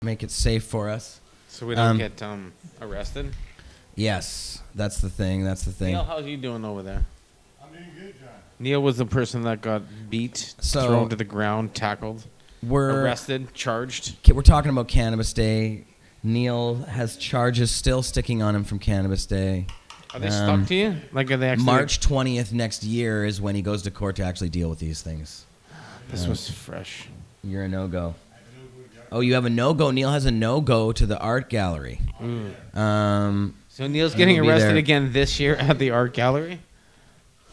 make it safe for us. So we don't get arrested? Yes, that's the thing. Neil, how's you doing over there? I'm doing good, John. Neil was the person that got beat, thrown to the ground, tackled, arrested, charged. We're talking about Cannabis Day. Neil has charges still sticking on him from Cannabis Day. Are they stuck to you? Like, are they actually... March 20th next year is when he goes to court to actually deal with these things. This was fresh. You're a no-go. Oh, you have a no-go. Neil has a no-go to the art gallery. So Neil's getting arrested again this year at the art gallery?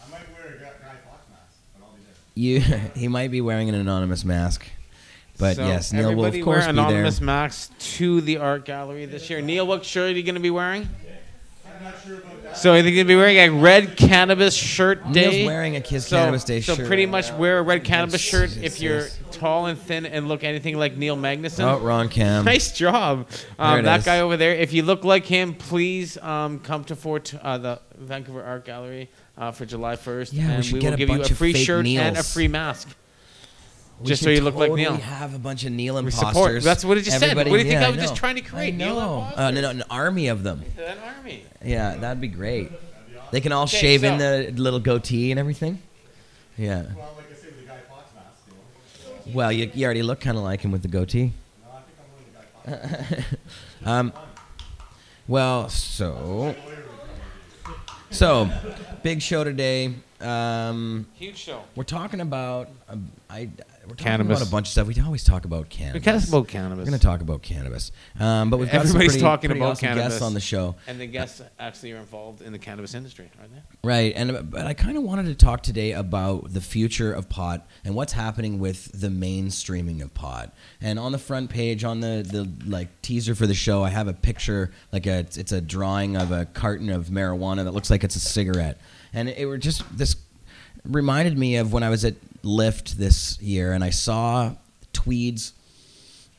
I might wear a Guy Fawkes mask, but I'll be there. He might be wearing an anonymous mask. But so yes, Neil will of course wear be there. anonymous masks to the art gallery this year. Neil, what shirt are you going to be wearing? I'm not sure about that. So you're going to be wearing a red cannabis shirt day? Neil's wearing a Cannabis Day shirt. So pretty much wear a red cannabis shirt if you're tall and thin and look anything like Neil Magnuson. Oh, wrong cam. Nice job. That guy over there. If you look like him, please come to the Vancouver Art Gallery for July 1st. Yeah, and we will give you a free shirt and a free mask. Just so you look like Neil. We have a bunch of Neil We imposters. support. That's what it just said. What do you think I was just trying to create? No, Neil an army of them. An army. Yeah, that'd be great. They can all shave in the little goatee and everything. Yeah. Well, like I say, with the Guy Fawkes mask, you know. Well, you already look kind of like him with the goatee. No, I think I'm wearing the Guy Fawkes mask. Well, so big show today. Huge show. We're talking about we're talking Cannabis. about a bunch of stuff. We always talk about cannabis. We talk about cannabis. We're going to talk about cannabis. But we've got Everybody's some talking pretty about awesome cannabis guests on the show. And the guests actually are involved in the cannabis industry, aren't they? Right, but I kind of wanted to talk today about the future of pot and what's happening with the mainstreaming of pot. And on the front page, on the like teaser for the show, I have a picture, it's a drawing of a carton of marijuana that looks like it's a cigarette. And this reminded me of when I was at Lyft this year and I saw Tweed's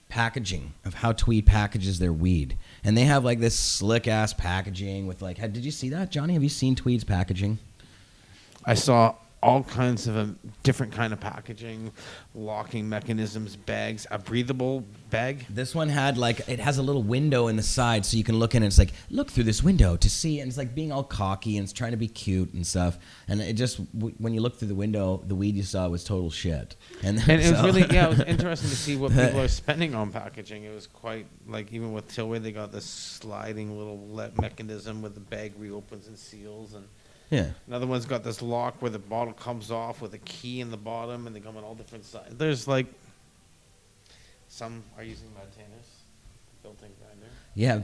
packaging of how Tweed packages their weed. And they have like this slick ass packaging with did you see that, Johnny? Have you seen Tweed's packaging? I saw all kinds of different kind of packaging, locking mechanisms, bags, a breathable bag. This one had it has a little window in the side so you can look in and it's like, look through this window to see, and it's like being all cocky and it's trying to be cute and stuff. And it just, when you look through the window, the weed you saw was total shit. And it was really, it was interesting to see what people are spending on packaging. It was quite, even with Tilray, they got this sliding little mechanism where the bag reopens and seals, and yeah. Another one's got this lock where the bottle comes off with a key in the bottom, and they come in all different sizes. There's some are using Medtainers, built-in grinder. Yeah.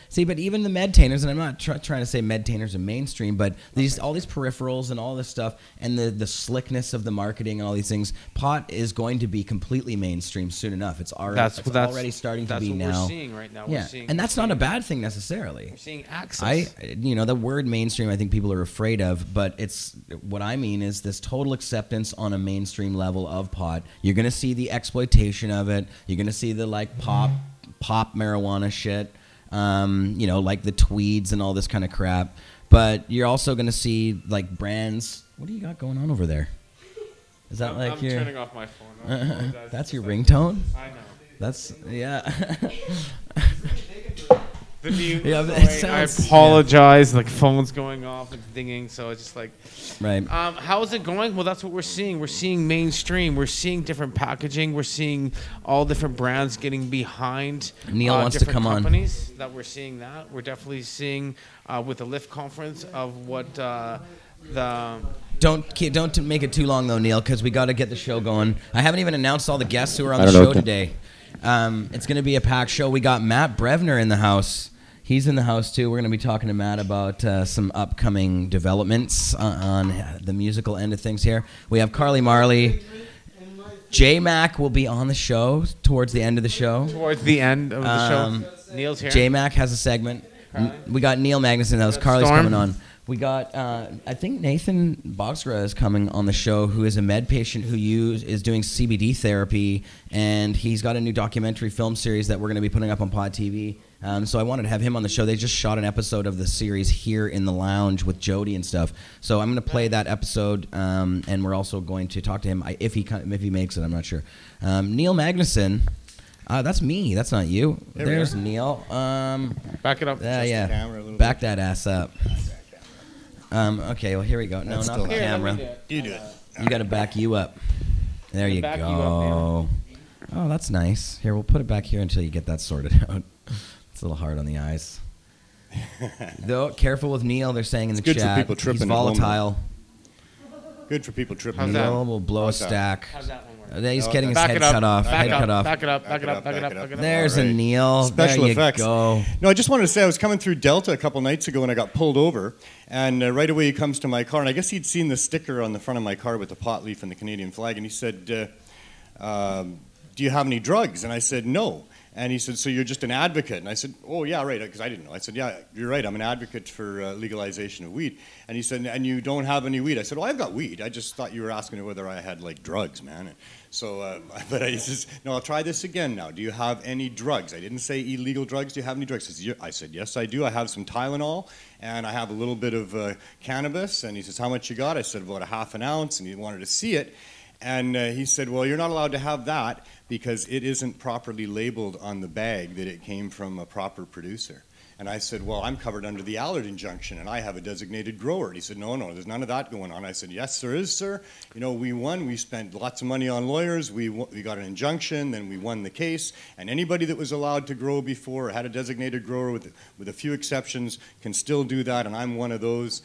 See, but even the Medtainers, and I'm not trying to say Medtainers are mainstream, but all these peripherals and all this stuff, and the slickness of the marketing and all these things, pot is going to be completely mainstream soon enough. It's already starting to be now. That's what we're seeing right now. Yeah, and that's not a bad thing necessarily. We're seeing access. The word mainstream, I think people are afraid of, but what I mean is this total acceptance on a mainstream level of pot. You're going to see the exploitation of it. You're going to see the pop marijuana shit, like the Tweeds and all this kind of crap. But you're also going to see brands. What do you got going on over there? Is that I'm turning off my phone. That's your ringtone? I know. That's, yeah. The mute. Yeah, I apologize. Phone's going off, it's dinging. So it's just right. How is it going? Well, that's what we're seeing. We're seeing mainstream. We're seeing different packaging. We're seeing all different brands getting behind. Neil wants to come companies on. That we're seeing that. We're definitely seeing with the Lyft conference of what the. Don't make it too long though, Neil, because we got to get the show going. I haven't even announced all the guests who are on the show today. It's going to be a packed show. We got Matt Brevner in the house. He's in the house too. We're going to be talking to Matt about some upcoming developments on the musical end of things here. We have Carly Marley. J-Mac will be on the show towards the end of the show. Towards the end of the show. Neil's here. J-Mac has a segment. We got Neil Magnuson in the house. Carly's coming on. We got, I think Nathan Bosgra is coming on the show, who is a med patient who is doing CBD therapy, and he's got a new documentary film series that we're going to be putting up on Pod TV. So I wanted to have him on the show. They just shot an episode of the series here in the lounge with Jody and stuff. So I'm going to play that episode, and we're also going to talk to him if he makes it. I'm not sure. Neil Magnuson That's me. That's not you. There we There's are. Neil. Back it up. Yeah. camera a little Back bit. that ass up. Okay, well, here we go. No, That's not still the not- camera. You do it. You got to back you up. There you Back you go. Oh, that's nice. Here, we'll put it back here until you get that sorted out. It's a little hard on the eyes. Though, careful with Neil. They're saying in the It's good for chat. people tripping He's at home, volatile. Good for people tripping. How's around. that? Neil will blow How's a that? stack. How's that one work? He's No, getting his back head it up. cut off. Back Head up. cut off. Back it up. Back it up. Back Back it it up, up. back it up. There's a Alright. Neil. Special there effects. You go. No, I just wanted to say I was coming through Delta a couple nights ago and I got pulled over. And right away he comes to my car. And I guess he'd seen the sticker on the front of my car with the pot leaf and the Canadian flag. And he said, do you have any drugs? And I said, no. And he said, so you're just an advocate? And I said, oh, yeah, right, because I didn't know. I said, yeah, you're right. I'm an advocate for legalization of weed. And he said, and you don't have any weed? I said, oh, I've got weed. I just thought you were asking whether I had, like, drugs, man. And so, but he says, no, I'll try this again now. Do you have any drugs? I didn't say illegal drugs. Do you have any drugs? I said, yes, I do. I have some Tylenol, and I have a little bit of cannabis. And he says, how much you got? I said, about a half an ounce, and he wanted to see it. And he said, well, you're not allowed to have that because it isn't properly labeled on the bag that it came from a proper producer. And I said, well, I'm covered under the Allard injunction, and I have a designated grower. And he said, no, there's none of that going on. I said, yes, there is, sir. You know, we won. We spent lots of money on lawyers. We got an injunction. Then we won the case. And anybody that was allowed to grow before or had a designated grower with a few exceptions can still do that, and I'm one of those.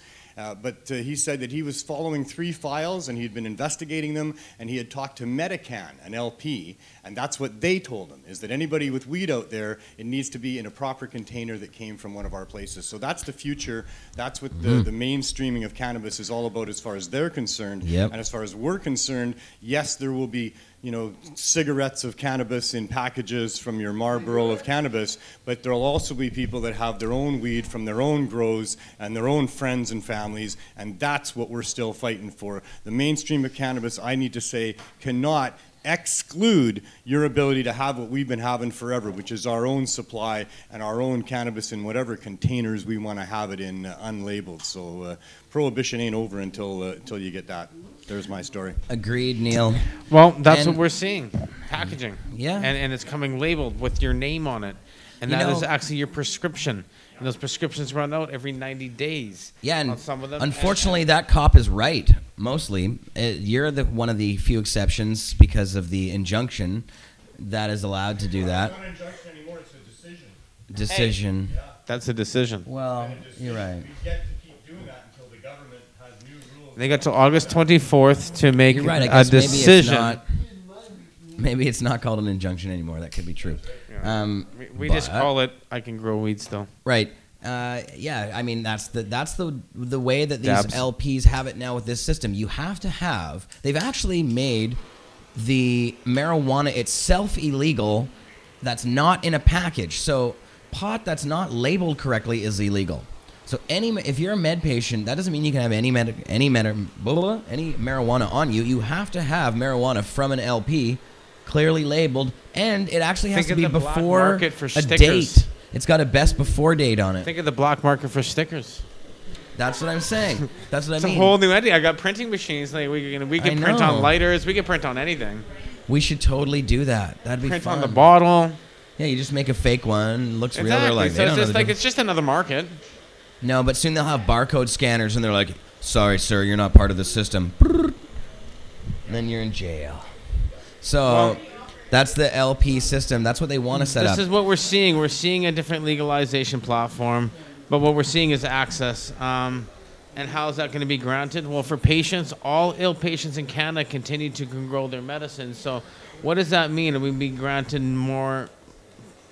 But he said that he was following 3 files and he had been investigating them, and he had talked to Medican, an LP, and that's what they told him, is that anybody with weed out there, it needs to be in a proper container that came from one of our places. So that's the future. That's what the mainstreaming of cannabis is all about as far as they're concerned. Yep. And as far as we're concerned, yes, there will be, you know, cigarettes of cannabis in packages from your Marlboro of cannabis, but there'll also be people that have their own weed from their own grows and their own friends and families, and that's what we're still fighting for. The mainstream of cannabis, I need to say, cannot exclude your ability to have what we've been having forever, which is our own supply and our own cannabis in whatever containers we want to have it in, unlabeled. So prohibition ain't over until you get that. There's my story. Agreed, Neil. Well, that's And- what we're seeing. Packaging. Yeah. And it's coming labeled with your name on it. And You that know- is actually your prescription. And those prescriptions run out every 90 days. Yeah, on and some of them. unfortunately, that cop is right. Mostly, you're one of the few exceptions because of the injunction that is allowed to do that. It's not an injunction anymore, it's a decision. Decision. That's a decision. Well, you're right. We get to keep doing that until the government has new rules. They got till August 24th to make You're right. I a guess decision. maybe it's not called an injunction anymore. That could be true. We just but- call it I can grow weed still. Right. Yeah. I mean, that's the way that these Dabs. LPs have it now with this system. You have to have. They've actually made the marijuana itself illegal. That's not in a package. So pot that's not labeled correctly is illegal. So if you're a med patient, that doesn't mean you can have any marijuana on you. You have to have marijuana from an LP, clearly labeled, and it actually has Think to of be the black before market for a stickers. date. It's got a best before date on it. Think of the black market for stickers. That's what I'm saying. That's what It's I a mean. whole new idea. I got printing machines. Like we can print know. on lighters. We can print on anything. We should totally do that. That'd be Print fun. on the bottle. Yeah, you just make a fake one. Looks real. They're Exactly. like, So they it's don't know just the like difference. it's just another market. No, but soon they'll have barcode scanners, and they're like, "Sorry, sir, you're not part of the system." And then you're in jail. So Well- that's the LP system. That's what they want to set This up. is what we're seeing. We're seeing a different legalization platform, but what we're seeing is access. And how is that going to be granted? Well, for patients, all ill patients in Canada continue to grow their medicine. So what does that mean? Are we be granted more?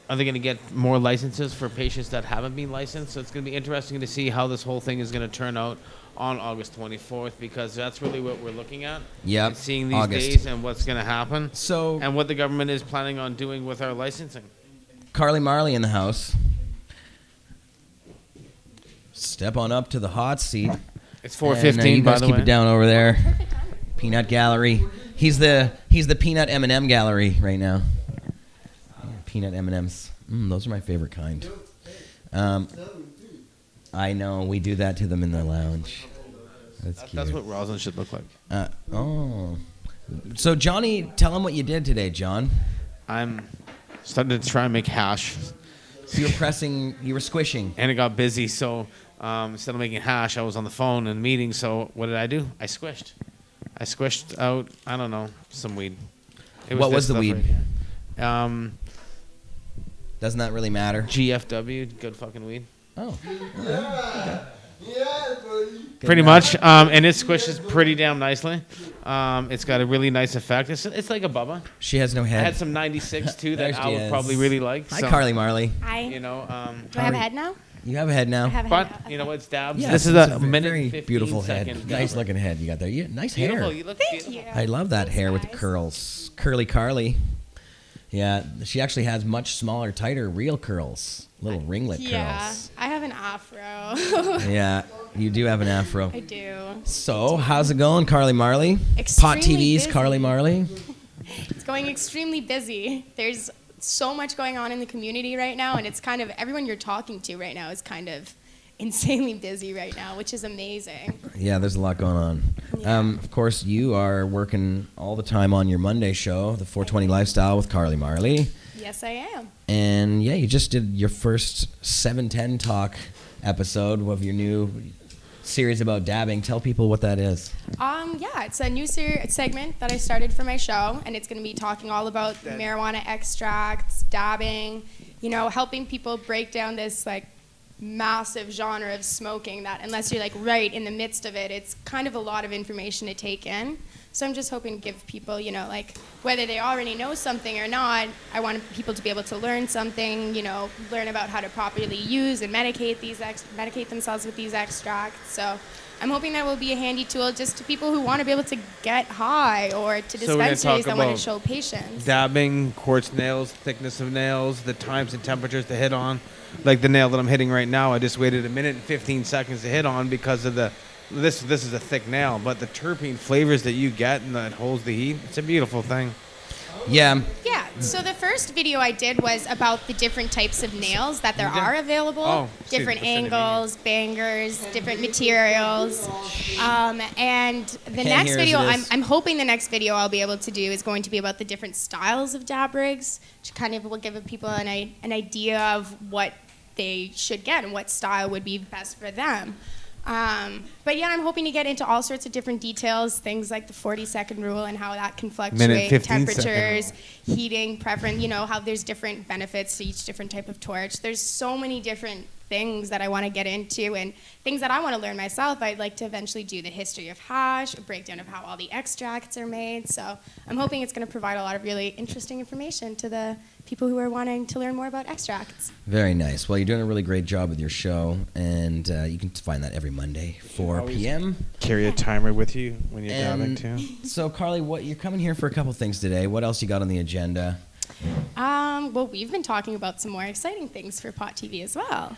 Are they going to get more licenses for patients that haven't been licensed? So it's going to be interesting to see how this whole thing is going to turn out on August 24th, because that's really what we're looking at. Yep, And seeing these August. days and what's going to happen. So And what the government is planning on doing with our licensing. Carly Marley in the house. Step on up to the hot seat. It's And, 4:15, you by guys the keep way. it down over there. Peanut Gallery. He's the Peanut M&M Gallery right now. Yeah, peanut M&Ms. Those are my favorite kind. I know. We do that to them in the lounge. That's cute. That's what rosin should look like. Oh. So, Johnny, tell him what you did today, John. I'm Started to try and make hash. So you were squishing. And it got busy, so instead of making hash, I was on the phone in meetings. So what did I do? I squished. I squished out, I don't know, some weed. What was the weed? Right Doesn't that really matter? GFW, good fucking weed. Oh. Pretty much. And it squishes pretty damn nicely. It's got a really nice effect. It's like a Bubba. She has no I head. had some 96 too that There I she would is. probably really like. Hi, So, Carly Marley. Hi. You know, Do I have a head now? You have a head now. I have a but head now. you know what, Stabs? Yes, This is it's a minute very and 15 beautiful head. second Nice cover. looking head you got there. Yeah, nice Beautiful. hair. You look Thank beautiful. you. I love that hair with the Guys. curls. Curly Carly. Yeah, she actually has much smaller, tighter, real curls. Little ringlet Yeah, curls. I have an afro. Yeah, you do have an afro. I do. So, how's it going, Carly Marley? Pot Extremely TV's busy. Carly Marley. It's going extremely busy. There's so much going on in the community right now, and it's kind of everyone you're talking to right now is kind of insanely busy right now, which is amazing. Yeah, there's a lot going on. Yeah. Of course, you are working all the time on your Monday show, the 420 Lifestyle with Carly Marley. Yes, I am. And yeah, you just did your first 710 Talk episode of your new series about dabbing. Tell people what that is. Yeah, it's a new segment that I started for my show, and it's going to be talking all about marijuana extracts, dabbing, you know, helping people break down this like massive genre of smoking that unless you're like right in the midst of it, it's kind of a lot of information to take in. So I'm just hoping to give people, you know, like whether they already know something or not, I want people to be able to learn something, you know, learn about how to properly use and medicate themselves with these extracts. So I'm hoping that will be a handy tool just to people who want to be able to get high or to So we're gonna dispensaries talk that want to about show patience. Dabbing, quartz nails, thickness of nails, the times and temperatures to hit on. Like the nail that I'm hitting right now, I just waited a minute and 15 seconds to hit on because of this is a thick nail, but the terpene flavors that you get and that holds the heat, it's a beautiful thing. Yeah. Yeah, so the first video I did was about the different types of nails that there You did? are available, Oh, see, different that's what I mean. angles, bangers, different materials. And the Can't next hear video, as it is. I'm hoping the next video I'll be able to do is going to be about the different styles of dab rigs, which kind of will give people an idea of what they should get and what style would be best for them. But yeah, I'm hoping to get into all sorts of different details, things like the 40-second rule and how that can fluctuate, 15 second temperatures, heating, preference, you know, how there's different benefits to each different type of torch. There's so many different things that I want to get into and things that I want to learn myself. I'd like to eventually do the history of hash, a breakdown of how all the extracts are made. So I'm hoping it's going to provide a lot of really interesting information to the people who are wanting to learn more about extracts. Very nice. Well, you're doing a really great job with your show, and you can find that every Monday, 4 p.m. Carry a timer with you when you're And dabbing too. so, Carly, you're coming here for a couple things today. What else you got on the agenda? Well, we've been talking about some more exciting things for Pot TV as well.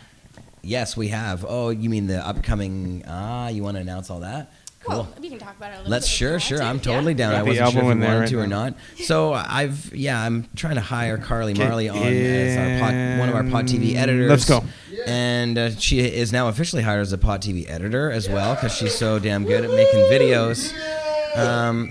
Yes, we have. Oh, you mean the upcoming? You want to announce all that? Cool. Well, we can talk about it a little Let's bit. if you want sure. to. I'm totally down. Got I the wasn't sure if album you in there wanted right to or now. not. So I'm trying to hire Carly Marley on as one of our Pot TV editors. Let's go. And she is now officially hired as a Pot TV editor as well because she's so damn good at making videos.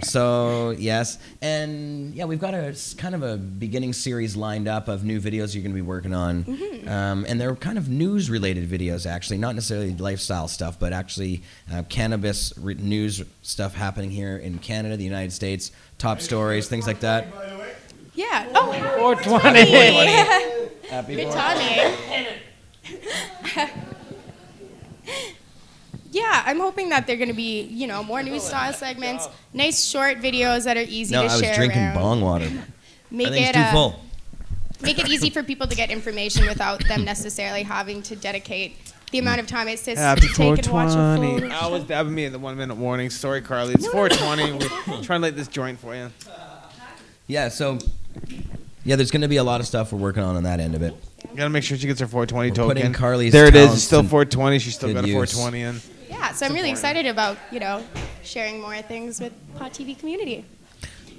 So yes, and yeah, we've got kind of a beginning series lined up of new videos you're going to be working on, and they're kind of news-related videos actually, not necessarily lifestyle stuff, but actually cannabis news stuff happening here in Canada, the United States, top stories, things like that. Yeah. Oh, 420. Happy good 420. timing. Yeah, I'm hoping that they're going to be, you know, more news style segments, nice short videos that are easy No, to I was share drinking around. bong water. Make I think it it's too full. make it easy for people to get information without them necessarily having to dedicate the amount of time it says Happy to take and watch a 420. full. I was dabbing me at the 1 minute warning. Sorry, Carly. It's 420. We're trying to light this joint for you. Yeah, so yeah, there's going to be a lot of stuff we're working on that end of it. Gotta make sure she gets her 420 We're token. putting Carly's there it is. talents It's still to 420. She's still good got a use. 420 in. Yeah, so I'm really excited about, you know, sharing more things with Pot TV community.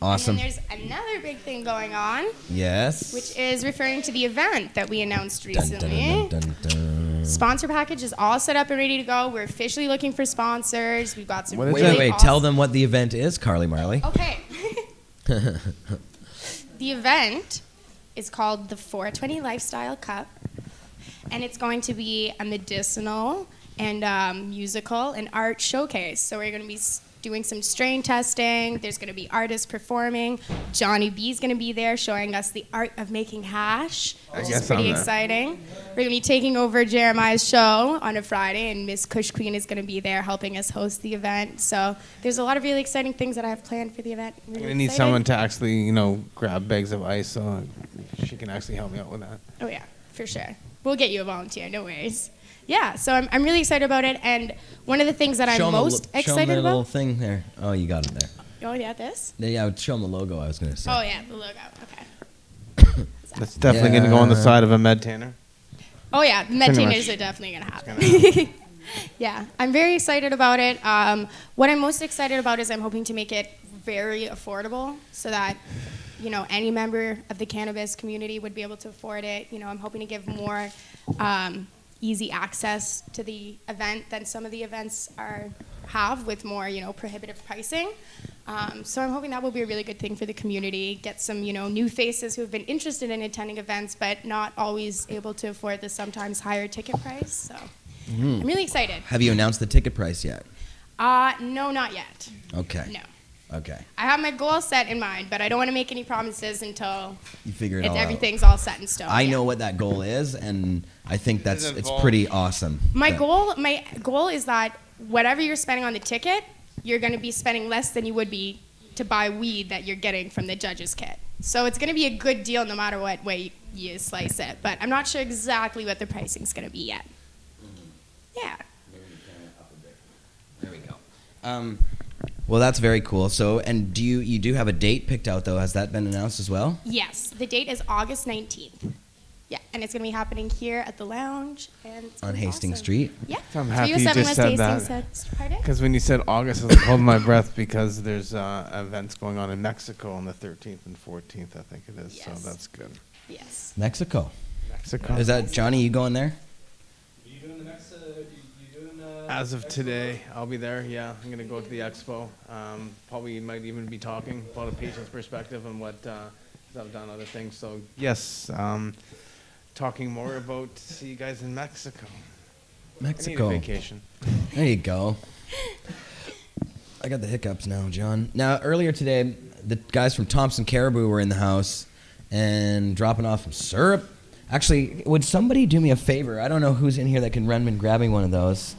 Awesome. And then there's another big thing going on, Yes. which is referring to the event that we announced Dun, dun, recently. dun, dun, dun. Sponsor package is all set up and ready to go. We're officially looking for sponsors. We've got some What is really Wait. awesome- Tell them what the event is, Carly Marley. Okay. The event is called the 420 Lifestyle Cup, and it's going to be a medicinal and musical and art showcase. So we're going to be doing some strain testing. There's going to be artists performing. Johnny B's going to be there showing us the art of making hash, which is pretty exciting. We're going to be taking over Jeremiah's show on a Friday, and Miss Kush Queen is going to be there helping us host the event. So there's a lot of really exciting things that I have planned for the event. Really I need someone to actually, grab bags of ice so she can actually help me out with that. Oh yeah, for sure. We'll get you a volunteer, no worries. Yeah, so I'm really excited about it, and one of the things that I'm most excited show them the little about. thing there. Oh, you got it there. Oh yeah, this. Yeah, I would show them the logo. I was gonna say. Oh yeah, the logo. Okay. That's definitely going to go on the side of a med tanner. Oh yeah, the med Pretty taners much. are definitely gonna happen. Yeah, I'm very excited about it. What I'm most excited about is I'm hoping to make it very affordable, so that any member of the cannabis community would be able to afford it. I'm hoping to give more easy access to the event than some of the events have with more prohibitive pricing. So I'm hoping that will be a really good thing for the community. Get some new faces who have been interested in attending events but not always able to afford the sometimes higher ticket price. So I'm really excited. Have you announced the ticket price yet? No, not yet. Okay. No. Okay. I have my goal set in mind, but I don't want to make any promises until You figure it all out. everything's all set in stone. I Yeah. know what that goal is, and I think it's involved? pretty awesome. My goal is that whatever you're spending on the ticket, you're going to be spending less than you would be to buy weed that you're getting from the judge's kit. So it's going to be a good deal no matter what way you slice it. But I'm not sure exactly what the pricing's going to be yet. Yeah. There we go. Well, that's very cool. So, and you do have a date picked out though? Has that been announced as well? Yes, the date is August 19th. Yeah, and it's going to be happening here at the lounge and it's gonna On be Hastings awesome. Street? Yeah. I'm happy you 307 just West said Hastings. that. Pardon? Because when you said August, I was holding my breath because there's events going on in Mexico on the 13th and 14th, I think it is. Yes. So that's good. Yes. Mexico. Mexico. Is that Johnny? You going there? As of today, I'll be there. Yeah, I'm gonna go to the expo. Probably might even be talking about a patient's perspective and what 'cause I've done other things. So yes, talking more about see you guys in Mexico. Mexico. I need a vacation. There you go. I got the hiccups now, John. Now, earlier today, the guys from Thompson Caribou were in the house and dropping off some syrup. Actually, would somebody do me a favor? I don't know who's in here that can run and grab me one of those.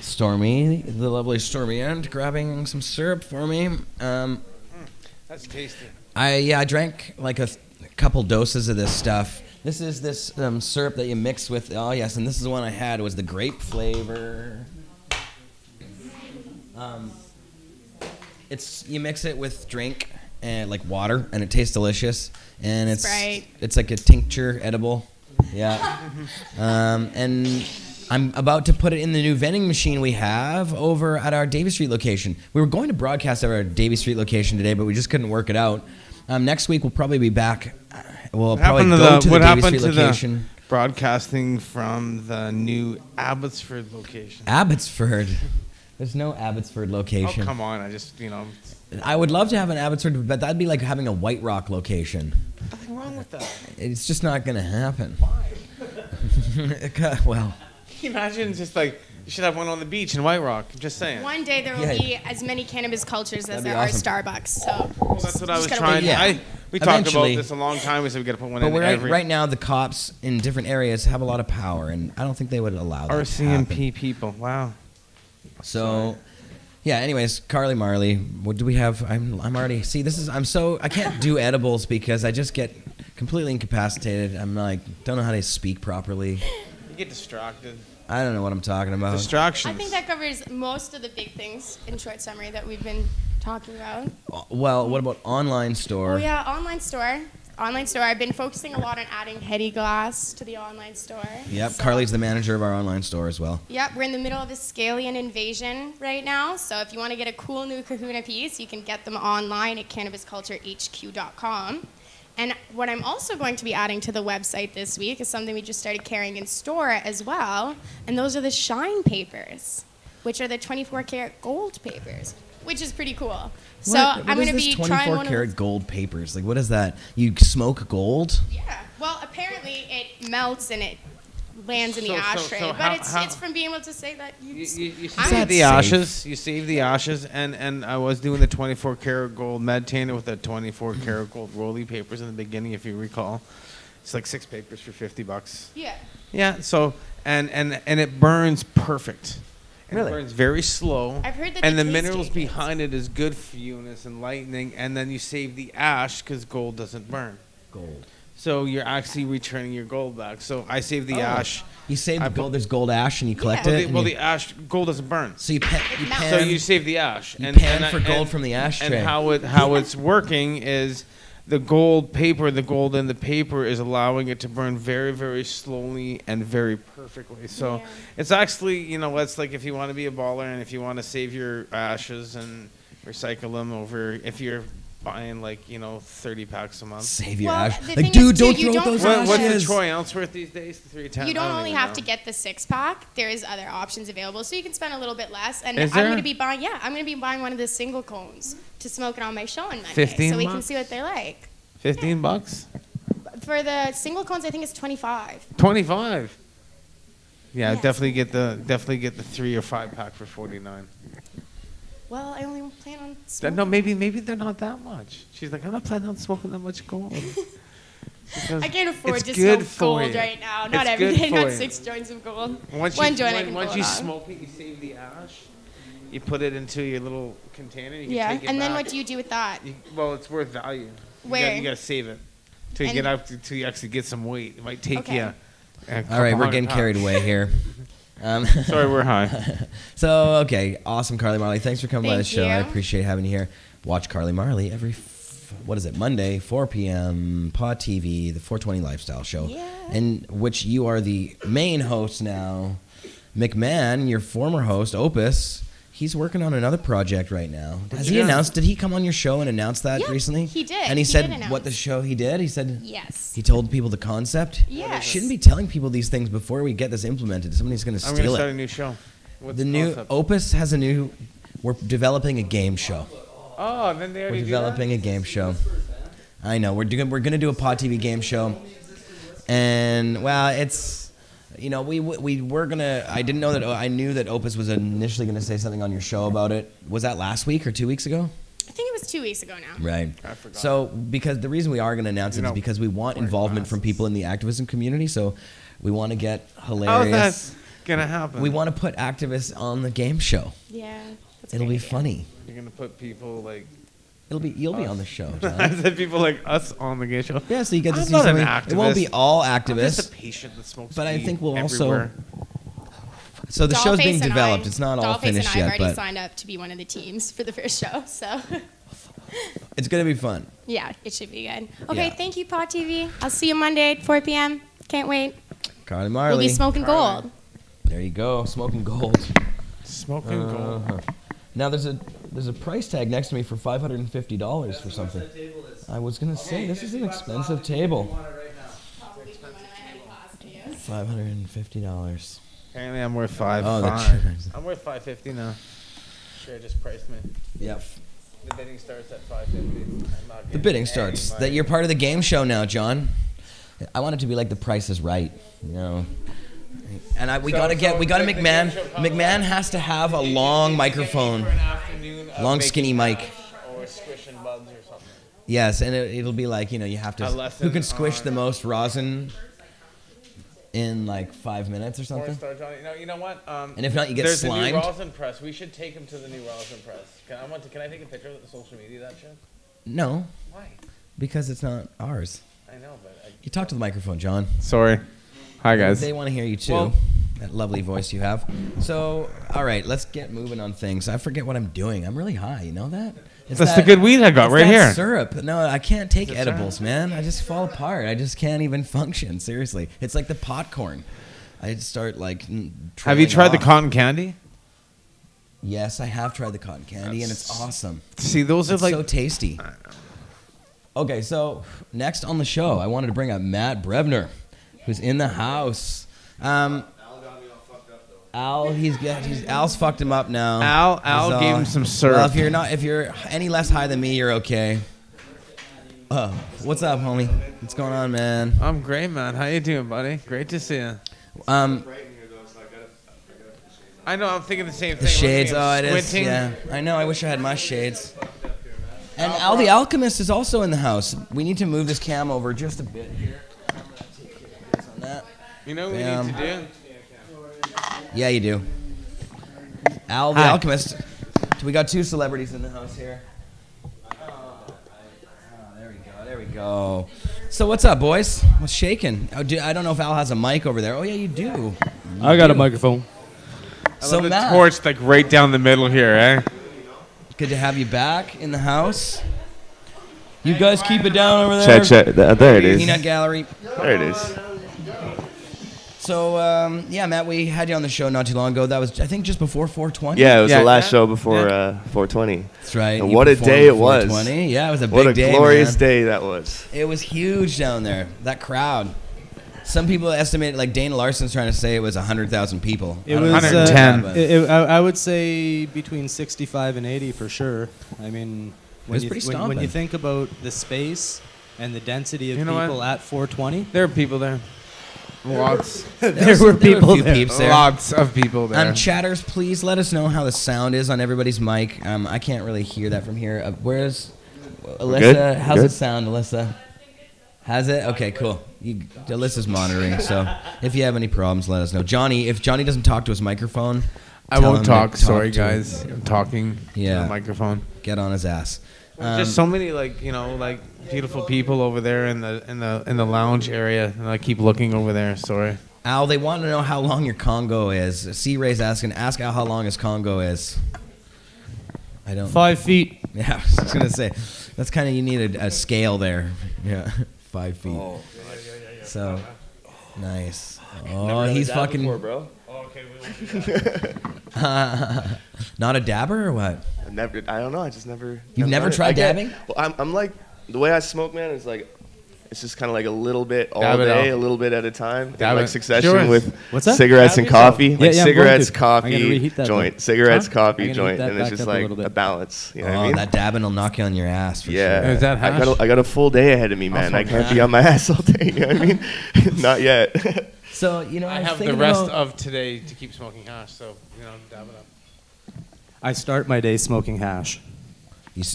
Stormy, the lovely Stormy Ant, grabbing some syrup for me. That's tasty. I drank like a couple doses of this stuff. This is this syrup that you mix with. Oh yes, and this is the one I had. Was the grape flavor. You mix it with drink and like water, and it tastes delicious. And it's like a tincture, edible. Yeah. And I'm about to put it in the new vending machine we have over at our Davie Street location. We were going to broadcast at our Davie Street location today, but we just couldn't work it out. Next week we'll probably be back. We'll probably go to the Davie Street location. Broadcasting from the new Abbotsford location. Abbotsford. There's no Abbotsford location. Oh, come on. I just, I would love to have an Abbotsford, but that'd be like having a White Rock location. nothing wrong with that. It's just not going to happen. Why? Well, Can you imagine just like, you should have one on the beach in White Rock. Just saying. One day there will Yeah. be as many cannabis cultures as That'd be there awesome. are Starbucks. So Well, that's what I was just gotta trying wait. to. Yeah. We talked about Eventually. this a long time. We said we got to put one but in we're every. right now the cops in different areas have a lot of power, and I don't think they would allow that to happen. RCMP people. Wow. So, yeah. Anyways, Carly Marley, what do we have? I'm already. See, I can't do edibles because I just get completely incapacitated. I'm like, don't know how to speak properly. You get distracted. I don't know what I'm talking about. Distractions. I think that covers most of the big things in short summary that we've been talking about. Well, what about online store? Oh yeah, online store. Online store. I've been focusing a lot on adding Heady Glass to the online store. Yep, So- Carly's the manager of our online store as well. Yep, we're in the middle of a Scalian invasion right now. So if you want to get a cool new Kahuna piece, you can get them online at cannabisculturehq.com. And what I'm also going to be adding to the website this week is something we just started carrying in store as well. And those are the shine papers, which are the 24 karat gold papers. which is pretty cool. So I'm going to be trying 24 one karat of gold papers. Like, what is that? You smoke gold? Yeah. Well, apparently it melts and it lands in the ashtray, so but how- it's from being able to say that You I'm save the safe. ashes. You save the ashes, and I was doing the 24 karat gold meditainer with the 24 karat gold rolly papers in the beginning, if you recall. It's like 6 papers for $50. Yeah. Yeah. So and it burns perfect. And Really? It burns very slow. I've heard that And the the taste minerals changes. behind it is good for you and it's enlightening. And then you save the ash because gold doesn't burn. Gold. So you're actually returning your gold back. So I save the ash. You save I the gold. put- There's gold ash, and you collect Yeah. it. Well, and well, you- the ash gold doesn't burn. so you pan. You melts. So pan. you save the ash. You pan for gold and- from the ashtray. And how it's working is the gold paper, the gold in the paper is allowing it to burn very, very slowly and very perfectly. So Yeah. it's actually, it's like if you want to be a baller and if you want to save your ashes and recycle them over, if you're buying 30 packs a month. Save your Well, ash. the Like, thing dude, is, too, don't you throw don't those have ashes. What's the troy ounce worth these days? 310. You don't I only even have know. to get the 6-pack. There's other options available, so you can spend a little bit less. And Is I'm there? going to be buying. Yeah, I'm going to be buying one of the single cones to smoke it on my show on Monday, 15 so we can bucks? see what they're like. $15? For the single cones, I think it's 25. 25. Yeah, Yeah. definitely get the 3 or 5 pack for 49. Well, I only plan on smoking. No, maybe they're not that much. She's like, I'm not planning on smoking that much gold. Because I can't afford it's to good smoke for gold you. right now. Not It's every good day, for not you. 6 joints of gold. Once One you, joint I when- can once pull you it off. smoke it, you save the ash. You put it into your little container. You can Yeah, take it and then back. what do you do with that? Well, it's worth value. Where? You got to save it till you And- get up till you actually get some weight. It might take Okay. you. All right, we're getting carried away here. Sorry, we're high. So, okay, awesome, Carly Marley. Thanks for coming by the Thank show. I you. appreciate having you here. Watch Carly Marley every, Monday, 4 p.m., Pod TV, the 420 Lifestyle Show, Yeah. in which you are the main host now. McMahon, your former host, Opus, he's working on another project right now. Has he Yeah. announced? Did he come on your show and announce that Yeah, recently? he did. And he He said did what the announce. show he did? He said Yes. he told people the concept? Yes. Shouldn't be telling people these things before we get this implemented. Somebody's going to I'm going to steal start it. a new show. What's The new concept? Opus has a new. We're developing a game show. Oh, then they We're already developing a game show. I know. We're gonna do a Pod TV game show, and well, it's we were gonna. I didn't know that. I knew that Opus was initially gonna say something on your show about it. Was that last week or 2 weeks ago? I think it was 2 weeks ago now. Right. I forgot. So because the reason we are gonna announce it is because we want involvement from people in the activism community. So we want to get hilarious. Oh, that's going to happen. We want to put activists on the game show. Yeah. That's a It'll great be idea. funny. You're going to put people like... You'll be on the show, I John. said people like us on the game show. Yeah, so you get to I'm see not an something. It won't be activist. all I'm activists, just a patient that smokes but I weed think we'll everywhere. so the show's Dollface being and developed. I- It's not all Dollface finished and I yet, have already but signed up to be one of the teams for the first show, so it's gonna be fun. yeah, it should be good. Okay, Yeah. thank you, Pod TV. I'll see you Monday at 4 p.m. Can't wait. Carly We'll Marley. be smoking Carly. gold. There you go, smoking gold. Smoking gold. Uh-huh. Now there's a price tag next to me for $550 for something. I was gonna say this is an expensive table. $550. Apparently I'm worth five. Oh, the five. chairs. I'm worth $550 now. Sure, just priced me. Yep. The bidding starts at $550. The bidding starts. That you're part of the game show now, John. I want it to be like The Price is Right, And we gotta McMahon. McMahon has to have a long microphone, long skinny mic. Or squishing buds or something. Yes, and it'll be like you have A to. lesson Who can squish on- the most rosin in like 5 minutes or something? Four-star Johnny. You know what? And if not, you get there's slimed. a new rosin press. We should take him to the new rosin press. Can I take a picture of the social media of that shit? No, Why? because it's not ours. I know, but You talk to the microphone, John. sorry. Hi guys. They want to hear you too. Well- That lovely voice you have. So, all right, let's get moving on things. I forget what I'm doing. I'm really high. You know that? It's That's the good weed I got it's right that here. Syrup. No, I can't take Is it edibles, man. I just fall apart. I just can't even function. Seriously, it's like the popcorn. I start like. Have you trailing tried the off. cotton candy? Yes, I have tried the cotton candy, and it's awesome. See, those It's are like so tasty. Okay, so next on the show, I wanted to bring up Matt Brevner, who's in the house. Al's fucked him up now. Al gave him some syrup. Well, if you're any less high than me, you're okay. What's up, homie? What's going on, man? I'm great, man. How you doing, buddy? Great to see you. I know. I'm thinking the same thing. The shades. Looking at It is. squinting. Yeah, I know. I wish I had my shades. And Al the Alchemist is also in the house. We need to move this cam over just a bit here. I'm gonna take care of this on that. You know what Bam. we need to do? Yeah, you do. Al the Alchemist. We got 2 celebrities in the house here. There we go. So what's up, boys? What's shaking? I don't know if Al has a mic over there. Oh yeah, you do. I got a microphone. I So love the Matt, torch like right down the middle here, eh? good to have you back in the house. You guys keep it down over there. Check. There it is. Peanut Gallery. There it is. So yeah, Matt, we had you on the show not too long ago. That was, I think, just before 420. Yeah, it was Yeah, the last yeah. show before 420. That's right. And You what a performed day it at was. 420. Yeah, it was a What big a day, glorious man. day that was. It was huge down there. That crowd. Some people estimate, like Dana Larson's trying to say it was 100,000 people. It I don't was know. 110. But- I would say between 65 and 80 for sure. I mean, was when pretty when stomping. you think about the space and the density of You know what? people at 420, There are people there. Lots. there were a people few there. peeps there. Lots of people there. Chatters, please let us know how the sound is on everybody's mic. I can't really hear that from here. Where's Alyssa? Good? How's Good? it sound, Alyssa? Has it? Okay, cool. Alyssa's monitoring, so if you have any problems, let us know. Johnny, if Johnny doesn't talk to his microphone, I tell won't him to talk. Sorry, to- guys. I'm talking Yeah. on the microphone. Get on his ass. Just so many beautiful people over there in the lounge area, and I keep looking over there. Sorry. Al, they want to know how long your Congo is. C-Ray's asking, ask Al how long his Congo is. I don't. 5 feet. Yeah, I was gonna say, that's kind of, you need a scale there. Yeah, 5 feet. Oh. So, nice. Oh, he's fucking. bro. Not a dabber or what? I don't know. I just never. You've never done it. tried I get- dabbing? Well, I'm like, the way I smoke, man, is like, it's just kind of like a little bit all Dab it day, out. a little bit at a time, in Dab like it. succession Sure. with What's that? cigarettes Dab and yourself. coffee. Yeah, Like yeah, I'm going cigarettes, to. I'm gonna coffee, reheat that joint. though. Cigarettes, Huh? coffee, I'm gonna joint, heat that and it's back just up a like little bit. a balance. You know what Oh, I mean? that dabbing will knock you on your ass for Yeah. sure. Is that I hash? got a full day ahead of me, man. I can't be on my ass all day. You know what I mean? Not yet. So, I have the thinking rest about- of today to keep smoking hash, so dab it up. I start my day smoking hash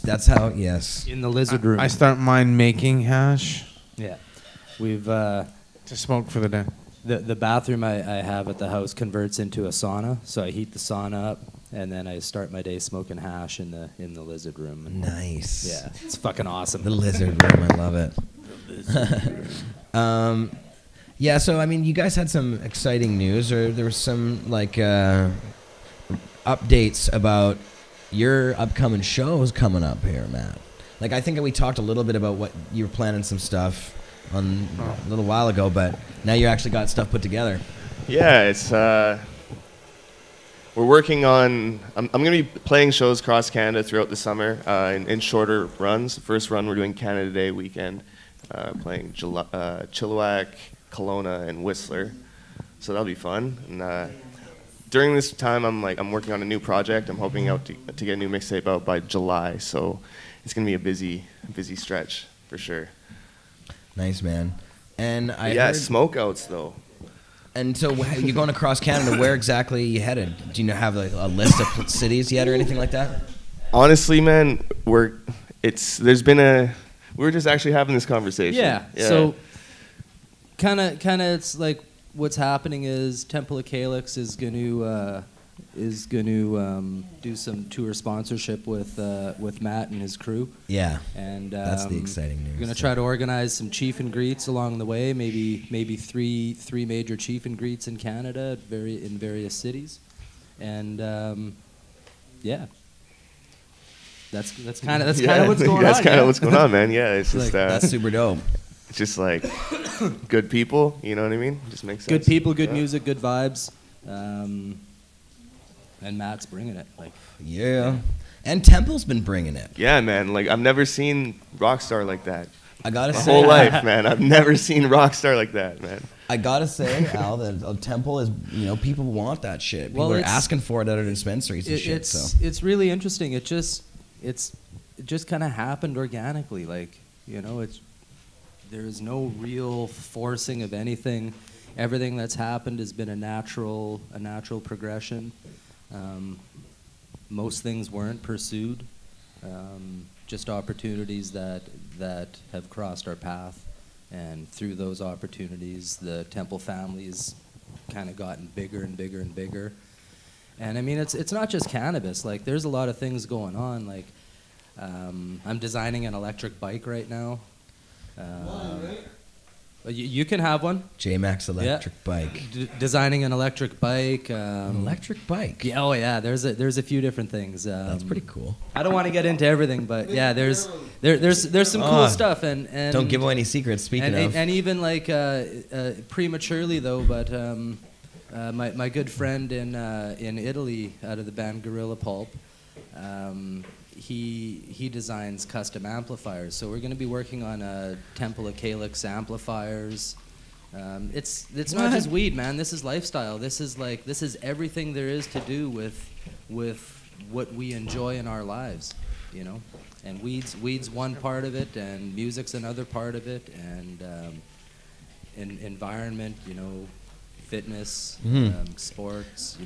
That's how, yes. in the lizard room. I start mine making hash Yeah. We've to smoke for the day. the bathroom I have at the house converts into a sauna, so I heat the sauna up, and then I start my day smoking hash in the lizard room. And Nice. yeah, it's fucking awesome. The lizard room, I love it. Yeah, so I mean, you guys had some exciting news, or there was some updates about your upcoming shows coming up here, Matt. Like, I think we talked a little bit about what you were planning some stuff on a little while ago, but now you actually got stuff put together. Yeah, it's we're working on. I'm going to be playing shows across Canada throughout the summer in shorter runs. The first run we're doing Canada Day weekend, playing Chilliwack, Kelowna, and Whistler. So that'll be fun. And during this time, I'm working on a new project. I'm hoping to get a new mixtape out by July. So it's going to be a busy stretch for sure. Nice, man. And I Yeah, heard, smokeouts though. and so you're going across Canada. Where exactly are you headed? Do you have a list of cities yet or anything like that? Honestly, man, we were just actually having this conversation. Yeah. So kind of it's like what's happening is Temple of Calyx is going to do some tour sponsorship with Matt and his crew. Yeah, And that's the exciting news. We're gonna try to organize some chief and greets along the way. Maybe three major chief and greets in Canada, in various cities, and yeah, that's kind of what's going on. That's kind of what's going on, man. Yeah, it's just That's super dope. it's just like good people. You know what I mean? It just makes sense. Good people, good Yeah. music, good vibes, and Matt's bringing it. Like, Yeah. And Temple's been bringing it. Yeah, man. Like I've never seen Rockstar like that I gotta My say, whole life, man. I've never seen rock star like that, man. I gotta say, Al, that a temple is, people want that shit. People Well, are it's- asking for it at our dispensaries and shit. So It's really interesting. It just kind of happened organically. Like, there's no real forcing of anything. Everything that's happened has been a natural progression. Most things weren't pursued. Just opportunities that have crossed our path, and through those opportunities, the temple family's kind of gotten bigger and bigger and bigger. And I mean, it's not just cannabis. Like, there's a lot of things going on. Like, I'm designing an electric bike right now. You can have one. J-Max electric bike. Designing an electric bike. An electric bike. Yeah, oh yeah, there's a few different things. That's pretty cool. I don't want to get into everything, but yeah, there's some cool stuff, and Don't give away any secrets. Speaking of, and even like prematurely though, but my good friend in Italy, out of the band Gorilla Pulp, he designs custom amplifiers. So we're going to be working on Temple of Calyx amplifiers. It's not just weed, man. This is lifestyle. This is everything there is to do with what we enjoy in our lives, And weed's one part of it, and music's another part of it, and environment, fitness, sports,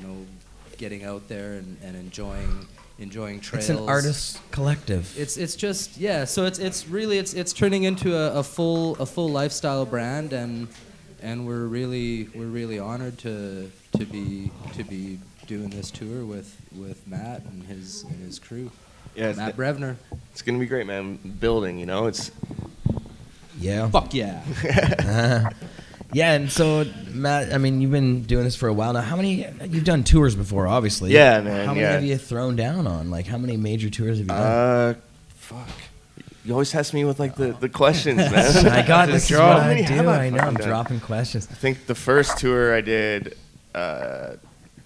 getting out there and enjoying trails. it's an artist collective. It's just, yeah. So it's really turning into a full lifestyle brand, and we're really honored to be doing this tour with Matt and his crew. Yeah, Matt Brevner. It's gonna be great, man. Building, it's. Yeah. Fuck yeah. Yeah, and so Matt, I mean, you've been doing this for a while now. How many? You've done tours before, obviously. Yeah, man. How many have you thrown down on? Like, how many major tours have you done? Fuck. You always test me with like the questions, man. I got this. Is what How I many do. have I know. I'm fucking done? dropping questions. I think the first tour I did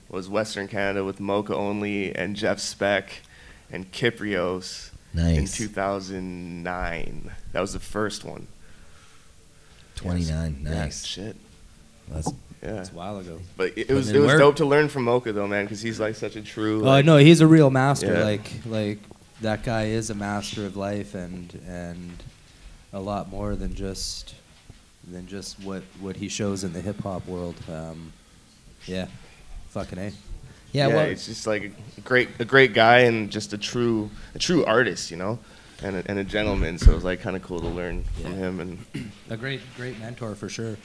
was Western Canada with Mocha Only and Jeff Speck and Kyprios in Nice. 2009. That was the first one. 29. Yeah, Nice. shit. That's Yeah. That's a while ago. But it was then where- dope to learn from Mocha though, man, because he's like such a true. Oh no, he's a real master. Yeah. Like that guy is a master of life, and a lot more than just what he shows in the hip hop world. Yeah, fucking A. yeah. Well, it's just like a great guy and just a true artist, and a gentleman. So it was like kind of cool to learn from him. And A great mentor for sure.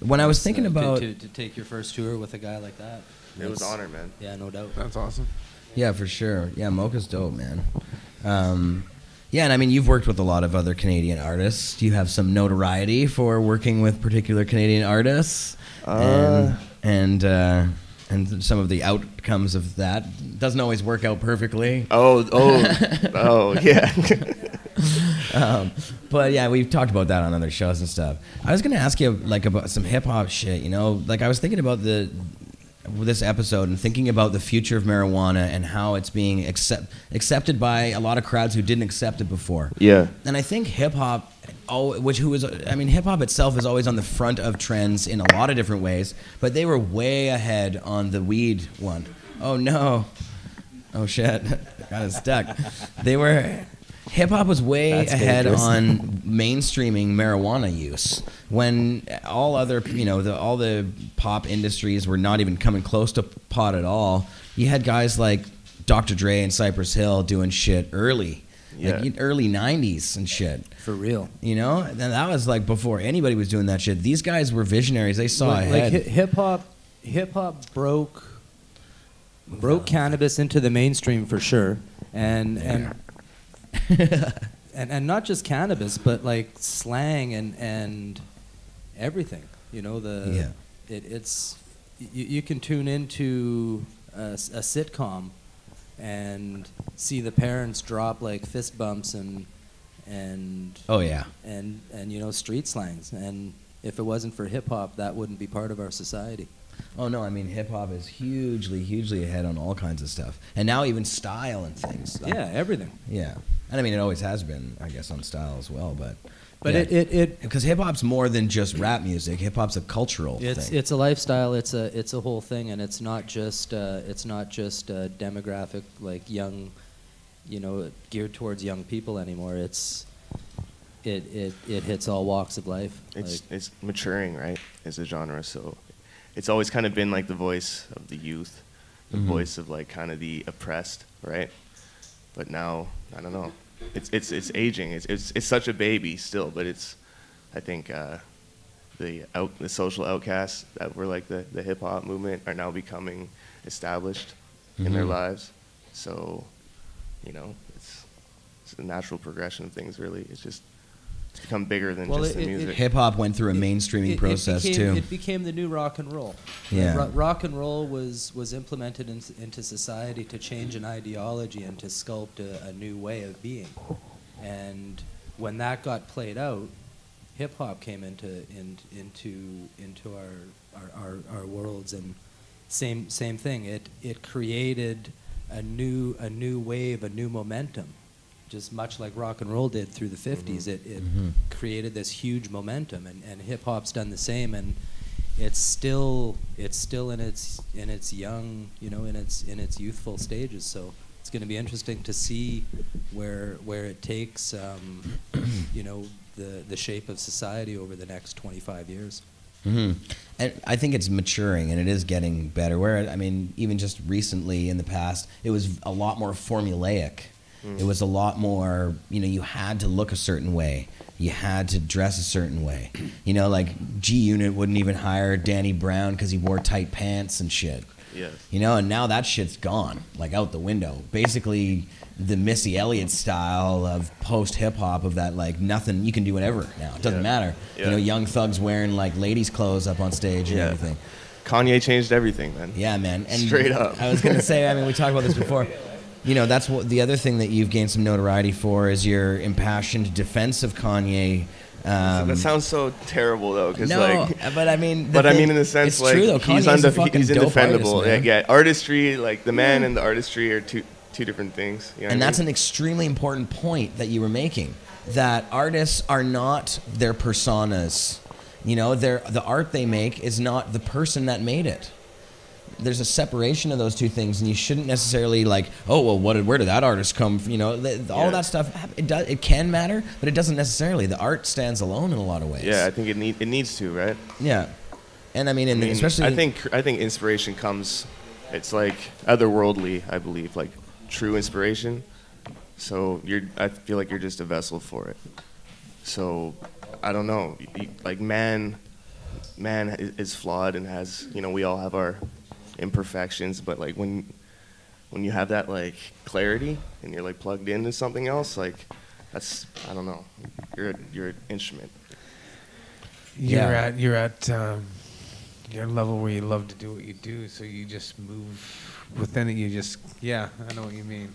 when I was thinking about, to take your first tour with a guy like that, it was that's- an honor, man. Yeah, no doubt. That's awesome. yeah, for sure. Yeah, Mocha's dope, man. Yeah, and I mean, you've worked with a lot of other Canadian artists. You have some notoriety for working with particular Canadian artists, and some of the outcomes of that doesn't always work out perfectly. Oh, yeah. But yeah, we've talked about that on other shows and stuff. I was gonna ask you like about some hip hop shit. Like I was thinking about this episode and thinking about the future of marijuana and how it's being accepted by a lot of crowds who didn't accept it before. Yeah. And I think hip hop, hip hop itself is always on the front of trends in a lot of different ways, but they were way ahead on the weed one. Oh no. Oh shit. Got it stuck. Hip hop was way That's ahead dangerous. on mainstreaming marijuana use when all other, all the pop industries were not even coming close to pot at all. You had guys like Dr. Dre and Cypress Hill doing shit early, like early 90s and shit. For real. And that was like before anybody was doing that shit. These guys were visionaries. They saw ahead. Like hip hop broke cannabis into the mainstream for sure, and not just cannabis, but like slang and everything. It's you can tune into a sitcom and see the parents drop like fist bumps and Oh yeah. and street slangs, and if it wasn't for hip hop, that wouldn't be part of our society. Oh no, I mean hip hop is hugely ahead on all kinds of stuff, and now even style and things. Yeah, everything. Yeah, and I mean it always has been, I guess, on style as well. But But Yeah. it Because hip hop's more than just rap music. Hip hop's a cultural thing. it's a lifestyle. It's a whole thing, and it's not just demographic like young, geared towards young people anymore. It hits all walks of life. It's maturing, right, as a genre. So it's always kind of been like the voice of the youth, the voice of like kind of the oppressed, right? But now, I don't know. It's aging. It's such a baby still, but I think the social outcasts that were like the hip hop movement are now becoming established in their lives. So, it's a natural progression of things. Really, it's become bigger than just the music. Hip hop went through a mainstreaming process too. It became the new rock and roll. Yeah. Rock and roll was implemented into society to change an ideology and to sculpt a new way of being. And when that got played out, hip hop came into our worlds, and same thing. It created a new wave, a new momentum. Just much like rock and roll did through the 50s, it created this huge momentum, and hip hop's done the same, and it's still in its young, in its youthful stages. So it's going to be interesting to see where it takes, the shape of society over the next 25 years. And I think it's maturing, and it is getting better. Even just recently in the past, it was a lot more formulaic. It was a lot more, you had to look a certain way. You had to dress a certain way. Like G-Unit wouldn't even hire Danny Brown because he wore tight pants and shit. Yes. And now that shit's gone, like out the window. Basically, the Missy Elliott style of post-hip-hop of that, like, nothing, you can do whatever now. It doesn't matter. Yeah. Young thugs wearing, like, ladies' clothes up on stage and everything. Kanye changed everything, man. Yeah, man. And straight up. I was going to say, we talked about this before. That's what the other thing that you've gained some notoriety for is your impassioned defense of Kanye. That sounds so terrible, though. Cause but I mean, in the sense, it's like, true, though. he's indefendable. Artist, artistry, like the man and the artistry are two different things. And that's an extremely important point that you were making. That artists are not their personas. The art they make is not the person that made it. There's a separation of those two things, and you shouldn't necessarily like, oh well, where did that artist come from? All of that stuff. It can matter, but it doesn't necessarily. The art stands alone in a lot of ways. Yeah, I think it needs to, right? Yeah, and especially I think inspiration comes. It's like otherworldly, I believe, like true inspiration. So I feel like you're just a vessel for it. So I don't know, like man is flawed and has, we all have our imperfections, but like when you have that like clarity and you're like plugged into something else, like that's, I don't know, you're an instrument. You're at your level where you love to do what you do, so you just move within it. I know what you mean.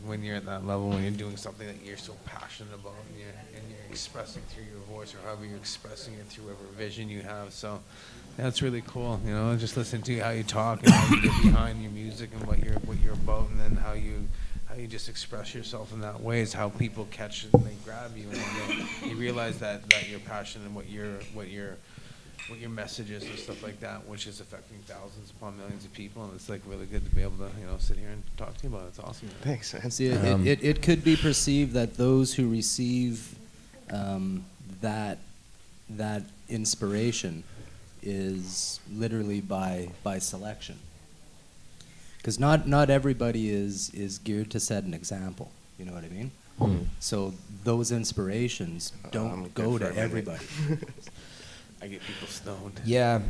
When you're at that level, when you're doing something that you're so passionate about, and you're expressing through your voice, or however you're expressing it through whatever vision you have. So that's really cool. Just listen to how you talk and how you get behind your music and what you're about, and then how you just express yourself in that way is how people catch it and they grab you, and you realize that your passion and what your message is and stuff like that, which is affecting thousands upon millions of people, and it's like really good to be able to sit here and talk to you about it. It's awesome. Thanks, man. See, it could be perceived that those who receive that inspiration is literally by selection, because not everybody is geared to set an example. You know what I mean? So those inspirations don't go to everybody. I get people stoned. Yeah.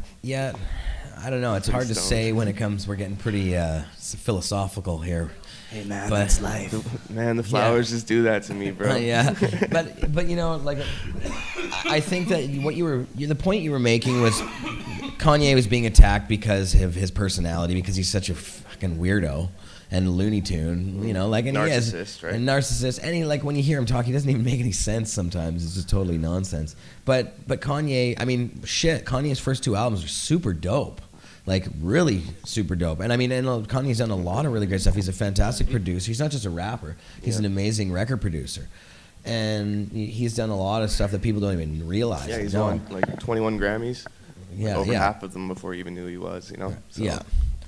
I don't know. It's hard to say when it comes. We're getting pretty philosophical here. Hey man, that's life. The flowers just do that to me, bro. Yeah, but like, I think that the point you were making was Kanye was being attacked because of his personality, because he's such a fucking weirdo and Looney Tune, and narcissist, right? And narcissist, and when you hear him talk, he doesn't even make any sense sometimes. It's just totally nonsense. But Kanye, Kanye's first two albums are super dope. Like, really super dope. And Kanye's done a lot of really great stuff. He's a fantastic producer. He's not just a rapper. He's an amazing record producer. and he's done a lot of stuff that people don't even realize. Yeah, he's No. won like 21 Grammys. Yeah, over yeah. half of them before you even knew he was. So, Yeah.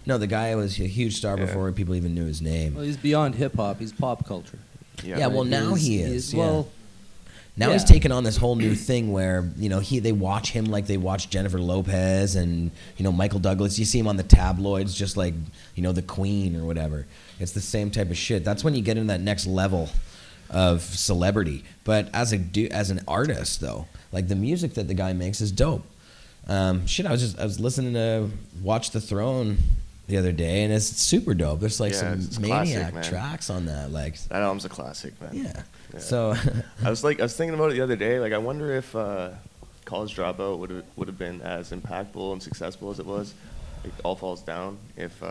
No, the guy was a huge star Yeah. before people even knew his name. Well, he's beyond hip hop. He's pop culture. Yeah, well, now he is. Yeah. Well, Now he's yeah. taken on this whole new thing where they watch him like they watch Jennifer Lopez and Michael Douglas. You see him on the tabloids, just like the Queen or whatever. It's the same type of shit. That's when you get into that next level of celebrity. But as an artist though, like the music that the guy makes is dope. I was listening to Watch the Throne the other day, and it's super dope. There's like some maniac classic, tracks on that. Like that album's a classic, man. Yeah. So I was thinking about it the other day. Like, I wonder if College Dropout would have been as impactful and successful as it was. Like, All Falls Down if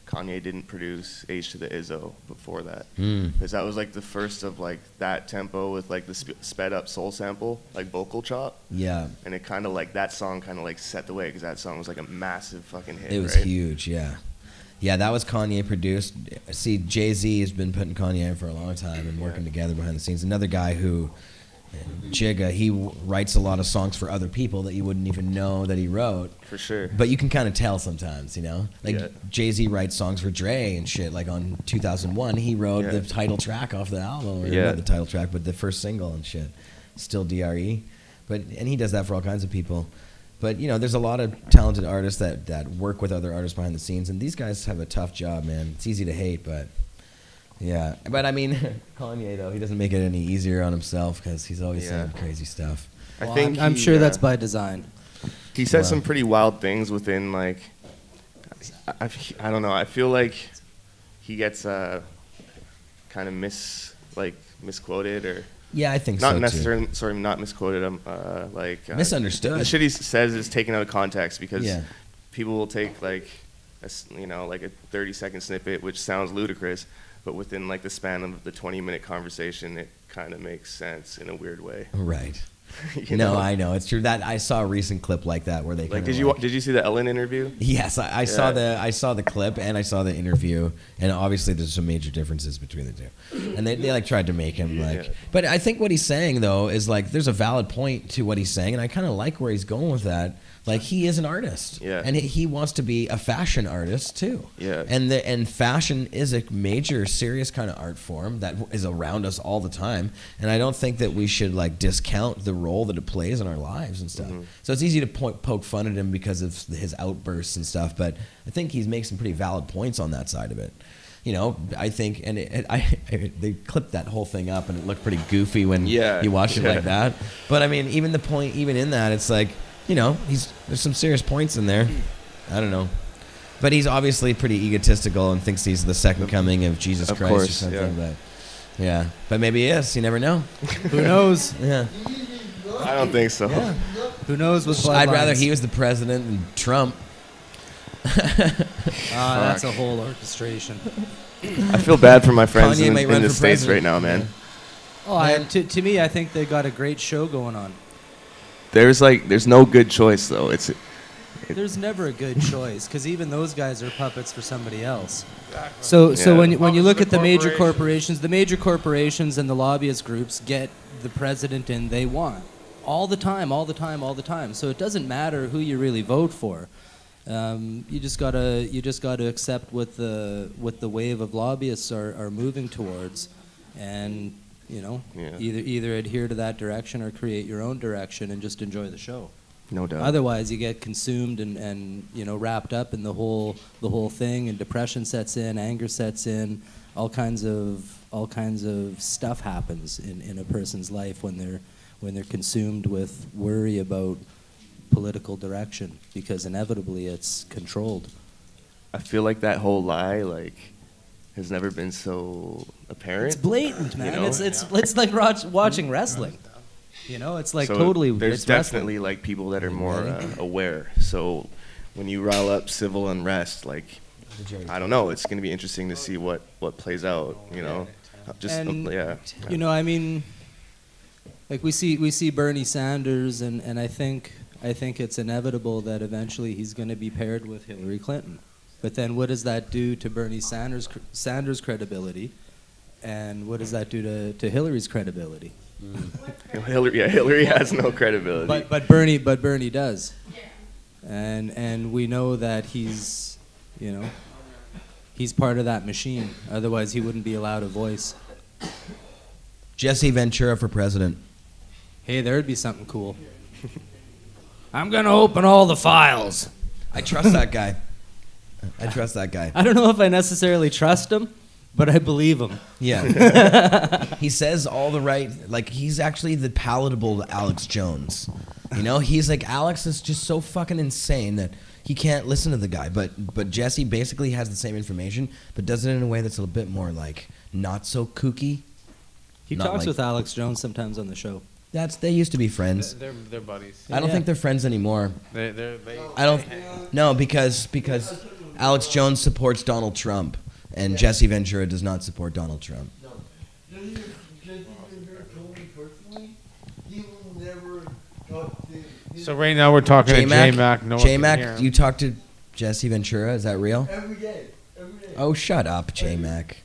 Kanye didn't produce H to the Izzo before that, because that was like the first of like that tempo with like the sped up soul sample, like vocal chop. Yeah. And it kind of like that song kind of like set the way, because that song was like a massive fucking hit. It was right? huge, yeah. Yeah, that was Kanye produced. See, Jay-Z has been putting Kanye in for a long time and working together behind the scenes. Another guy who, Jigga, he writes a lot of songs for other people that you wouldn't even know that he wrote. For sure. But you can kind of tell sometimes, Like Yeah. Jay-Z writes songs for Dre and shit. Like on 2001, he wrote the title track off the album. Or not the title track, but the first single and shit. Still DRE. And he does that for all kinds of people. But, there's a lot of talented artists that work with other artists behind the scenes. And these guys have a tough job, man. It's easy to hate, but... Yeah. But, I mean, Kanye, though, he doesn't make it any easier on himself because he's always saying crazy stuff. I think I'm sure that's by design. He says some pretty wild things within, like... I don't know. I feel like he gets kind of misquoted or... Yeah, I think not so, necessarily, too. Sorry, not misquoted. Misunderstood. The shit he says is taken out of context because people will take like a 30-second snippet, which sounds ludicrous, but within like the span of the 20-minute conversation, it kind of makes sense in a weird way. Right. No, I know it's true. That I saw a recent clip like that where they like did you see the Ellen interview? Yes, I saw the clip and I saw the interview, and obviously there's some major differences between the two, and they like tried to make him like. But I think what he's saying though is like there's a valid point to what he's saying, and I kind of like where he's going with that. Like he is an artist, and he wants to be a fashion artist too. Yeah, and fashion is a major, serious kind of art form that is around us all the time. And I don't think that we should like discount the role that it plays in our lives and stuff. So it's easy to poke fun at him because of his outbursts and stuff. But I think he's making some pretty valid points on that side of it. I think, and they clipped that whole thing up, and it looked pretty goofy when you watch it like that. But I mean, even in that, it's like. There's some serious points in there. I don't know. But he's obviously pretty egotistical and thinks he's the second coming of Jesus Christ or something. Yeah. But maybe he is. You never know. Who knows? Yeah. I don't think so. Yeah. Who knows what's I'd rather he was the president than Trump. That's a whole orchestration. I feel bad for my friends in the States president. right now, man. Oh, to me, I think they got a great show going on. There's no good choice though. There's never a good choice because even those guys are puppets for somebody else. Exactly. So when you look at the major corporations and the lobbyist groups get the president in they want all the time. So it doesn't matter who you really vote for. You just gotta accept what the wave of lobbyists are moving towards, and. Either adhere to that direction or create your own direction and just enjoy the show. No doubt. Otherwise, you get consumed and wrapped up in the whole thing, and depression sets in, anger sets in, all kinds of stuff happens in a person's life when they're consumed with worry about political direction, because inevitably it's controlled. I feel like that whole lie has never been so apparent. It's blatant, man. It's like watching wrestling. It's like so totally. There's definitely like people that are more aware. So when you rile up civil unrest, I don't know. It's going to be interesting to see what plays out. I mean, like we see Bernie Sanders, and I think it's inevitable that eventually he's going to be paired with Hillary Clinton. But then what does that do to Bernie Sanders' credibility? And what does that do to Hillary's credibility? Hillary has no credibility. But Bernie does. And we know that he's part of that machine. Otherwise, he wouldn't be allowed a voice. Jesse Ventura for president. Hey, there'd be something cool. I'm gonna open all the files. I trust that guy. I trust that guy. I don't know if I necessarily trust him, but I believe him. Yeah. He says all the right, like, he's actually the palatable Alex Jones. You know, he's like, Alex is just so fucking insane that he can't listen to the guy. But Jesse basically has the same information, but does it in a way that's a bit more, like, not so kooky. He Not talks like- with Alex Jones sometimes on the show. They used to be friends. They're buddies. I don't think they're friends anymore. They I don't. No, because Alex Jones supports Donald Trump, and Jesse Ventura does not support Donald Trump. Jesse Ventura told me personally, he will never talk to So right now we're talking to J-Mac. No one can hear J-Mac, him. you talk to Jesse Ventura? Is that real? every day. Every day. Oh, shut up, J-Mac.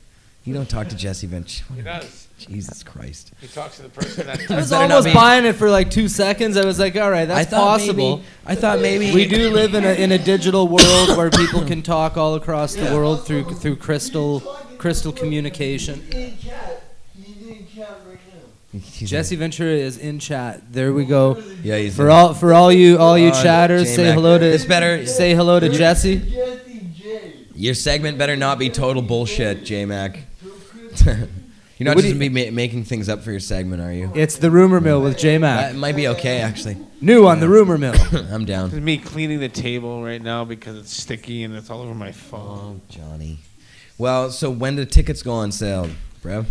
You don't talk to Jesse Ventura. He does. Jesus Christ. He talks to the person that. I was better not almost be- buying it for like 2 seconds. I was like, all right, that's possible. I thought maybe We do live in a digital world where people can talk all across the world through crystal communication. He's in chat. He's in chat right now. Jesse Ventura is in chat. There we go. Yeah, he's For all you chatters, say J-Mac. hello to It's better. say hello to Jesse. Jesse J. Your segment better not be total bullshit, J-Mac. You're not What just do gonna be making things up for your segment, are you? It's the rumor mill with J That Mac. might be okay, actually. New on the rumor mill. I'm down. This is me cleaning the table right now because it's sticky and it's all over my phone. Johnny. Well, so when do tickets go on sale, bro?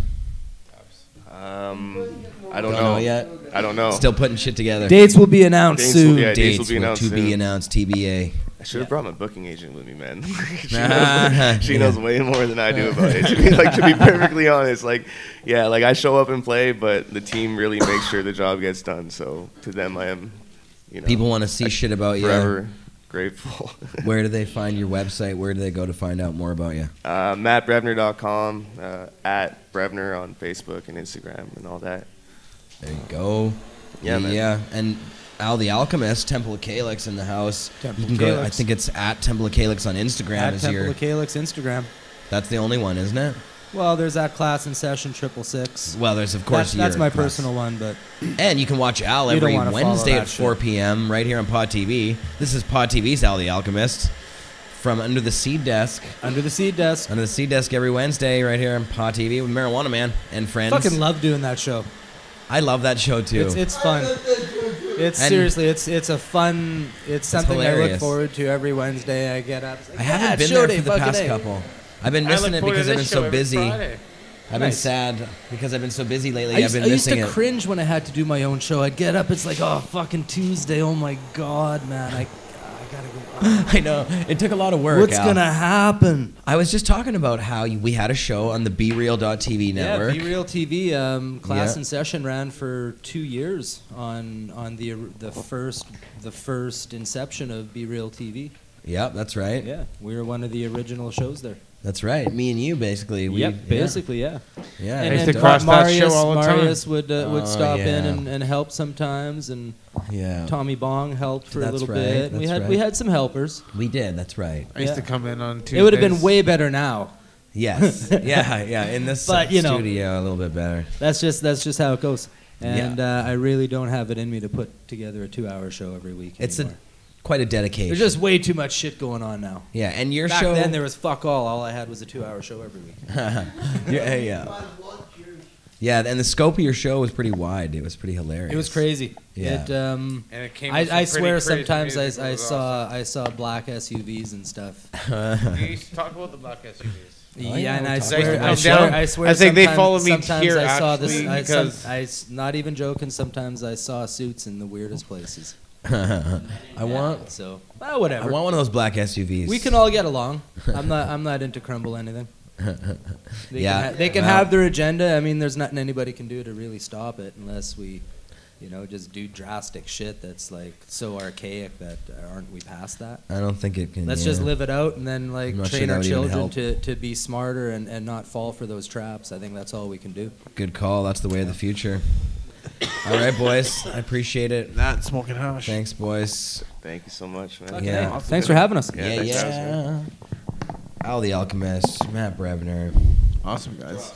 I don't Don't know. know yet. I don't know. Still putting shit together. Dates will be announced Dates will soon. be- yeah, Dates will be announced to be soon. announced. TBA. I should have brought my booking agent with me, man. Ah, she knows way more than I do about it. To be perfectly honest, like I show up and play, but the team really makes sure the job gets done. So to them, I am, People want to see shit about you. forever grateful. Where do they find your website? Where do they go to find out more about you? MattBrevner.com, at Brevner on Facebook and Instagram and all that. There you go. Yeah, man. Yeah, and Al the Alchemist, Temple of Calyx in the house. Temple You can of go. Calyx. I think it's at Temple of Calyx on Instagram. At is Temple your? of Calyx Instagram. That's the only one, isn't it? Well, there's that class in session 666. Well, there's of course That's your my class. personal one, but And you can watch Al You don't every wanna follow Wednesday that at 4 shit. p.m. right here on Pod TV. This is Pod TV's Al the Alchemist from Under the Seed Desk. under the seed desk. Under the Seed Desk every Wednesday right here on Pod TV with Marijuana Man and friends. Fucking love doing that show. I love that show too. It's fun. It's And- seriously, it's a fun. It's something I look hilarious. forward to every Wednesday. I get up. It's like, I haven't yeah, been show there day, for the fucking past A. couple. I've been I missing look it forward because to I've been this show so every busy. Friday. I've been Nice. sad because I've been so busy lately. I used, I've I been used missing to it. cringe when I had to do my own show. I'd get up. It's like, oh, fucking Tuesday. Oh my god, man. I gotta go. I know. It took a lot of work. What's Al. gonna happen? I was just talking about how we had a show on the BeReal.tv network. Yeah, Be Real TV. Class Yeah. in Session ran for 2 years on the first inception of Be Real TV. Yep, that's right. Yeah, we were one of the original shows there. That's right. Me and you, basically. Basically, yeah. Yeah. I used to cross that show all the time. Marius would Oh, stop in yeah. and help sometimes, and Yeah. Tommy Bong helped for a That's little right, bit. And that's we right. had some helpers. We did. That's right. I used Yeah. to come in on Tuesdays. It would have been way better now. Yes. yeah. In this But, you know. studio, a little bit better. That's just how it goes. And I really don't have it in me to put together a 2-hour show every week. It's anymore. quite a dedication. There's just way too much shit going on now. Yeah, and your Back show. then there was fuck all. All I had was a 2-hour show every week. yeah. Yeah, and the scope of your show was pretty wide. It was pretty hilarious. It was crazy. Yeah. And it came with some I pretty swear crazy sometimes music. It I was I saw black SUVs and stuff. awesome. You used to talk about the black SUVs. Oh, Yeah, and we'll I talk swear, about I it. swear, I swear. I think they sometimes- follow me sometimes here, I saw actually, this. because- Not even joking. Sometimes I saw suits in the weirdest places. I want So, well, whatever. one of those black SUVs. We can all get along. I'm not into crumble anything. They Yeah, can they can well- have their agenda. I mean, there's nothing anybody can do to really stop it unless we just do drastic shit that's like so archaic that aren't we past that? I don't think it can. Let's just live it out and then like I'm not train sure our that would even children to be smarter and not fall for those traps. I think that's all we can do. Good call. That's the way of the future. All right, boys. I appreciate it. Not smoking hash. Thanks, boys. Thank you so much, man. Okay. Yeah. Thanks for having us. Yeah, thanks for having us, Al the Alchemist, Matt Brevner, Awesome, guys.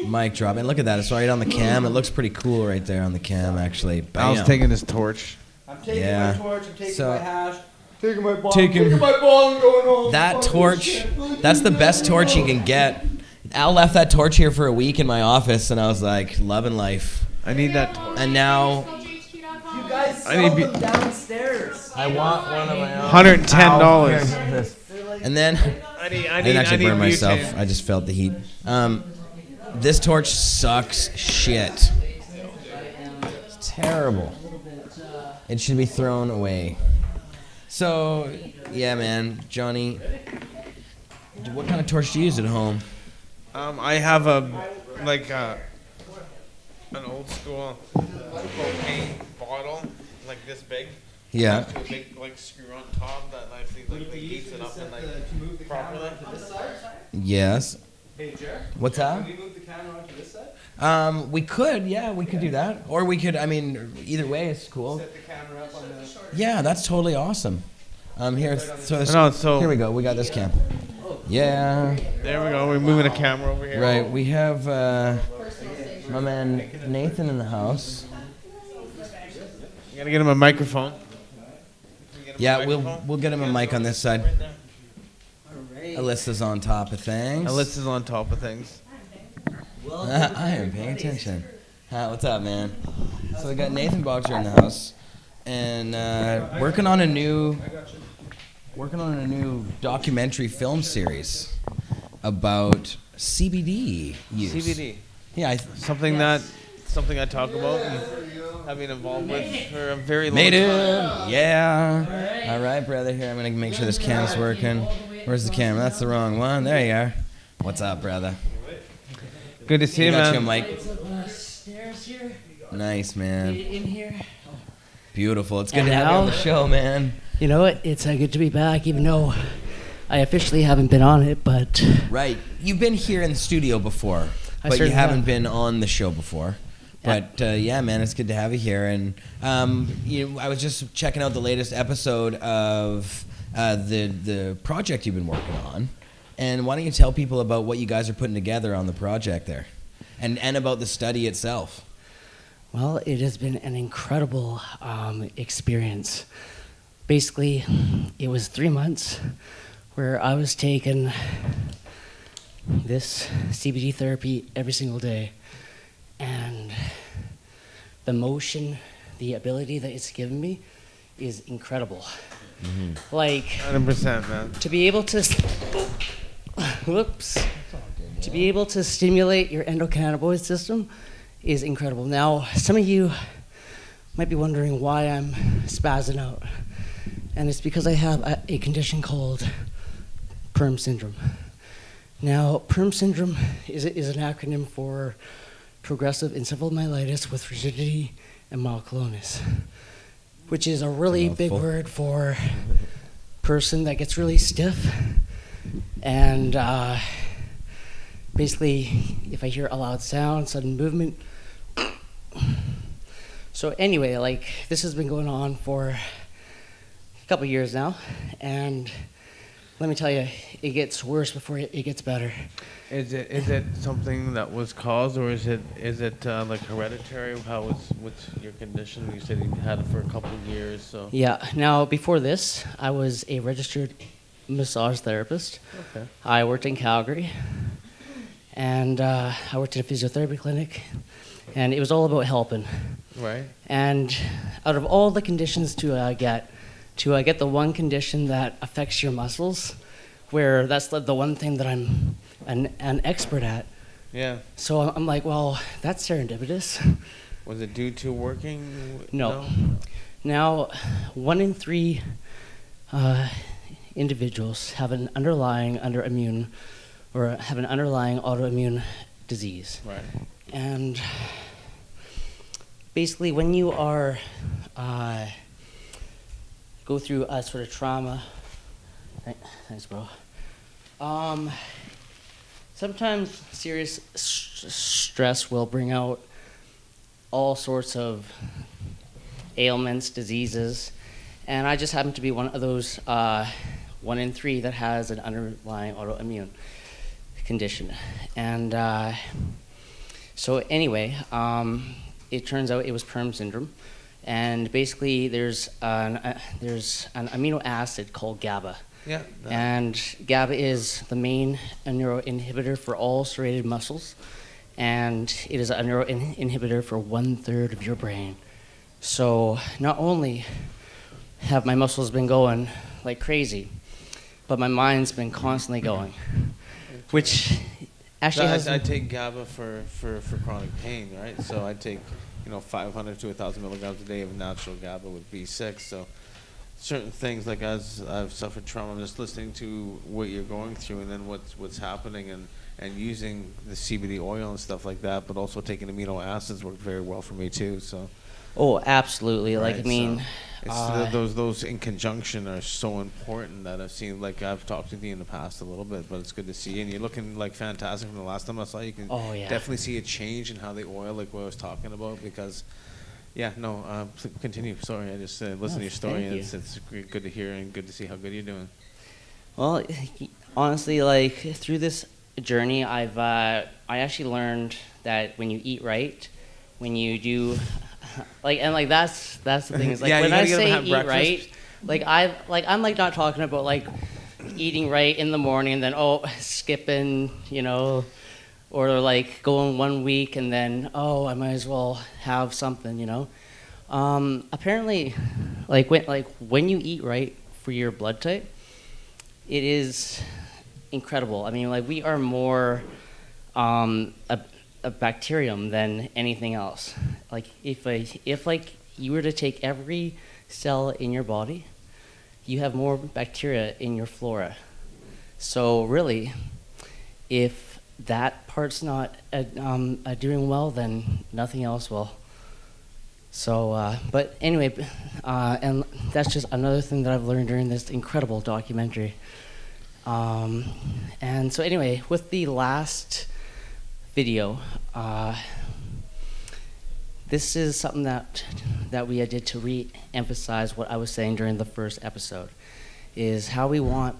Mic drop. And look at that. It's right on the cam. It looks pretty cool right there on the cam, actually. I was Bam. taking his torch. I'm taking Yeah. my torch, I'm taking So- my hash, taking my bomb, Taking- taking my bomb, going home. That Fucking torch, shit. that's the best torch you can get. Al left that torch here for a week in my office, and I was like, loving life. I need that torch. And now You guys I sell need them downstairs. I want one of my own. $110. And then I I didn't actually burn myself. I just felt the heat. This torch sucks shit. It's terrible. It should be thrown away. So, yeah, man, Johnny, what kind of torch do you use at home? I have an old school propane bottle, like this big. Yeah. With a big like screw on top that actually like heats it up and like properly. Yes. Hey, Jer, What's that? can we move the camera onto this side? We could, yeah, we could do that. Or we could, I mean, either way, it's cool. Set the camera up on the... Yeah, that's totally awesome. Here, so, No, so here we go. We got this cam. Yeah. there we go. We're moving the camera over here. Right, we have my man Nathan in the house. You gotta get him a microphone. Yeah, we'll get him a mic on this side. Alyssa's on top of things. Alyssa's on top of things. I am paying attention. What's up, man? So we got Nathan Bosgra in the house, and working on a new documentary film series about CBD use. CBD. Yeah, Something I talk about and have been involved with for a very long made it. time. Yeah. All right, brother. Here, I'm gonna make sure this cam's working. Where's the camera? That's the wrong one. There you are. What's up, brother? Good to see you, Got you a man. mic. Stairs here. Nice, man. In here. Beautiful. It's good And to have you on now- the show, man. You know what? It's good to be back, even though I officially haven't been on it, but Right. You've been here in the studio before, I but you certainly haven't have. been on the show before. Yeah. But yeah, man, it's good to have you here. And I was just checking out the latest episode of the project you've been working on. And why don't you tell people about what you guys are putting together on the project there, and about the study itself? well, it has been an incredible experience. Basically, it was 3 months where I was taking this CBD therapy every single day, and the motion, the ability that it's given me is incredible. Like, 100%, man. to be able to to be able to stimulate your endocannabinoid system is incredible. Now, some of you might be wondering why I'm spazzing out, and it's because I have a condition called PERM syndrome. Now, PERM syndrome is an acronym for progressive encephalomyelitis with rigidity and myoclonus, which is a really big Mouthful. word for person that gets really stiff. And basically, if I hear a loud sound, sudden movement. So anyway, like, this has been going on for a couple years now, and let me tell you, it gets worse before it gets better. Is it something that was caused, or is it like hereditary? What's your condition? You said you had it for a couple of years, so. Yeah. Now, before this, I was a registered massage therapist. Okay. I worked in Calgary, and I worked in a physiotherapy clinic, and it was all about helping. Right. And out of all the conditions to get the one condition that affects your muscles, where that's the one thing that I'm an expert at. Yeah. So I'm like, well, that's serendipitous. Was it due to working? No. Now, 1 in 3 individuals have an underlying autoimmune disease. Right. And basically when you are go through a sort of trauma. Thanks, bro. Sometimes serious stress will bring out all sorts of ailments, diseases, and I just happen to be one of those 1 in 3 that has an underlying autoimmune condition. And so anyway, it turns out it was Perm syndrome, and basically there's an amino acid called GABA. Yeah. And GABA is the main neuroinhibitor for all serrated muscles, and it is a neuroinhibitor for 1/3 of your brain. So not only have my muscles been going like crazy, but my mind's been constantly going, which actually has. I take GABA for chronic pain, right? So I take 500 to 1,000 milligrams a day of natural GABA with B6. So certain things, like as I've suffered trauma, I'm just listening to what you're going through and then what's happening, and using the CBD oil and stuff like that, but also taking amino acids worked very well for me too. So. Oh, absolutely. Right, like, I mean, it's those in conjunction are so important that I've seen. Like, I've talked with you in the past a little bit, but it's good to see you. And you're looking like fantastic from the last time I saw you. You can definitely see a change in how the oil, like what I was talking about, because continue. Sorry, I just listened to your story, and it's good to hear and good to see how good you're doing. Well, honestly, like through this journey, I actually learned that when you eat right, when you do, that's the thing is like when I say eat right, I'm like not talking about like eating right in the morning and then skipping, or like going 1 week and then I might as well have something, Apparently, when you eat right for your blood type, it is incredible. I mean, like we are more a bacterium than anything else. Like if you were to take every cell in your body, you have more bacteria in your flora. So really, if that part's not doing well, then nothing else will. So, but anyway, and that's just another thing that I've learned during this incredible documentary. And so anyway, with the last video, this is something that we did to re-emphasize what I was saying during the first episode, is how we want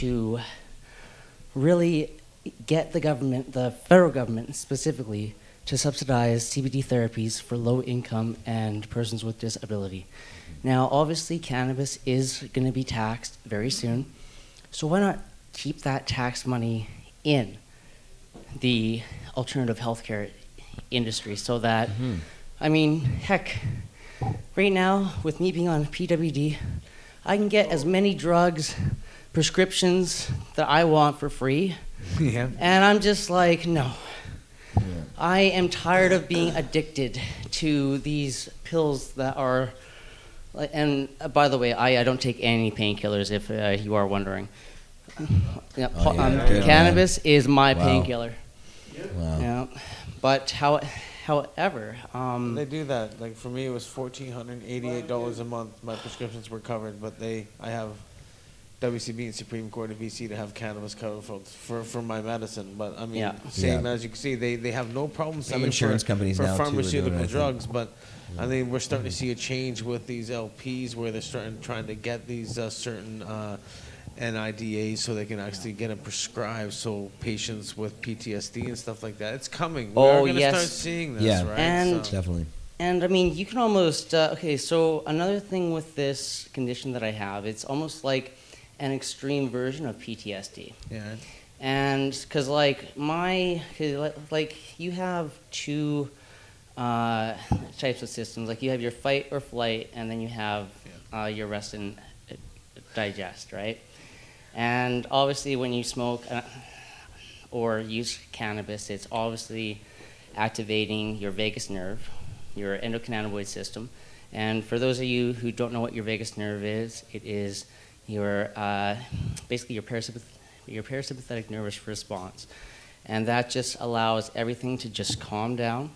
to really get the government, the federal government specifically, to subsidize CBD therapies for low income and persons with disability. Now, obviously, cannabis is going to be taxed very soon, so why not keep that tax money in the alternative healthcare industry so that, I mean, heck, right now, with me being on PWD, I can get as many drugs, prescriptions that I want for free. Yeah. And I'm just like, no. Yeah. I am tired of being addicted to these pills that are, and by the way, I don't take any painkillers if you are wondering. Cannabis is my painkiller. Wow. Yeah. But however, they do that. Like for me, it was $1,488 a month. My prescriptions were covered, but I have WCB and Supreme Court of BC to have cannabis covered for my medicine. But I mean, as you can see, they have no problem Some insurance companies for now pharmaceutical drugs. But I mean, we're starting to see a change with these LPs where they're trying to get these certain NIDAs so they can actually get them prescribed, so patients with PTSD and stuff like that. It's coming. We're going to start seeing this, right? And definitely. And I mean, you can almost so another thing with this condition that I have, it's almost like an extreme version of PTSD. Yeah. And because you have two types of systems. Like you have your fight or flight, and then you have your rest and digest, right? And obviously, when you smoke or use cannabis, it's obviously activating your vagus nerve, your endocannabinoid system. And for those of you who don't know what your vagus nerve is, it is your basically your parasympathetic nervous response, and that just allows everything to just calm down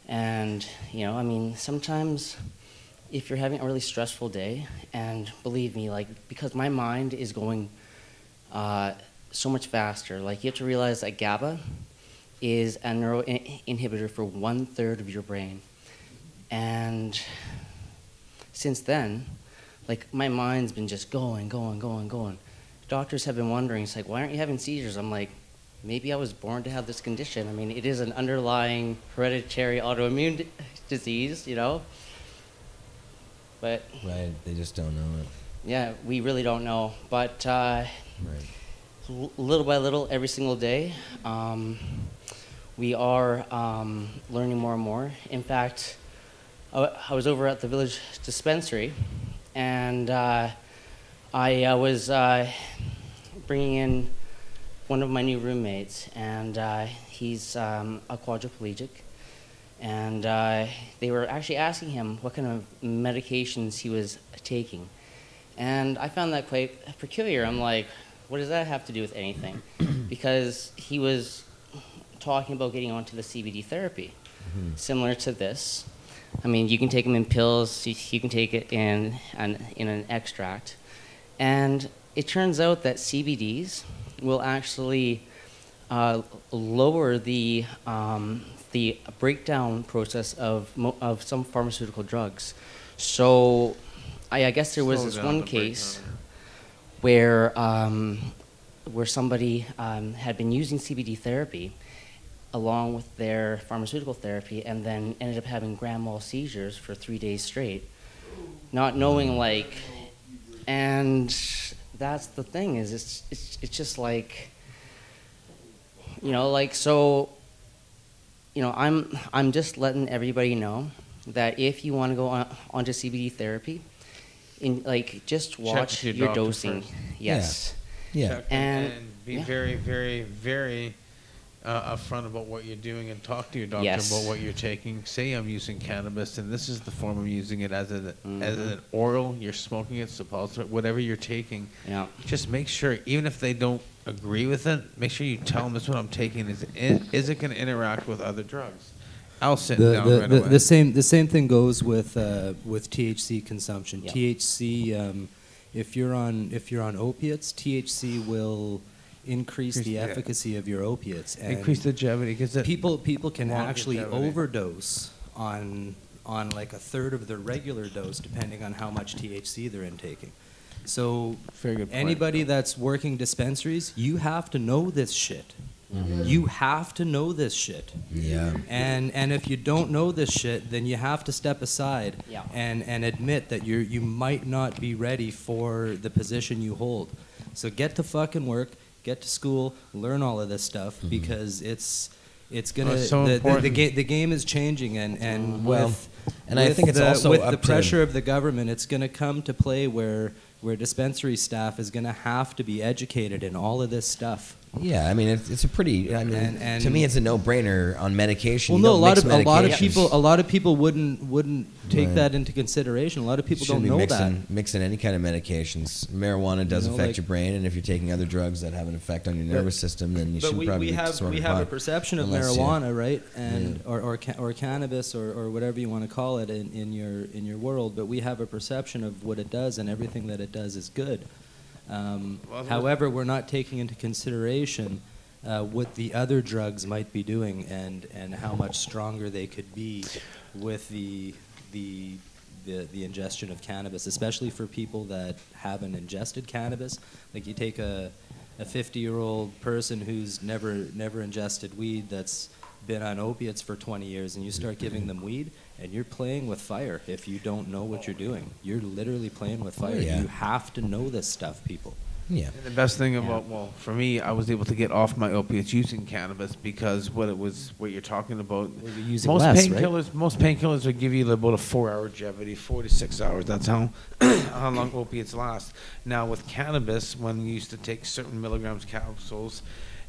And, you know, I mean, sometimes if you're having a really stressful day, and believe me, like, because my mind is going so much faster, like, you have to realize that GABA is a neuro inhibitor for 1/3 of your brain. And since then, like, my mind's been just going. Doctors have been wondering, it's like, why aren't you having seizures? I'm like, maybe I was born to have this condition. I mean, it is an underlying hereditary autoimmune disease, you know? But Right, they just don't know it. yeah, we really don't know. But Right. little by little, every single day, we are learning more and more. In fact, I was over at the village dispensary, and I was bringing in one of my new roommates, and he's a quadriplegic. And they were actually asking him what kind of medications he was taking. And I found that quite peculiar. I'm like, what does that have to do with anything? Because he was talking about getting onto the CBD therapy, similar to this. I mean, you can take them in pills, you can take it in an extract. And it turns out that CBDs will actually lower the breakdown process of some pharmaceutical drugs. So I guess there was this one case where somebody had been using CBD therapy along with their pharmaceutical therapy, and then ended up having grand mal seizures for 3 days straight, not knowing, like, and that's the thing, is it's just like, you know, like, so, you know, I'm just letting everybody know that if you want to go onto CBD therapy, just watch your dosing. First. Yes. Yeah. Check And be very, very, very upfront about what you're doing, and talk to your doctor about what you're taking. Say, I'm using cannabis, and this is the form I'm using it as an oral. You're smoking it, suppository, whatever you're taking. Yeah. Just make sure, even if they don't agree with it, make sure you tell them, this is what I'm taking. Is it going to interact with other drugs? I'll sit down right away. The same thing goes with THC consumption. Yep. THC, if you're on opiates, THC will increase the efficacy of your opiates, and increase the longevity, because people can actually longevity. overdose on like 1/3 of their regular dose, depending on how much THC they're intaking. So Very good point. anybody that's working dispensaries, you have to know this shit. You have to know this shit. Yeah. And if you don't know this shit, then you have to step aside and admit that you might not be ready for the position you hold. So get to fucking work, get to school, learn all of this stuff, because it's gonna the game is changing, and I think it's also with up the to pressure of the government, it's gonna come to play where dispensary staff is gonna have to be educated in all of this stuff. Yeah, I mean, it's a pretty. I mean, And to me, it's a no-brainer on medication. Well, You no, don't mix a lot of people wouldn't take Right. that into consideration. A lot of people Shouldn't don't be know mixing any kind of medications. Marijuana does You know, affect like- your brain, and if you're taking other drugs that have an effect on your nervous system, then you But should probably we have smoke a pot, perception of unless you- marijuana, right? And or cannabis or whatever you want to call it in your world. But we have a perception of what it does, and everything that it does is good. However, we're not taking into consideration what the other drugs might be doing, and how much stronger they could be with the ingestion of cannabis, especially for people that haven't ingested cannabis. Like, you take a 50-year-old person who's never ingested weed, that's been on opiates for 20 years, and you start giving them weed, and you're playing with fire if you don't know what you're doing. You're literally playing with fire. yeah. You have to know this stuff, people. Yeah. And the best thing about, well, for me, I was able to get off my opiates using cannabis, because what you're talking about, Well, you're using most less, painkillers will give you about a 4-hour longevity, 4 to 6 hours. That's how long opiates last. Now with cannabis, when you used to take certain milligrams capsules,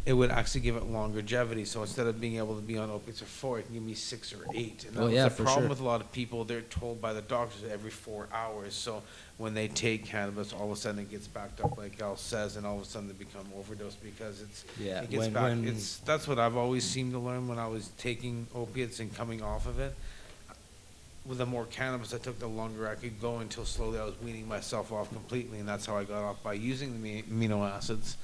it would actually give it longevity. So instead of being able to be on opiates for 4, it can give me 6 or 8. And Oh, yeah, the for problem sure. with a lot of people, they're told by the doctors every 4 hours. So when they take cannabis, all of a sudden it gets backed up, like Al says, and all of a sudden they become overdosed because Yeah, it gets back. That's what I've always seemed to learn when I was taking opiates and coming off of it. With the more cannabis I took, the longer I could go until slowly I was weaning myself off completely, and that's how I got off, by using the amino acids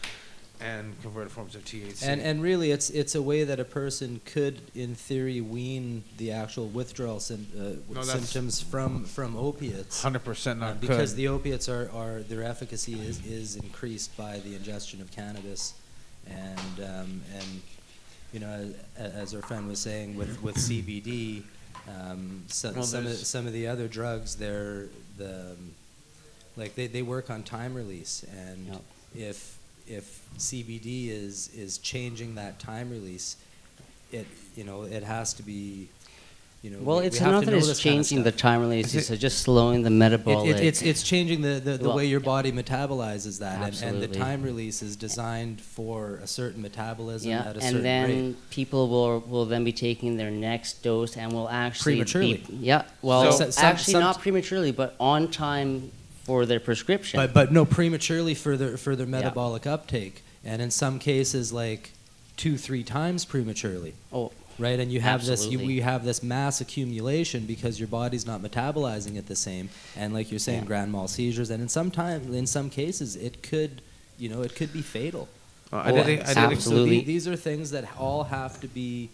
and converted forms of THC. And really, it's a way that a person could, in theory, wean the actual withdrawal symptoms from opiates. 100% not because could. the opiates are their efficacy is increased by the ingestion of cannabis, and you know, as our friend was saying with CBD. Some of the other drugs, they work on time release, and if CBD is changing that time release, it has to be. Well, it's not that it's changing the time release; it's just slowing the metabolic. It's changing the way your body metabolizes that, and the Absolutely. time release is designed for a certain metabolism Yeah, at a and certain then rate. people will then be taking their next dose and will actually Prematurely. actually not prematurely, but on time for their prescription. But no, prematurely for their metabolic uptake, and in some cases like 2-3 times prematurely. Oh, right, and you have absolutely. you have this mass accumulation because your body's not metabolizing it the same, and like you're saying, grand mal seizures, and in some cases it could be fatal. Absolutely. So these are things that all have to be.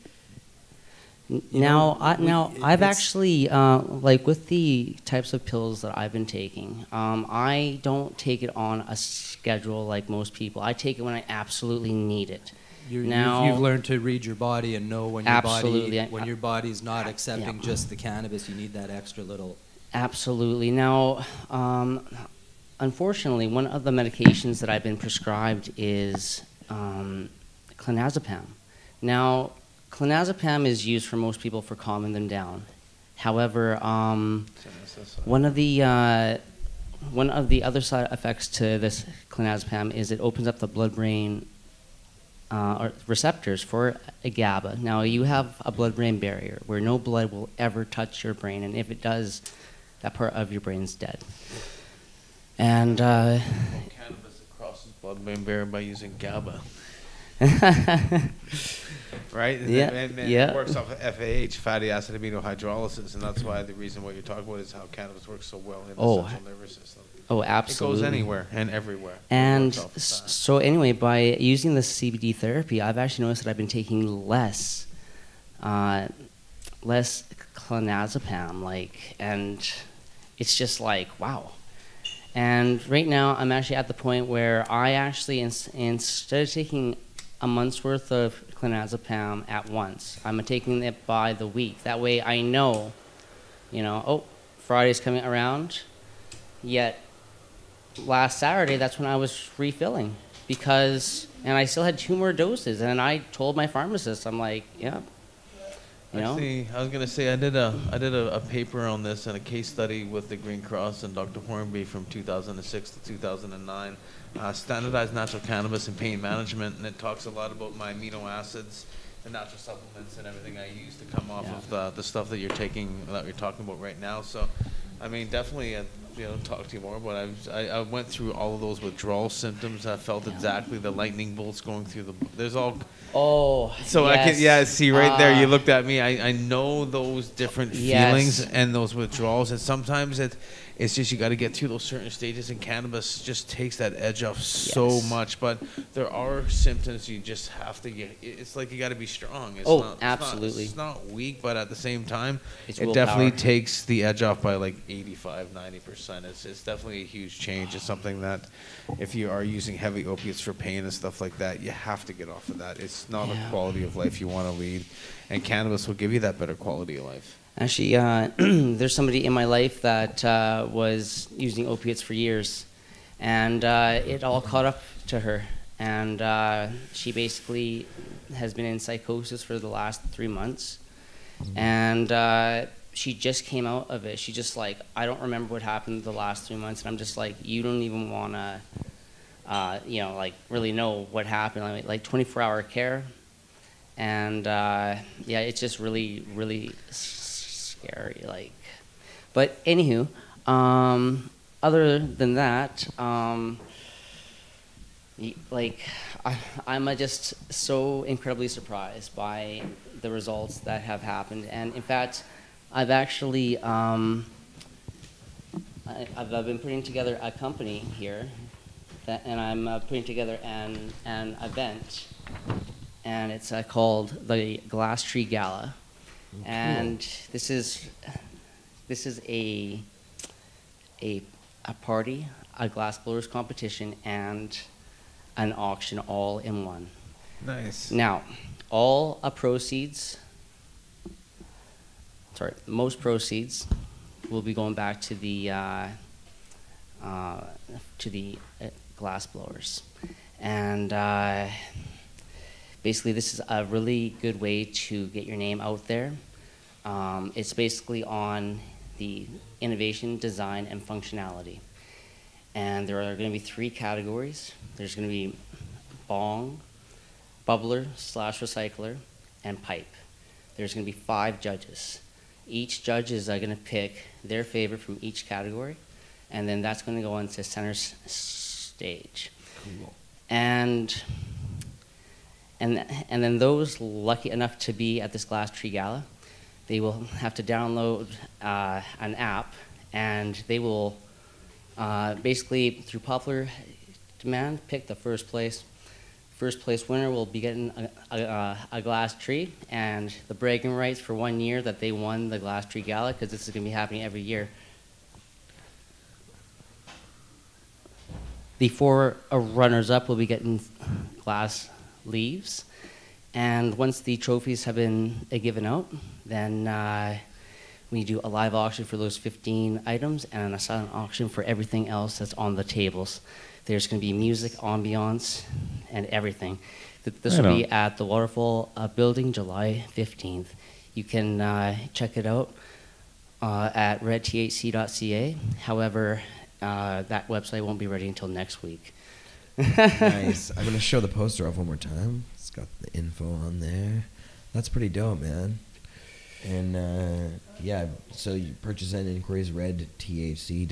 I've actually like with the types of pills that I've been taking, I don't take it on a schedule like most people. I take it when I absolutely need it. You've learned to read your body and know when your body's not accepting just the cannabis. You need that extra little. Absolutely. Now, unfortunately, one of the medications that I've been prescribed is clonazepam. Now, clonazepam is used for most people for calming them down. However, one of the other side effects to this clonazepam is it opens up the blood-brain or receptors for a GABA. Now, you have a blood-brain barrier where no blood will ever touch your brain, and if it does, that part of your brain's dead. And cannabis crosses blood-brain barrier by using GABA. Right? It works off of FAH, fatty acid amino hydrolysis, and that's why the reason what you're talking about is how cannabis works so well in the central nervous system. Oh, absolutely. It goes anywhere and everywhere. And so anyway, by using the CBD therapy, I've actually noticed that I've been taking less clonazepam, and it's just like, wow. And right now, I'm actually at the point where I actually, instead of taking a month's worth of clonazepam at once, I'm taking it by the week. That way I know, Friday's coming around, yet last Saturday, that's when I was refilling and I still had 2 more doses, and I told my pharmacist, I'm like, Actually, I was gonna say I did a paper on this and a case study with the Green Cross and Dr. Hornby from 2006 to 2009, standardized natural cannabis and pain management, and it talks a lot about my amino acids, the natural supplements, and everything I use to come off of the stuff that you're talking about right now. So, I mean, definitely. Talk to you more, but I went through all of those withdrawal symptoms. I felt exactly the lightning bolts going through there's all. Oh. So yes. I can see right there. You looked at me. I know those different feelings and those withdrawals, and sometimes it's just you got to get through those certain stages, and cannabis just takes that edge off so much. But there are symptoms you just have to get. It's like you got to be strong. Absolutely. It's not weak, but at the same time, it definitely takes the edge off by like 85-90%. It's definitely a huge change. It's something that if you are using heavy opiates for pain and stuff like that, you have to get off of that. It's not a quality of life you want to lead, and cannabis will give you that better quality of life. Actually, there's somebody in my life that was using opiates for years, and it all caught up to her, and she basically has been in psychosis for the last 3 months, and she just came out of it. She just I don't remember what happened the last 3 months, and I'm just like, you don't even want to you know, like really know what happened, like 24-hour care. And yeah, it's just really, really scary. Like, but anywho, other than that, like I'm just so incredibly surprised by the results that have happened. And in fact, I've actually I've been putting together a company here, and I'm putting together an event. And it's called the Glass Tree Gala, and this is a party, a glass blowers competition, and an auction all in one. Nice. Now, all proceeds, most proceeds, will be going back to the glass blowers, and. Basically, this is a really good way to get your name out there. It's basically on the innovation, design, and functionality. And there are going to be 3 categories. There's going to be bong, bubbler / recycler, and pipe. There's going to be 5 judges. Each judge is going to pick their favorite from each category, and then that's going to go into center stage. Cool. And then those lucky enough to be at this Glass Tree Gala, they will have to download an app, and they will basically, through popular demand, pick the first place. First place winner will be getting a glass tree and the bragging rights for 1 year that they won the Glass Tree Gala, because this is going to be happening every year. The 4 runners-up will be getting glass leaves, and once the trophies have been given out, then we do a live auction for those 15 items and a silent auction for everything else that's on the tables. There's going to be music, ambiance, and everything. This will be at the Waterfall building, July 15th. You can check it out at redthc.ca. However, that website won't be ready until next week. Nice. I'm going to show the poster off one more time. It's got the info on there. That's pretty dope, man. And yeah, so you purchase and inquiries redthc.ca.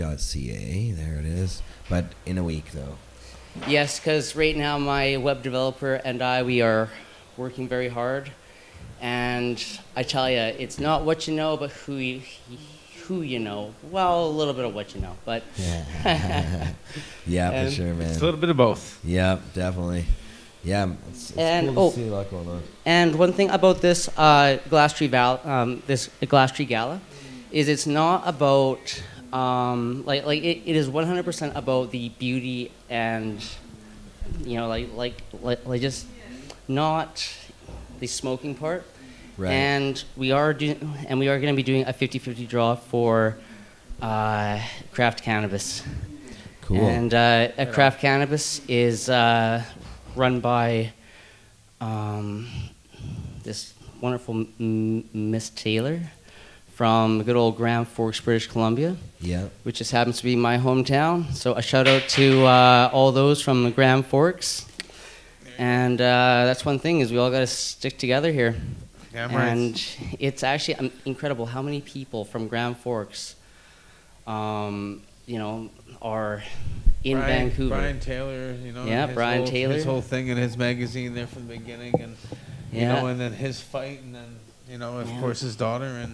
There it is. But in a week, though. Yes, because right now my web developer and we are working very hard. And I tell you, it's not what you know, but who you know. Well, a little bit of what you know, but yeah, for sure, man. It's a little bit of both. Yeah, definitely. Yeah, it's cool to see a lot going on. And one thing about this Glass Tree Gala is it's not about it is 100% about the beauty and like just not the smoking part. Right. And we are going to be doing a 50-50 draw for craft cannabis. Cool. And craft cannabis is run by this wonderful Miss Taylor from good old Grand Forks, British Columbia. Yeah. Which just happens to be my hometown. So a shout out to all those from Grand Forks. And that's one thing, is we all got to stick together here. Yeah, and it's actually incredible how many people from Grand Forks, are in Vancouver. Brian Taylor, Brian Taylor. His whole thing in his magazine there from the beginning, and and then his fight, and then of course his daughter,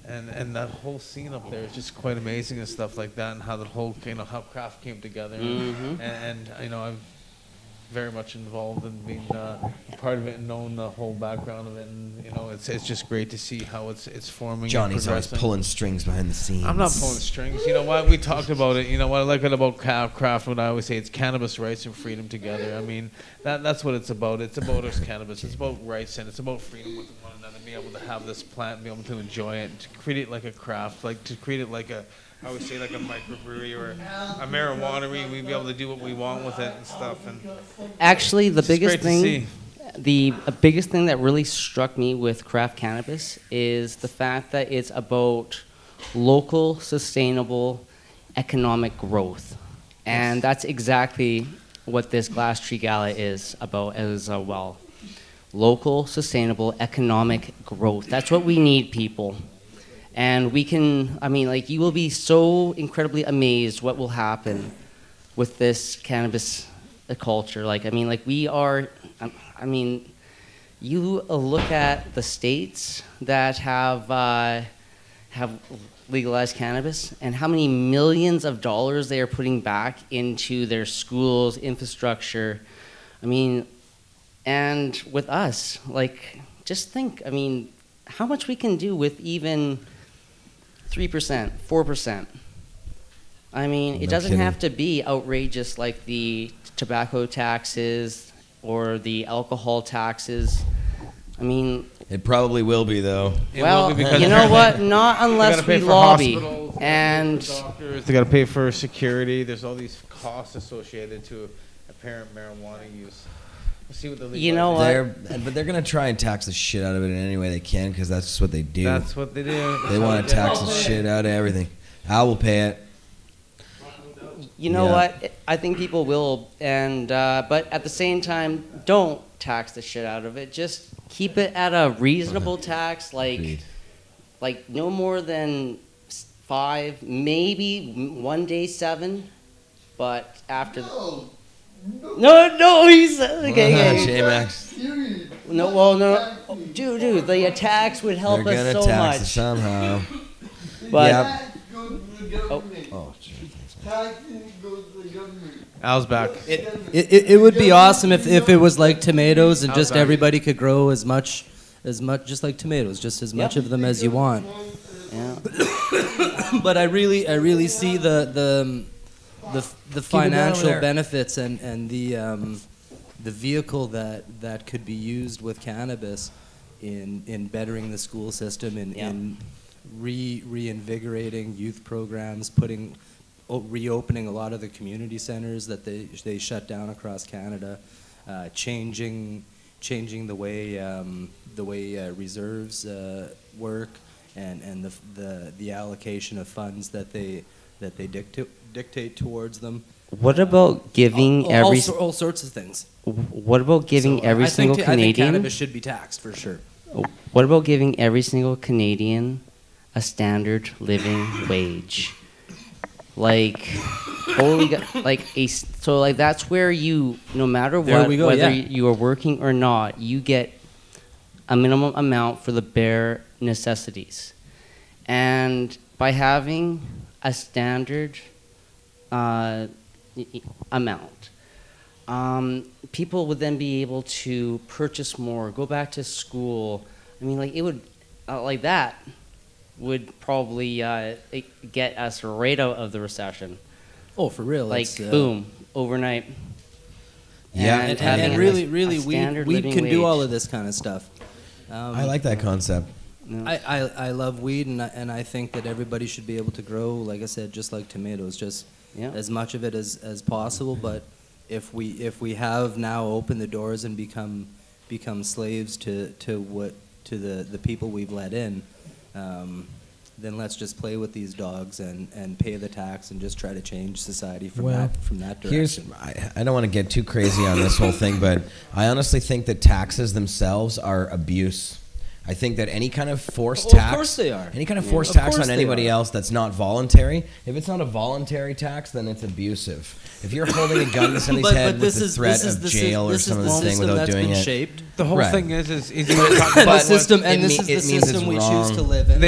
and that whole scene up there is just quite amazing and stuff like that, and how the whole how craft came together, and I'm very much involved in being part of it and knowing the whole background of it, and it's just great to see how it's forming. Johnny's always pulling strings behind the scenes. I'm not pulling strings. You know what? We talked about it. You know what I like it about craft. What I always say, it's cannabis, rights, and freedom together. I mean, that's what it's about. It's about us cannabis. It's about rights, and it's about freedom with one another. Being able to have this plant, be able to enjoy it, to treat it like a craft, like to treat it like a. I would say like a microbrewery or a marijuanery. We'd be able to do what we want with it and stuff. And actually, the biggest thing that really struck me with craft cannabis is the fact that it's about local, sustainable, economic growth, and that's exactly what this Glass Tree Gala is about as well. Local, sustainable, economic growth. That's what we need, people. And we can, I mean, like, you will be so incredibly amazed what will happen with this cannabis culture. Like, I mean, like, we are, I mean, you look at the states that have legalized cannabis and how many millions of dollars they are putting back into their schools, infrastructure. I mean, and with us, like, just think, I mean, how much we can do with even 3%, 4%. I mean, it doesn't have to be outrageous like the tobacco taxes or the alcohol taxes. I mean, It probably will be, though. well, you know what? Not unless we lobby. And Doctors, they got to pay for security. There's all these costs associated to apparent marijuana use. We'll see what the you know what? But they're going to try and tax the shit out of it in any way they can because that's just what they do. That's what they do. They want to tax the shit out of everything. I will pay it. You know Yeah. what? I think people will, and but at the same time, don't tax the shit out of it. Just keep it at a reasonable tax, Agreed. like no more than 5, maybe one day 7, but after. No, he's okay. J-Max. No, well, no, dude, the tax would help They're us gonna so tax it much. somehow. But Yep. Oh, taxing goes to the government. Al's back. It would be awesome if it was like tomatoes and just Outside. everybody could grow as much just like tomatoes, just as much of them as you want. yeah. But I really see the financial there. benefits and the vehicle that could be used with cannabis in bettering the school system, in reinvigorating youth programs, reopening a lot of the community centers that they shut down across Canada, changing the way reserves work, and the allocation of funds that they dictate towards them. What about giving all sorts of things. What about giving So, every I single think, I think Canadian? cannabis should be taxed for sure. What about giving every single Canadian a standard living wage? Like, so like that's where you, no matter There what, we go, whether yeah. you are working or not, you get a minimum amount for the bare necessities. And by having a standard amount, people would then be able to purchase more, go back to school. I mean, like, it would, like that would probably get us right out of the recession. Oh, for real? Like, boom, overnight. Yeah, And And having really, a really, standard weed living can do wage. all of this kind of stuff. I like that concept. I love weed, and I think that everybody should be able to grow, like I said, just like tomatoes, just Yeah. as much of it as possible. But if we have now opened the doors and become slaves to the people we've let in, then let's just play with these dogs and pay the tax and just try to change society from that direction. I don't want to get too crazy on this whole thing, but I honestly think that taxes themselves are abuse. I think that any kind of forced tax, of course they are. any kind of forced Of tax course on they anybody are. else that's not voluntary, if it's not a voluntary tax, then it's abusive. If you're holding a gun to somebody's head with the threat of jail or some of this thing without doing it, shaped. The whole Right. thing is The about system, it and this mean- is it the means system it's we wrong. choose to live in.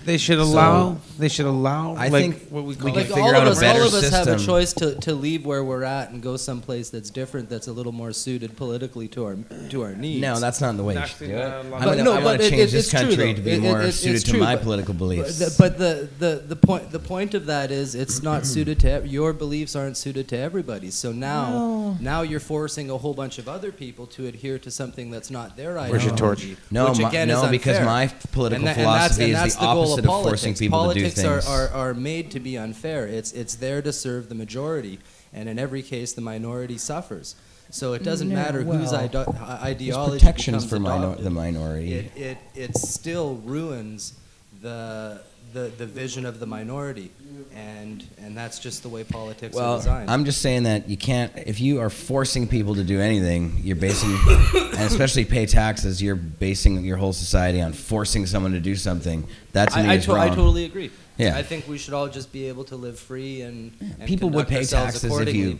they should allow I like think what we we call can Like figure all out of a us, better all of us have a system. choice to leave where we're at and go someplace that's different, that's a little more suited politically to our needs. No, that's not the way you Actually, should do it. a lot I'm of- gonna, I want to change this it's true, country though. to be more suited it's to true, my but- political beliefs. But the point of that is it's not suited to your beliefs aren't suited to everybody. So now you're forcing a whole bunch of other people to adhere to something that's not their Where's your torch? ideology. No, which again no, is because unfair. my political And philosophy that's is the goal opposite of forcing politics. people to do Politics things. are made to be unfair. It's there to serve the majority, and in every case, the minority suffers. So it doesn't matter whose There's ideology protections becomes for adopted. the minority. It still ruins the vision of the minority, and that's just the way politics are Well, designed. I'm just saying that you can't, if you are forcing people to do anything, you're basing, and especially pay taxes, you're basing your whole society on forcing someone to do something. That to me is wrong. I totally agree. Yeah. I think we should all just be able to live free and People would conduct pay ourselves taxes if accordingly, you-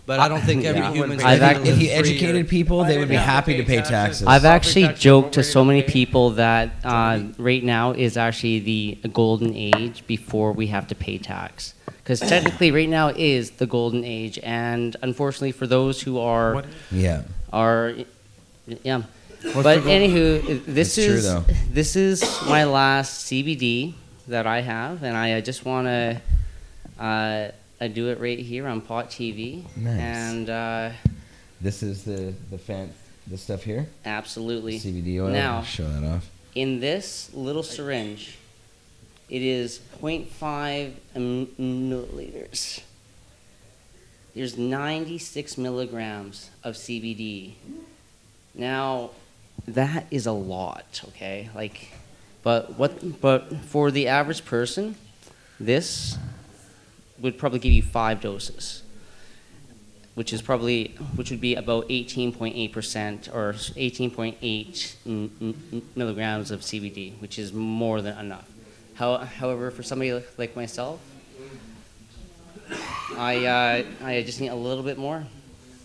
but I don't think every Yeah. human. If you educated people, they would be happy to pay taxes. I've actually Protection, joked to what we're so gonna many pay. people that right now is actually the golden age before we have to pay tax. Because technically right now is the golden age, and unfortunately for those who are, Yeah. yeah. But anywho, It's true, though. this is my last CBD that I have, and I just want to do it right here on Pot TV. Nice. And This is the stuff here? absolutely. CBD oil. Now, Show that off. in this little syringe, it is 0.5 milliliters. There's 96 milligrams of CBD. Now, that is a lot, okay? Like, but for the average person, this would probably give you 5 doses, which would be about 18.8% or 18.8 milligrams of CBD, which is more than enough. However, for somebody like myself, I just need a little bit more.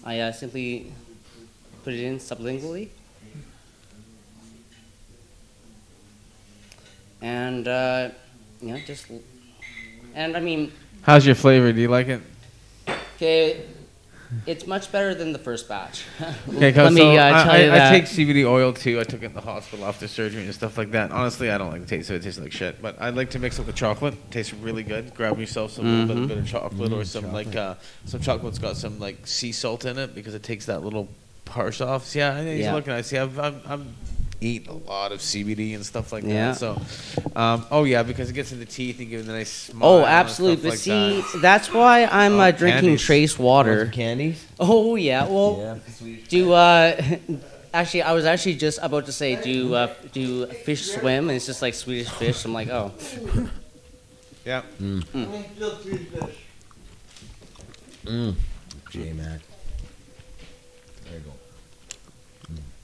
I simply put it in sublingually, and and I mean, How's your flavor? Do you like it? okay, it's much better than the first batch. Okay, Let me tell you I that. take CBD oil too. I took it in the hospital after surgery and stuff like that. Honestly, I don't like the taste of it. It tastes like shit. But I like to mix it with chocolate. It tastes really good. Grab yourself some little bit of chocolate or some some chocolate's got some like sea salt in it because it takes that little harsh off. So, yeah, he's Yeah. looking. I see. I'm eating a lot of CBD and stuff like Yeah. that. So, oh yeah, because it gets in the teeth and gives it a nice smile. Oh, and absolutely. stuff But like see, that. that's why I'm drinking candies. Trace water. Candies? Oh yeah. Well, do actually, I was actually just about to say, do fish swim? And it's just like Swedish fish. I'm like, oh. Yeah. Just three fish. J-Mac. There you go.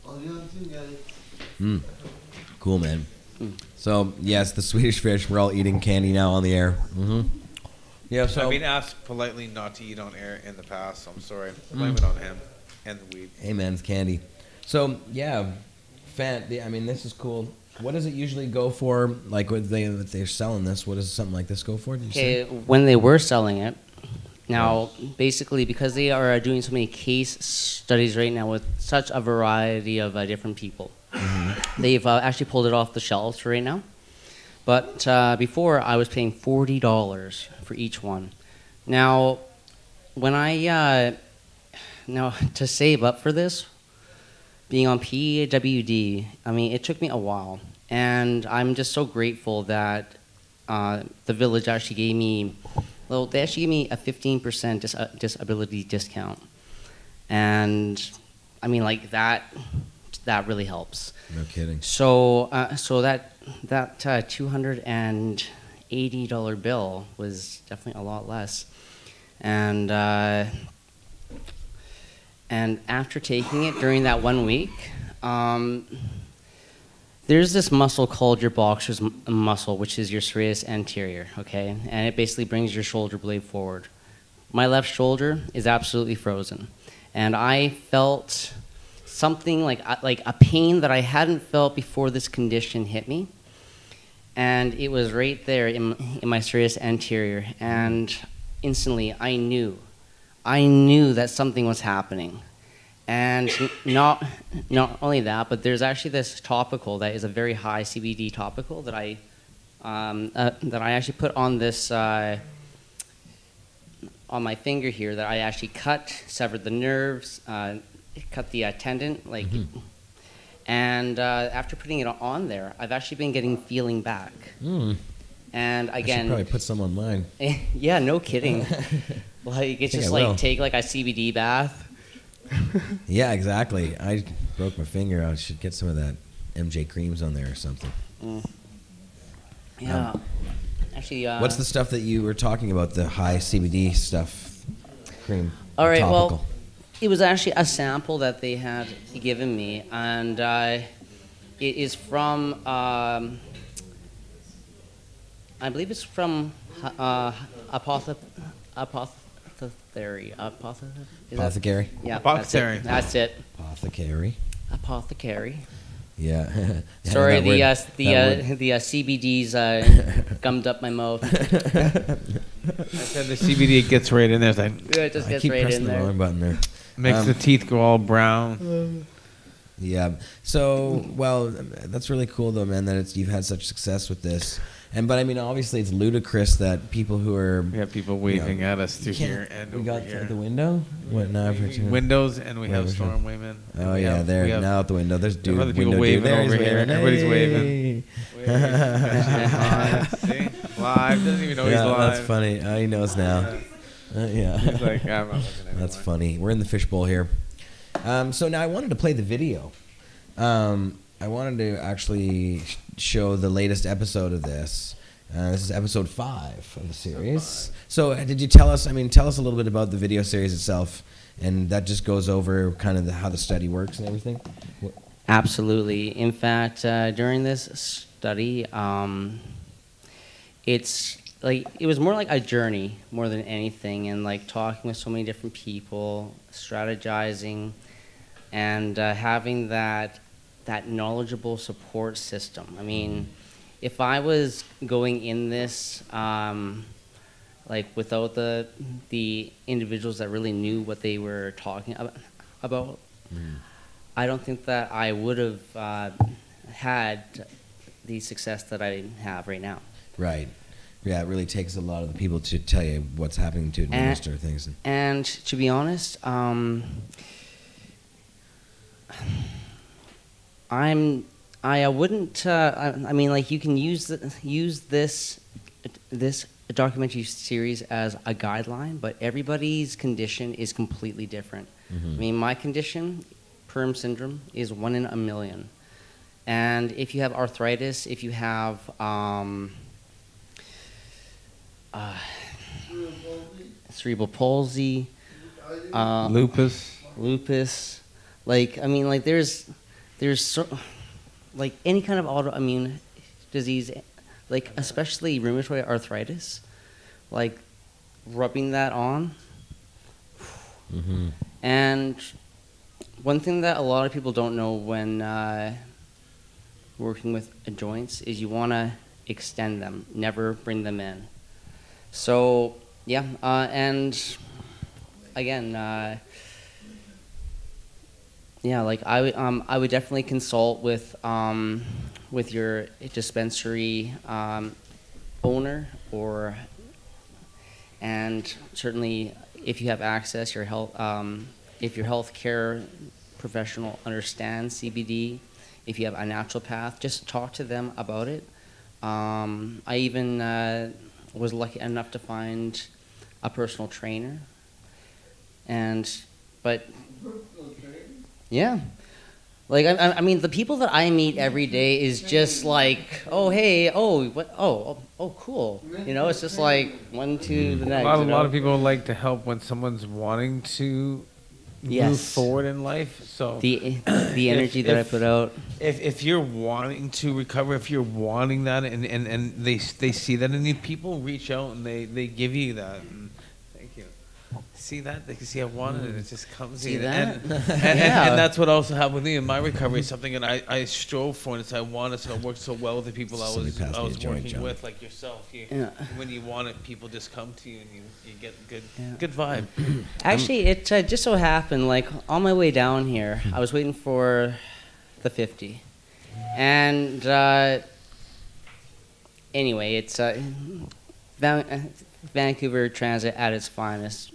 All the other two guys. Cool, man. So, yes, the Swedish fish. We're all eating candy now on the air. Yeah, so... I've been asked politely not to eat on air in the past, so I'm sorry. Blame it on him and the weed. Hey, man, it's candy. So, yeah, I mean, this is cool. What does it usually go for? Like, when they're selling this, what does something like this go for? Did you say? Okay, when they were selling it, now basically because they are doing so many case studies right now with such a variety of different people, they've actually pulled it off the shelves for right now. But before, I was paying $40 for each one. Now, when now to save up for this, being on PWD, I mean, it took me a while, and I'm just so grateful that the village actually gave me, well, they actually gave me a 15% disability discount, and I mean, like that really helps. No kidding. So, so that $280 bill was definitely a lot less, and after taking it during that 1 week, there's this muscle called your boxer's muscle, which is your serratus anterior, okay? And it basically brings your shoulder blade forward. My left shoulder is absolutely frozen, and I felt something like a pain that I hadn't felt before this condition hit me, and it was right there in my serratus anterior, and instantly I knew that something was happening. And not only that, but there's actually this topical that is a very high CBD topical that I actually put on this on my finger here, that I actually severed the nerves, cut the tendon, like, and after putting it on there, I've actually been getting feeling back. And I again, should probably put some on mine. yeah, no kidding. Like, it's just like take like a CBD bath. Yeah, exactly. I broke my finger. I should get some of that MJ creams on there or something. Yeah. Actually, What's the stuff that you were talking about? The high CBD stuff, cream. All right. topical. Well, it was actually a sample that they had given me, and it is from. I believe it's from apothecary. Apothecary. Yeah, Apothecary. That's it. Apothecary. Apothecary. Yeah. Yeah, Sorry, that word- the CBD's gummed up my mouth. I said the CBD gets right in there. It's like, Yeah, it just I gets keep right pressing in the there. wrong button there. makes the teeth go all brown. Yeah. So, well, that's really cool though, man. That you've had such success with this. But I mean, obviously, it's ludicrous that people who are We have people waving at us through You can't- here and we over got here. the window. What now? Windows, and we have Whatever. storm waving. Oh yeah, there now out the window. There's dude. other people window dude waving there. over He's here. waving. Everybody's Hey. See? Live. Doesn't even know he's Yeah, live. that's funny. He knows now. Yeah. He's like, I'm not looking anymore. That's funny. We're in the fishbowl here. So now I wanted to play the video. I wanted to actually show the latest episode of this. This is episode 5 of the series. So did you tell us, tell us a little bit about the video series itself, and that just goes over kind of how the study works and everything? Absolutely. In fact, during this study, it's like it was more like a journey more than anything, and like talking with so many different people, strategizing, and having that knowledgeable support system. I mean, if I was going in this like without the individuals that really knew what they were talking about, I don't think that I would have had the success that I have right now. Right. Yeah, it really takes a lot of the people to tell you what's happening to administer things. And to be honest, I wouldn't. Like you can use this documentary series as a guideline, but everybody's condition is completely different. Mm-hmm. I mean, my condition, Perm syndrome, is 1 in a million, and if you have arthritis, if you have cerebral palsy, lupus, there's so, like any kind of autoimmune disease, like especially rheumatoid arthritis, like rubbing that on. Mm-hmm. And one thing that a lot of people don't know when working with joints is you want to extend them, never bring them in. So yeah, and again, like I would definitely consult with your dispensary owner, and certainly if you have access, your health, if your healthcare professional understands CBD, if you have a naturopath, just talk to them about it. I even was lucky enough to find a personal trainer, but yeah, like I mean, the people that I meet every day is just like, oh hey, oh what, oh cool, it's just like one to the next. A lot of people like to help when someone's wanting to move forward in life. So the energy that I put out. If you're wanting to recover, if you're wanting that, and they see that in you, people reach out and they give you that. And thank you. See that? They can see I wanted it. It just comes See in. that? And that's what also happened with me in my recovery. Something that I strove for, and it's I wanted to work so well with the people I was working with, like yourself. When you want it, people just come to you, and you get good vibe. Actually, it just so happened, like on my way down here, I was waiting for the 50, and anyway, it's Vancouver Transit at its finest.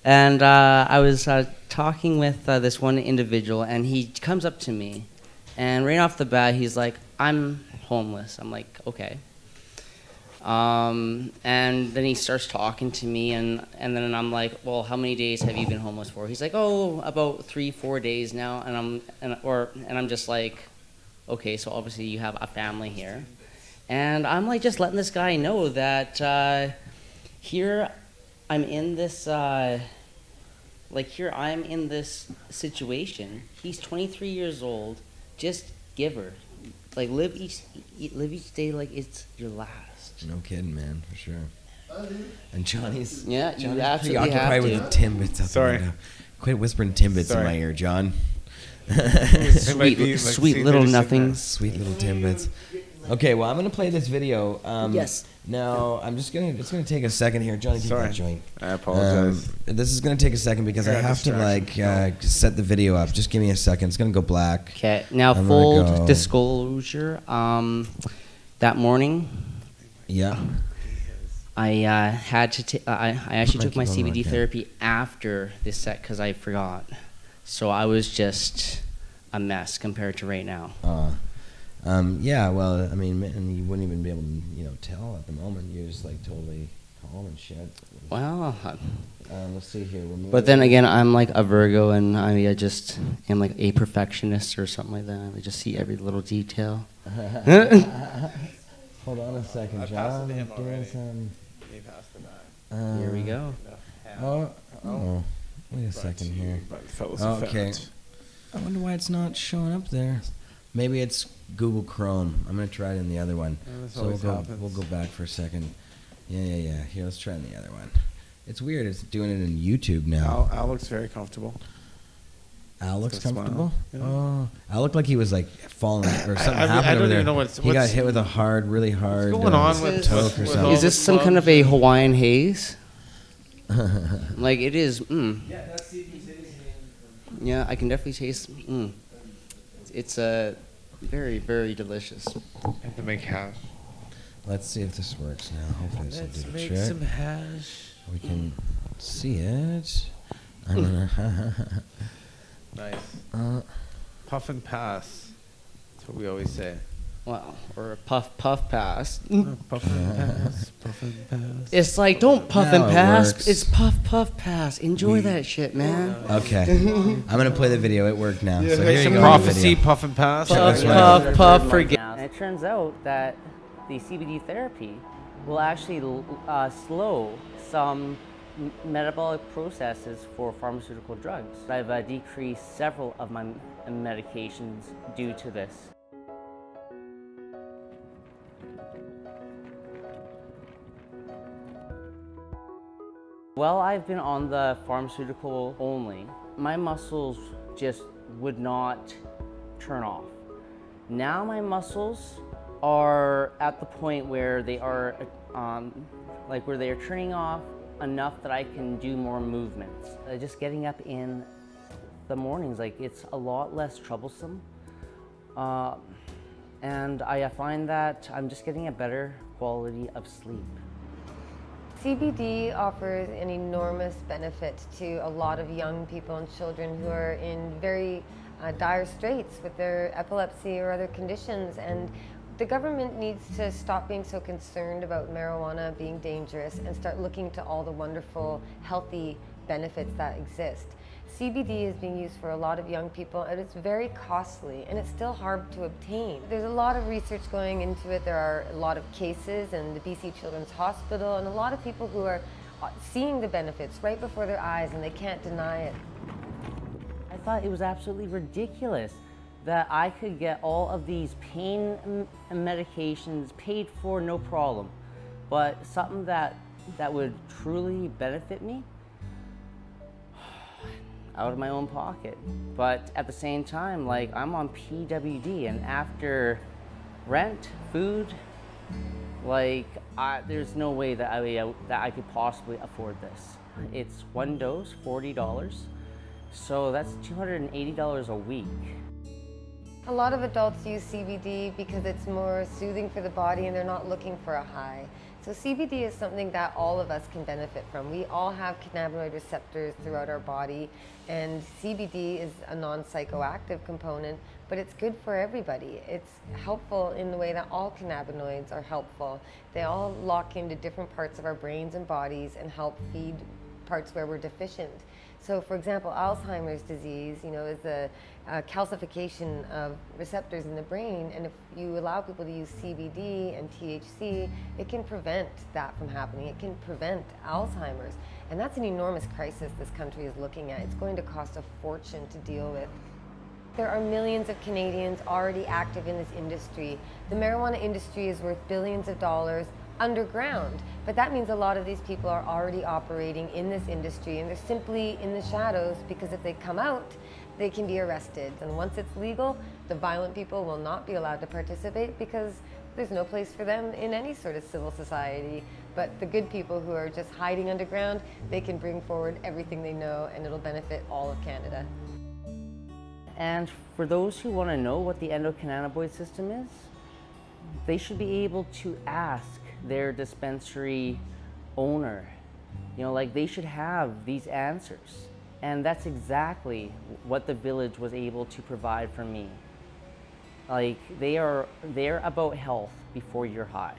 And I was talking with this one individual, and he comes up to me, and right off the bat, he's like, "I'm homeless." I'm like, "Okay." And then he starts talking to me, and then I'm like, "Well, how many days have you been homeless for?" He's like, "Oh, about 3-4 days now." And I'm just like, okay, so obviously you have a family here. And I'm like just letting this guy know that here I'm in this, here I'm in this situation. He's 23 years old, just give her. Like live each day like it's your last. No kidding, man, for sure. And Johnny's Yeah, you Johnny's absolutely preoccupied have with to. the Timbits. Sorry. Quit whispering Timbits in Sorry. my ear, John. might be, like, Sweet see, little they're just nothings. Sweet little Timbits. Okay, well, I'm gonna play this video. Yes. Now, it's gonna take a second here, Johnny. Keep Sorry. that joint. I apologize. This is gonna take a second because I Yeah, have to distraction. set the video up. Just give me a second. It's gonna go black. Okay, now I'm gonna full go- disclosure. That morning, Yeah. I had to. I actually took my Keep on CBD working. therapy after this set because I forgot. So I was just a mess compared to right now. Yeah. Well, I mean, and you wouldn't even be able to, tell at the moment. You're just like totally calm and shit. Well, Let's see here. but then again, I'm like a Virgo, and I just am like a perfectionist or something like that. I just see every little detail. Hold on a second, I passed John. it to him Doing already. some- He passed it back. Here we go. Oh, wait a second here. Fellas Okay. I wonder why it's not showing up there. Maybe it's Google Chrome. I'm gonna try it in the other one. Yeah, this So we'll always go. happens. We'll go back for a second. Yeah. Here, let's try it in the other one. It's weird. It's doing it in YouTube now. Al looks very comfortable. Al looks Just smile. comfortable. Yeah. Oh, Al looked like he was like falling or something I happened don't over there. even know what's- he got what's- hit with a really hard. What's going on with- toke or with something. all Is this the some kind of clubs a and- Hawaiian haze? Like it is. Yeah, I can definitely taste. It's very, very delicious. And to make hash. Let's see if this works now. Hopefully this will do the trick. hash. We can see it. I'm gonna. Nice. Puff and pass. That's what we always say. Wow, or a puff pass. Puff and pass. Puff and pass. It's like don't puff Now and it pass. works. It's puff pass. Enjoy that shit, man. Okay, I'm gonna play the video. It worked now. So here you Some go. prophecy, Video. puff and pass. Puff, Puff, forget. And it turns out that the CBD therapy will actually slow some metabolic processes for pharmaceutical drugs. I've decreased several of my medications due to this. Well, I've been on the pharmaceutical only. My muscles just would not turn off. Now my muscles are at the point where they are where they are turning off enough that I can do more movements. Just getting up in the mornings, like it's a lot less troublesome. And I find that I'm just getting a better quality of sleep. CBD offers an enormous benefit to a lot of young people and children who are in very dire straits with their epilepsy or other conditions, and the government needs to stop being so concerned about marijuana being dangerous and start looking to all the wonderful healthy benefits that exist. CBD is being used for a lot of young people, and it's very costly, and it's still hard to obtain. There's a lot of research going into it. There are a lot of cases in the BC Children's Hospital, and a lot of people who are seeing the benefits right before their eyes, and they can't deny it. I thought it was absolutely ridiculous that I could get all of these pain medications paid for, no problem, but something that would truly benefit me, out of my own pocket. But at the same time, like, I'm on PWD, and after rent, food, like, there's no way that I could possibly afford this. It's one dose, $40, so that's $280 a week. A lot of adults use CBD because it's more soothing for the body and they're not looking for a high. So CBD is something that all of us can benefit from. We all have cannabinoid receptors throughout our body, and CBD is a non-psychoactive component, but it's good for everybody. It's helpful in the way that all cannabinoids are helpful. They all lock into different parts of our brains and bodies and help feed parts where we're deficient. So, for example, Alzheimer's disease, is a calcification of receptors in the brain, and if you allow people to use CBD and THC, it can prevent that from happening. It can prevent Alzheimer's, and that's an enormous crisis this country is looking at. It's going to cost a fortune to deal with. There are millions of Canadians already active in this industry. The marijuana industry is worth billions of dollars underground, but that means a lot of these people are already operating in this industry, and they're simply in the shadows because if they come out, they can be arrested. And once it's legal, the violent people will not be allowed to participate because there's no place for them in any sort of civil society. But the good people who are just hiding underground, they can bring forward everything they know, and it'll benefit all of Canada. And for those who want to know what the endocannabinoid system is, they should be able to ask their dispensary owner. Like they should have these answers. And that's exactly what the village was able to provide for me. Like they're about health before you're high.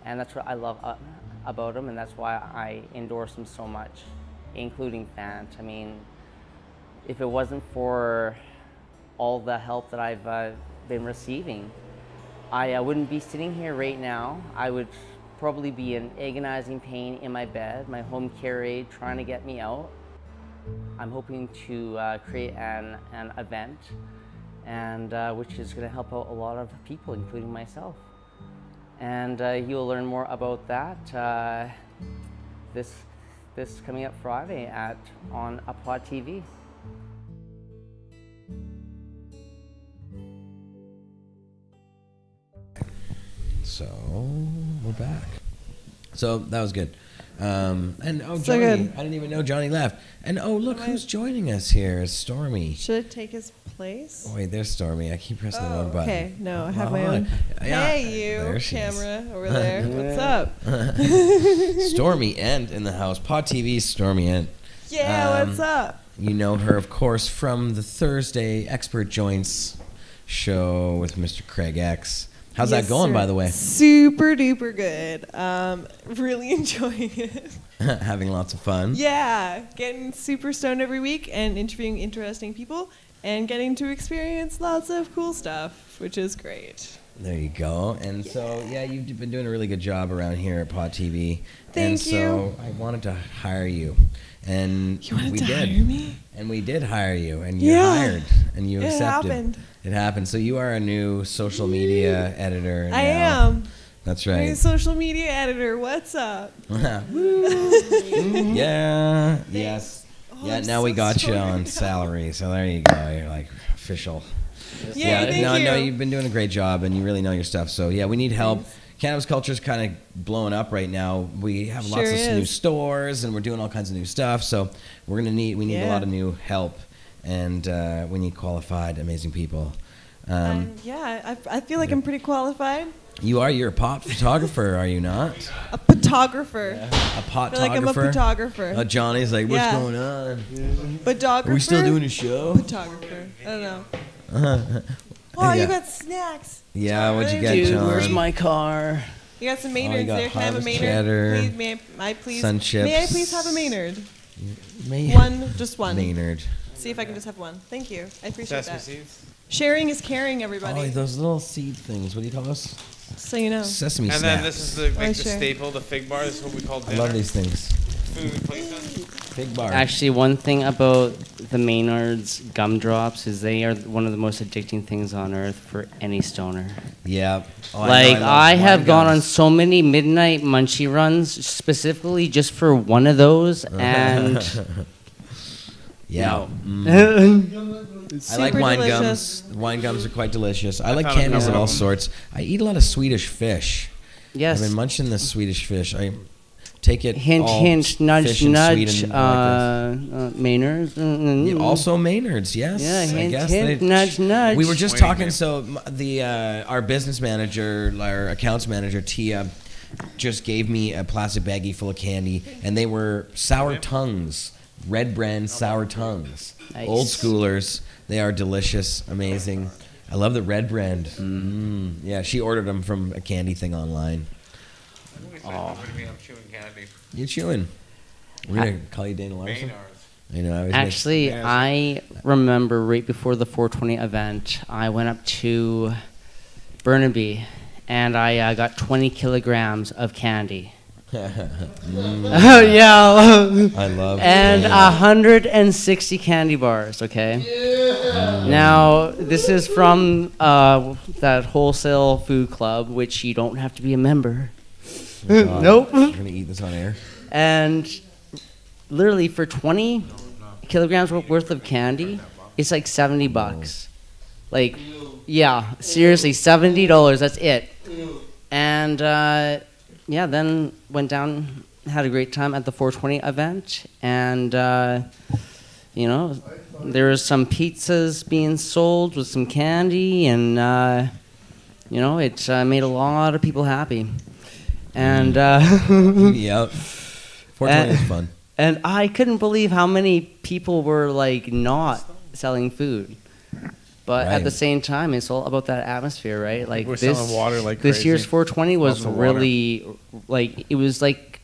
And that's what I love about them, and that's why I endorse them so much, including Fant. I mean, if it wasn't for all the help that I've been receiving, I wouldn't be sitting here right now. I would probably be in agonizing pain in my bed, my home care aide trying to get me out. I'm hoping to create an event, and which is going to help out a lot of people, including myself. And you'll learn more about that this coming up Friday on Pod TV. So we're back. So that was good. And So Johnny, good. I didn't even know Johnny left. And look who's joining us here. It's Stormy. Should I take his place? Oh, wait, there's Stormy. I keep pressing the wrong button. Okay, no, I have Oh, my own. yeah. Hey, you, There she is. camera over there. What's up? Stormy Ent in the house. Pod TV's Stormy Ent. Yeah, what's up? You know her, of course, from the Thursday Expert Joints show with Mr. Craig X. How's that going, by the way? Super duper good. Really enjoying it. Having lots of fun. Yeah, getting super stoned every week and interviewing interesting people and getting to experience lots of cool stuff, which is great. There you go. And so, yeah, you've been doing a really good job around here at Pod TV. Thank you. you. I wanted to hire you. And You wanted we to did. hire me? And we did hire you. And you Yeah. hired. And you It accepted. happened. It happened. So you are a new social media editor. I now. am. That's I'm a right. social media editor. What's up? Yeah. Yes. Oh, Yeah, I'm now so we got you sorry on now. salary. So there you go. You're like official. Yeah, thank no, you. you've been doing a great job, and you really know your stuff. So yeah, we need help. Cannabis culture is kind of blowing up right now. We have lots Sure of new is. stores, and we're doing all kinds of new stuff. So we need a Yeah. lot of new help, and we need qualified, amazing people. Yeah, I feel like I'm pretty qualified. You're a pop photographer, are you not? A photographer. A I feel like I'm a photographer. photographer. Johnny's like, what's Yeah. going on? Photographer. Are we still doing a show? Photographer. I don't know. Oh, Yeah. you got snacks. Yeah, what'd you get, Dude, John? where's my car? You got some Oh, Maynards you got there. Can I have a harvest Maynard? cheddar, Please, may I please? sun May I chips. please have a Maynard? May- One, just one. Maynard. See if I can just have one. Thank you. I appreciate Sesame that. seeds. Sharing is caring, everybody. Oh, those little seed things. What do you call those? So you know. Sesame And snaps. then this is the sure. staple, the fig bar. This is what we call I dinner. love these things. Food places. Big bar. Actually, one thing about the Maynard's gumdrops is they are one of the most addicting things on earth for any stoner. Yeah. Oh, Like, know, I love have wine gone on gums. so many midnight munchie runs specifically just for one of those, and Yeah. no. I like Super wine delicious. gums. Wine gums are quite delicious. I like found a candies of couple all of them. sorts. I eat a lot of Swedish fish. Yes. I've been munching the Swedish fish. I take it Hint, all hint, nudge, fish in nudge. Sweden like Maynard's. this. Yeah, also Maynard's, yes. Yeah, I hint, guess hint, they- nudge, nudge. We were just Wait, talking. wait. So our business manager, our accounts manager, Tia, just gave me a plastic baggie full of candy, and they were sour tongues, Red Brand sour tongues, Nice. old schoolers. They are delicious, amazing. I love the Red Brand. Yeah, she ordered them from a candy thing online. Oh. I'm chewing candy. You chewing? We're gonna call you Dana Larson. You know, I was Actually, I remember right before the 420 event, I went up to Burnaby, and I got 20 kilograms of candy. Oh yeah. I love. And 160 candy bars. Okay. Now this is from that wholesale food club, which you don't have to be a member. Nope. We're gonna eat this on air. And literally for 20 kilograms worth of candy, it's like $70. Like, yeah, seriously, $70. That's it. And yeah, then went down, had a great time at the 420 event, and you know, there was some pizzas being sold with some candy, and you know, it made a lot of people happy. And yep, 420 is fun. And I couldn't believe how many people were like not selling food. But at the same time, it's all about that atmosphere, right? Like We're selling water like this crazy. year's 420 was Lots of really like it was like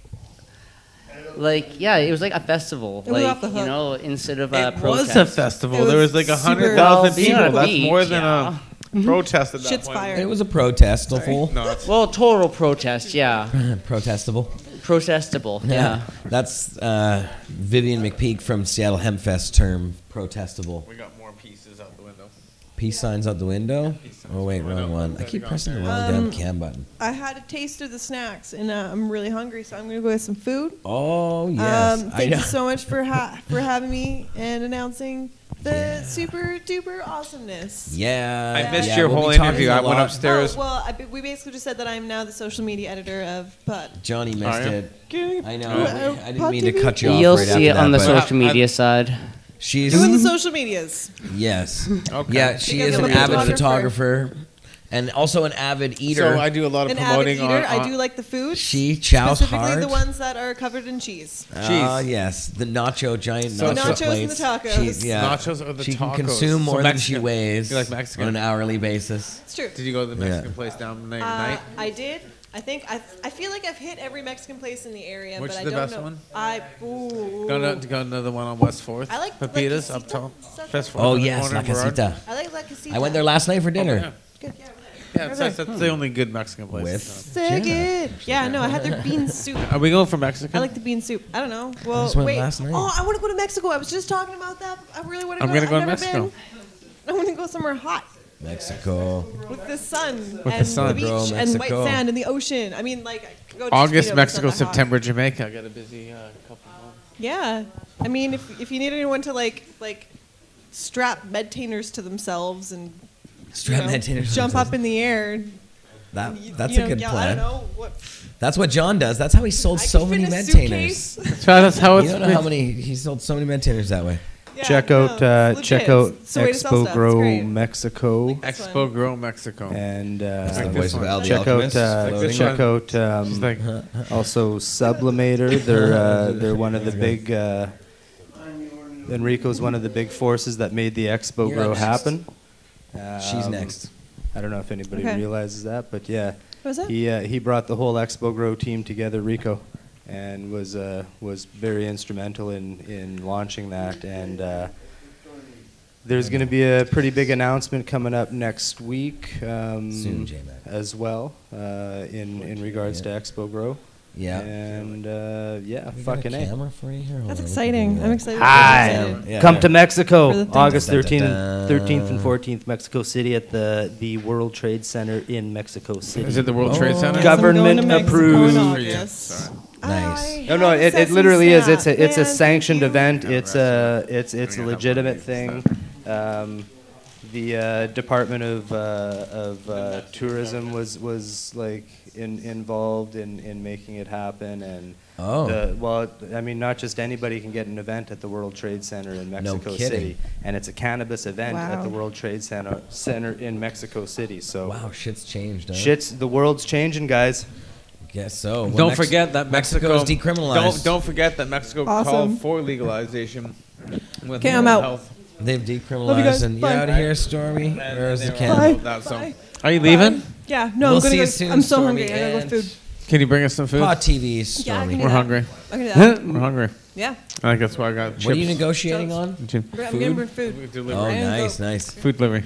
yeah, it was like a festival. It was like off the hook. you know, instead of It protest. was a festival. There was like super- 100,000 Well, being people. on a That's beach, more than yeah. a protest at that Shit's point. fire. It was a protestable. No, it's Well, total protest, yeah. Protestable. Protestable, yeah. That's Vivian McPeak from Seattle Hempfest term, protestable. we got more pieces out the window. Peace signs out the window. Oh wait, wrong one. I keep pressing the wrong damn cam button. I had a taste of the snacks, and I'm really hungry, so I'm gonna go get some food. Oh yes. Thank you so much for having me and announcing the super duper awesomeness. Yeah. I missed yeah, your we'll whole be talking interview. a I went lot. upstairs. Oh, well, we basically just said that I'm now the social media editor of Pod. Johnny missed Are you? it. I know. Uh, I didn't Pod mean to TV? cut you off You'll right see it after on the that, but social media side. she's Doing the social medias. yes. Okay. Yeah, she Because is I'm an a avid photographer. photographer and also an avid eater. So I do a lot of An avid promoting eater. on. I do like the food. She chows Specifically hard. the ones that are covered in cheese. Ah, yes, the giant So nacho nachos and plates. the tacos. She, yeah, Nachos or the she can tacos? consume So more than she Mexican. weighs You like Mexican? on an hourly basis. It's true. Did you go to the Yeah. Mexican place down there night? I did. I think I feel like I've hit every Mexican place in the area, Which but is I the don't best know. one? Go another one on West 4th. I like Pepitas La up top. Casita. West 4th Oh on the yes, corner La of Burrard. Casita. I like La Casita. I went there last night for Oh, dinner. yeah. Good. Yeah, that's the only good Mexican place. With So Jenna. good. Yeah, no, I had their bean soup. Are we going for Mexican? I like the bean soup. I don't know. Well, just went wait. last night. Oh, I want to go to Mexico. I was just talking about that. I really want to I'm go. gonna go I've to never Mexico. been. I want to go somewhere hot Mexico. with the sun the and sun. the beach Bro, and white Mexico. sand and the ocean. I mean, like I could go to August, Chiquito, but it's Mexico, not that hot. September, Jamaica. I got a busy couple months. Yeah, I mean, if you need anyone to like strap medtainers to themselves and Strap medtainers to jump themselves. up in the air. That's a good I plan. don't know what. That's what John does. That's how he sold I so could many fit a medtainers. suitcase. That's how You it's don't know how many he sold so many medtainers that way. Yeah, check no, out it's legit. It's the way to sell Expo stuff. It's Grow great. Mexico Expo Grow Mexico. and That's the Like voice this of one. Al the check out Alchemist. this check one. out She's like, also Sublimator. They're one of the big. Enrico's one of the big forces that made the Expo You're Grow next. happen. She's next. I don't know if anybody Okay. realizes that, but yeah, What was that? he brought the whole Expo Grow team together, Rico, and was very instrumental in launching that. And there's going to be a pretty big announcement coming up next week Soon, J-Mac. as well in regards to Expo Grow. Yeah. And yeah, We got a fucking A. camera for you here? Hold That's on, exciting. I'm excited. Hi. Yeah, Come yeah. to Mexico, For the thing. August Dun, dun, 13th, dun. 13th and 14th, Mexico City at the World Trade Center in Mexico City. is it the World Trade Center? Yes, I'm going to Government Mexico approved. in For you. August. Sorry. Nice. No, I it had literally is. sesame It's a snap. sanctioned Man, event. thank you. It's a legitimate thing. The Department of Tourism was like involved in making it happen, and I mean, not just anybody can get an event at the World Trade Center in Mexico kidding. City, and it's a cannabis event at the Wow. World Trade Center in Mexico City. So Wow, shit's changed. Huh? the world's changing, guys. Guess so. Well, Don't forget that Mexico's Mexico decriminalized. Don't forget that Mexico Awesome. called for legalization. With Okay, I'm mental out. health. They've Love you decriminalized guys. and you Bye. out of here, Stormy? And Where's they the were camera? Bye. that, so. Bye. Are you leaving? Yeah, no, We'll I'm gonna see go. you soon, I'm so Stormy, hungry. I gotta go and food. Can you bring us some food? Pod TV, Yeah, I Stormy. can do We're that. hungry. I can do that. We're hungry. Yeah. I think that's why I got chips. What are you negotiating on? I'm getting for food. Delivery. Oh, And nice, go. nice. Food delivery.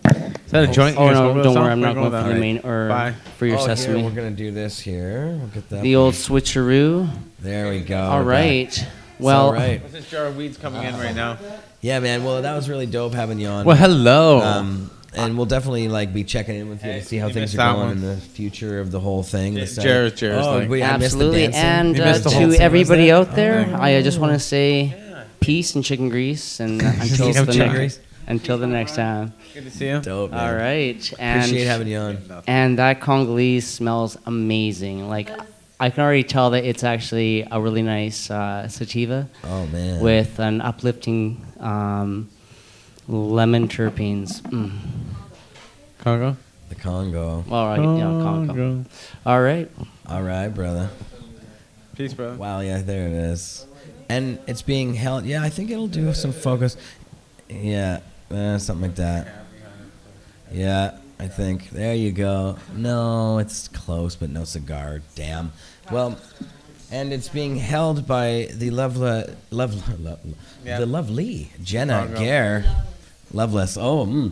Is that a joint? Oh You guys no, want don't this worry, on? I'm not We're going for with the that. main or Bye. for your Oh, here, sesame. we're gonna do this here. We'll get that. The old switcheroo. There we go. All we're back. right. It's Well, all right. What's this jar of weeds coming in right now? Yeah, man. Well, that was really dope having you on. Well, hello. And we'll definitely like be checking in with you to see how you things missed are that going one. in the future of the whole thing. the site. Jared's oh, like- wait, I missed the absolutely. dancing. And You missed the whole to thing, everybody was out there, I just want to say peace and chicken grease, and until Peace and the chicken next grease. until the next time. Good to see you. Dope, man. All right. And Appreciate having you on. And that Congolese smells amazing. Like I can already tell that it's actually a really nice sativa Oh man. with an uplifting lemon terpenes. Congo? the Congo. All right, yeah, Congo. All right. All right, brother. Peace, brother. Wow, yeah, there it is. And it's being held. Yeah, I think it'll do some focus. Yeah, something like that. Yeah, I think. There you go. No, it's close, but no cigar. Damn. Well, and it's being held by the lovely Jenna Gare. Loveless. Oh,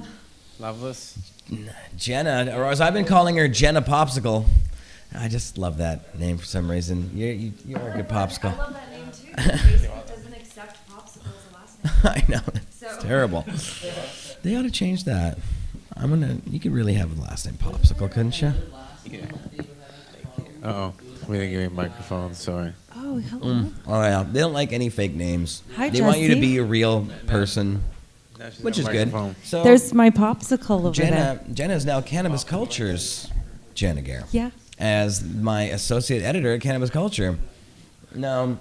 Loveless. Jenna, or as I've been calling her, Jenna Popsicle. I just love that name for some reason. You're a good popsicle. I love that name too. Facebook doesn't accept popsicle as a last name. I know. It's terrible. They ought to change that. You could really have a last name Popsicle, couldn't you? Yeah. Uh-oh. We didn't give you a microphone. Sorry. Oh, hello. Oh yeah. They don't like any fake names. Hi, they want you to Jesse. be a real person, which is good. So There's my popsicle over there. Jenna is now Cannabis Culture's Jenna Gare. Yeah. As my associate editor at Cannabis Culture. Now,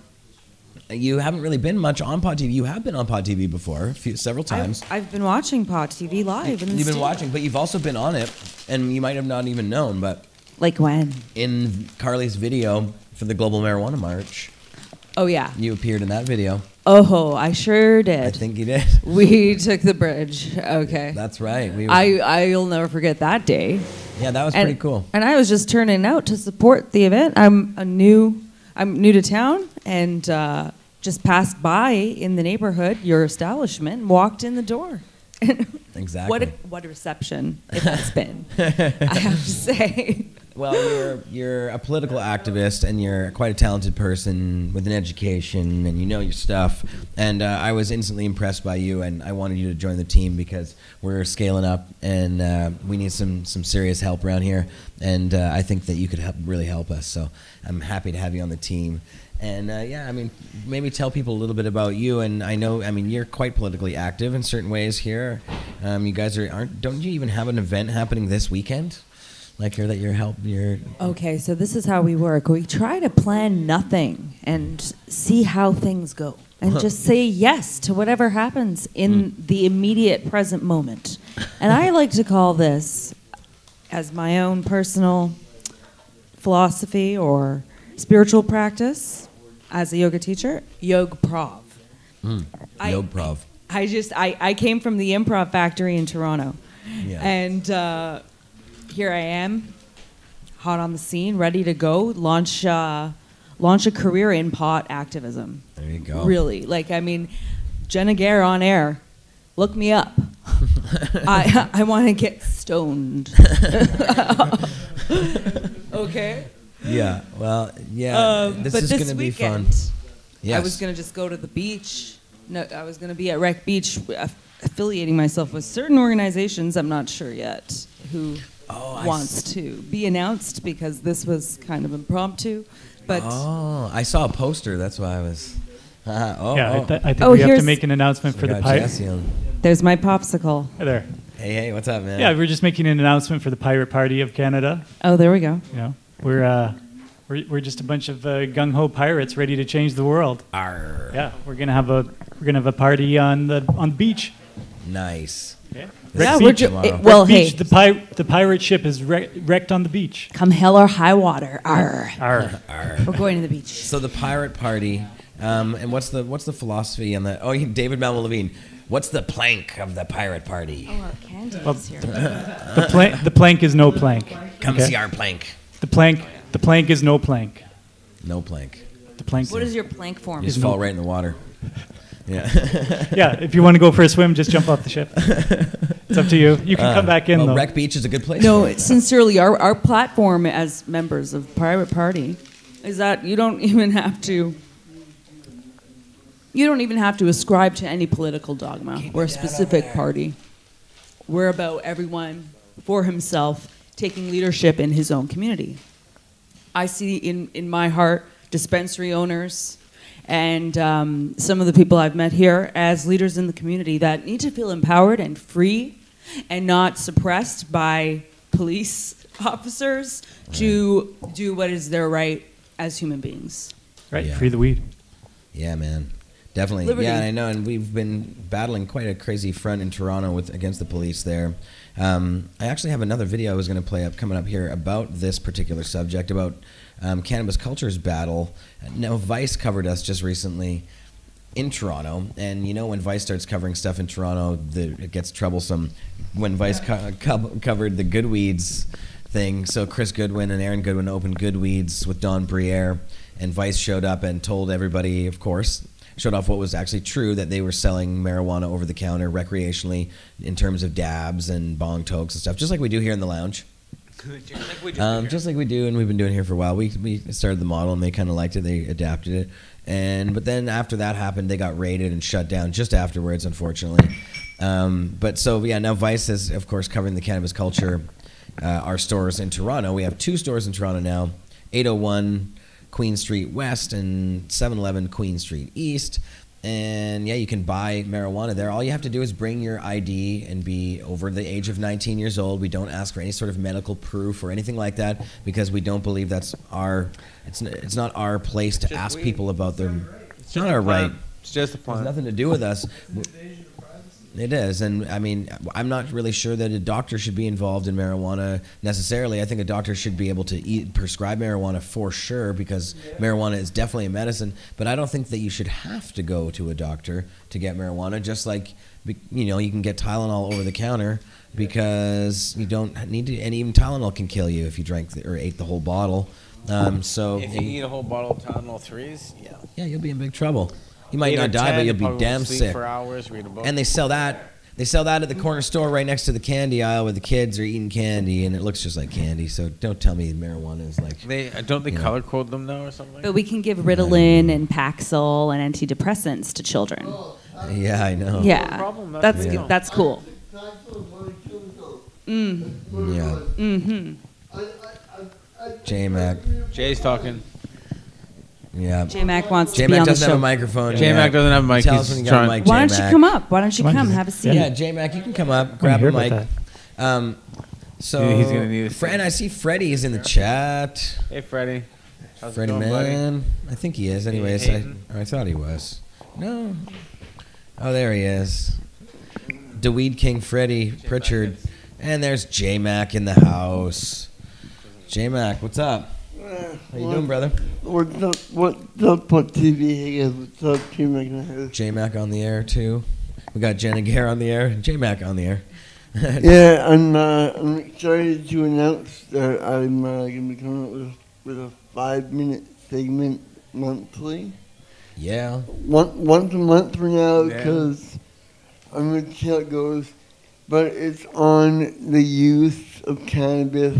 you haven't really been much on Pod TV. You have been on Pod TV before, several times. I've been watching Pod TV live. You've been watching, but you've also been on it, and you might have not even known, but Like when? in Carly's video for the Global Marijuana March, Oh, yeah. you appeared in that video. Oh, I sure did. I think you did. We took the bridge. Okay. That's right. I'll never forget that day. Yeah, that was pretty cool. And I was just turning out to support the event. I'm new to town, and just passed by in the neighborhood, your establishment, and walked in the door. Exactly. What a reception it has been, I have to say. Well, you're a political activist, and you're quite a talented person with an education, and you know your stuff. And I was instantly impressed by you, and I wanted you to join the team because we're scaling up, and we need some serious help around here. And I think that you could really help us. So I'm happy to have you on the team. And yeah, I mean, maybe tell people a little bit about you. And I know, I mean, you're quite politically active in certain ways here. You guys don't you even have an event happening this weekend? Like you're Okay, so this is how we work. We try to plan nothing and see how things go, and just say yes to whatever happens in the immediate present moment. And I like to call this, as my own personal philosophy or spiritual practice, as a yoga teacher, Yog Prov. Yog Prov. I came from the Improv Factory in Toronto, Yeah. and here I am, hot on the scene, ready to go, launch a career in pot activism. There you go. Really, I mean, Jenna Gare on air, look me up. I want to get stoned. Okay. Yeah. Well, yeah. This is going to be fun. Yes. I was going to just go to the beach. No, I was going to be at Wreck Beach, affiliating myself with certain organizations. I'm not sure yet who wants to be announced, because this was kind of impromptu. But I saw a poster. That's why I was. I think we have to make an announcement for the pirate. There's my popsicle. Hi there. Hey, what's up, man? Yeah, we're just making an announcement for the Pirate Party of Canada. Oh, there we go. Yeah, we're just a bunch of gung ho pirates ready to change the world. Arr. Yeah, we're gonna have a party on the beach. Nice. Yeah. Yeah, Beach. well, hey. Beach, the pirate ship is wrecked on the beach. Come hell or high water. Arr. Arr. We're going to the beach. So the Pirate Party, and what's the philosophy on that? Oh, David Malmo Levine. What's the plank of the Pirate Party? Oh, our candy Well, is here. the plank is no plank. Come okay? see our plank. The plank The plank is no plank. No plank. The plank. What is your plank form? You just fall right in the water. Yeah. Yeah, if you want to go for a swim, just jump off the ship. It's up to you. You can come back in, well, though. Wreck Beach is a good place. No, sincerely, our platform as members of Private Party is that you don't even have to ascribe to any political dogma or a specific party. We're about everyone for himself taking leadership in his own community. I see in my heart dispensary owners and some of the people I've met here as leaders in the community that need to feel empowered and free and not suppressed by police officers to do what is their right as human beings. Right, Yeah. free the weed. Yeah, man. Definitely. Liberty. Yeah, I know, and we've been battling quite a crazy front in Toronto against the police there. I actually have another video I was going to play coming up here about this particular subject, about Cannabis Culture's battle. Now, Vice covered us just recently in Toronto, and you know when Vice starts covering stuff in Toronto, it gets troublesome. When Vice covered the Goodweeds thing, so Chris Goodwin and Aaron Goodwin opened Goodweeds with Don Briere, and Vice showed up and told everybody, of course, showed off what was actually true, that they were selling marijuana over the counter recreationally in terms of dabs and bong tokes and stuff, just like we do here in the lounge. Just like we do, and we've been doing here for a while. We started the model, and they kind of liked it. They adapted it, but then after that happened, they got raided and shut down just afterwards, unfortunately. But so yeah, now Vice is of course covering the Cannabis Culture. Our stores in Toronto. We have 2 stores in Toronto now: 801 Queen Street West and 711 Queen Street East. And yeah, you can buy marijuana there. All you have to do is bring your ID and be over the age of 19 years old. We don't ask for any sort of medical proof or anything like that because we don't believe that's it's not our place to ask people about their. It's not our right. It's just a It plan. has nothing to do with us. It is, and I mean, I'm not really sure that a doctor should be involved in marijuana necessarily. I think a doctor should be able to prescribe marijuana for sure, because marijuana is definitely a medicine. But I don't think that you should have to go to a doctor to get marijuana. Just like, you know, you can get Tylenol over the counter because you don't need to, and even Tylenol can kill you if you drank or ate the whole bottle. So If you eat a whole bottle of Tylenol 3s, yeah, you'll be in big trouble. You might 8 or not die, 10, but you'll probably be damn sleep sick. for hours, read a book. And they sell that. They sell that at the corner store right next to the candy aisle where the kids are eating candy, and it looks just like candy. So don't tell me marijuana is like. Don't they color code them now or something? But we can give Ritalin and Paxil and antidepressants to children. Yeah, I know. Yeah, that's cool. Yeah. Mm-hmm. J-Mac. Jay's talking. Yeah. J-Mac wants to be J-Mac on the doesn't have show. a microphone. J-Mac doesn't have a mic. Tell He's us when you got a mic, Why don't you J-Mac. come up? Why don't you come? Have a seat. Yeah, J-Mac, you can come up, grab a hear about mic. So, He's gonna need a Fred, I see Freddie is in the chat. Hey, Freddie. How's Freddie it going, man, buddy? I think he is. Anyways, I thought he was. No. Oh, there he is. DeWeed King Freddie Pritchard. And there's J-Mac in the house. J-Mac, what's up? How you doing, brother? What's up on TV? What's up, J-Mac? J-Mac on the air, too. We got Jen and Gare on the air. J-Mac on the air. Yeah, I'm excited to announce that I'm going to be coming up with a 5-minute segment monthly. Yeah. Once a month for now, because I'm going to see how it goes. But it's on the use of cannabis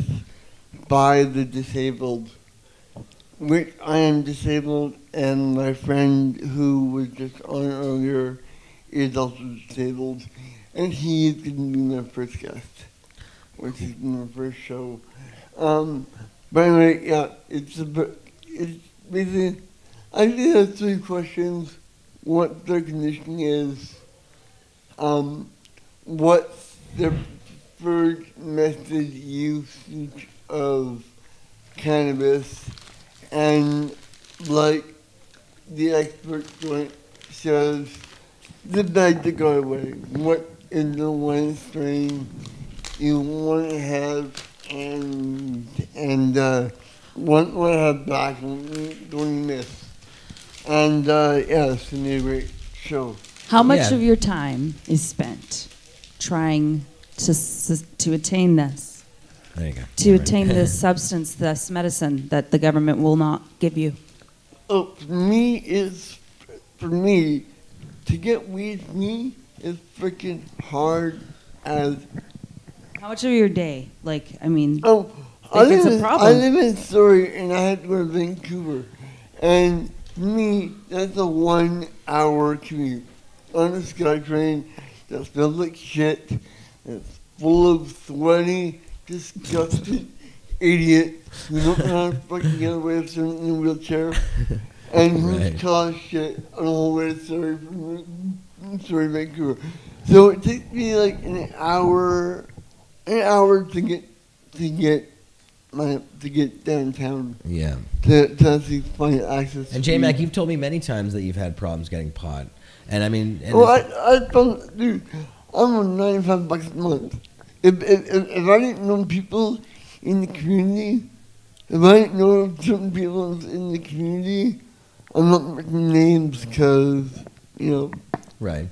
by the disabled, which I am disabled, and my friend who was just on earlier is also disabled, and he is going to be my first guest, which is my first show. But anyway, yeah, it's basically, I did have 3 questions: what their condition is, what's their preferred method usage of cannabis, and like the expert joint says, the bag that got away. What is the one strain you want to have and want to have back and don't miss? And yeah, it's gonna be a great show. How much of your time is spent trying to attain this? There you go. to attain this substance, this medicine that the government will not give you? Oh, for me, to get weed for me is freaking hard as. How much of your day? Like, I mean, Oh, it's a problem. I live in Surrey and I had to go to Vancouver. And for me, that's a 1 hour commute on a SkyTrain that smells like shit. It's full of sweaty, disgusted idiot who don't know how to fucking get away with sitting in a wheelchair. And who's caused shit on the whole way to Surrey from Surrey, Vancouver. So it takes me like an hour to get downtown. Yeah. To actually find access. And J-Mac, you've told me many times that you've had problems getting pot. And I mean... And dude, I'm on $95 a month. If I didn't know people in the community, if I didn't know certain people in the community, I'm not making names because, you know. Right.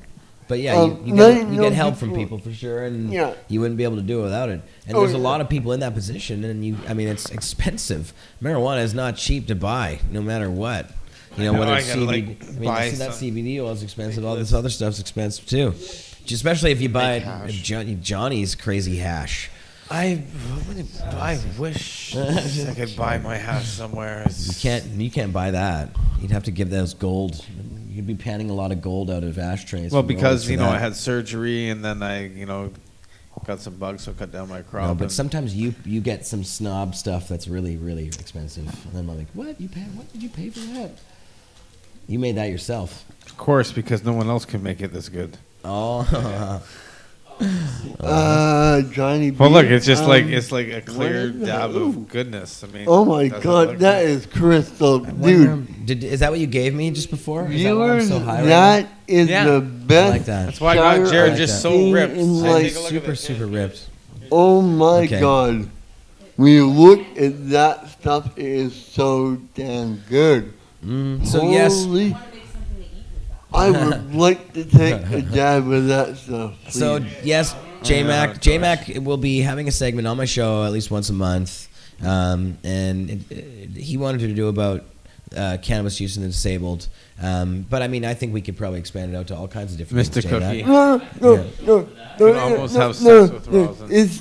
But yeah, you get help from people for sure, and you wouldn't be able to do it without it. And there's a lot of people in that position, and I mean, it's expensive. Marijuana is not cheap to buy, no matter what. You know, whether it's CBD. That CBD oil is expensive. All this other stuff's expensive too. Especially if you buy Johnny's crazy hash. I wish I could buy my hash somewhere. You can't buy that. You'd have to give those gold. You'd be panning a lot of gold out of ashtrays. Well, because I had surgery and then I got some bugs, so cut down my crop. No, but sometimes you get some snob stuff that's really, really expensive, and then I'm like, what did you pay for that? You made that yourself. Of course, because no one else can make it this good. Oh. Johnny. Well, look, it's just like a clear dab of goodness. I mean, oh my God, that is crystal, dude. Is that what you gave me just before? Viewers, so high that is the best. I like that. That's why I got Jared just so ripped. Super ripped. Oh my God, when you look at that stuff, it is so damn good. So yes. I would like to take a dab with that stuff. Please. So yes, J-Mac will be having a segment on my show at least once a month, and he wanted to do about cannabis use in the disabled. But I mean, I think we could probably expand it out to all kinds of different Mr. things. Cookie. No. You can almost have sex with Rosin. It's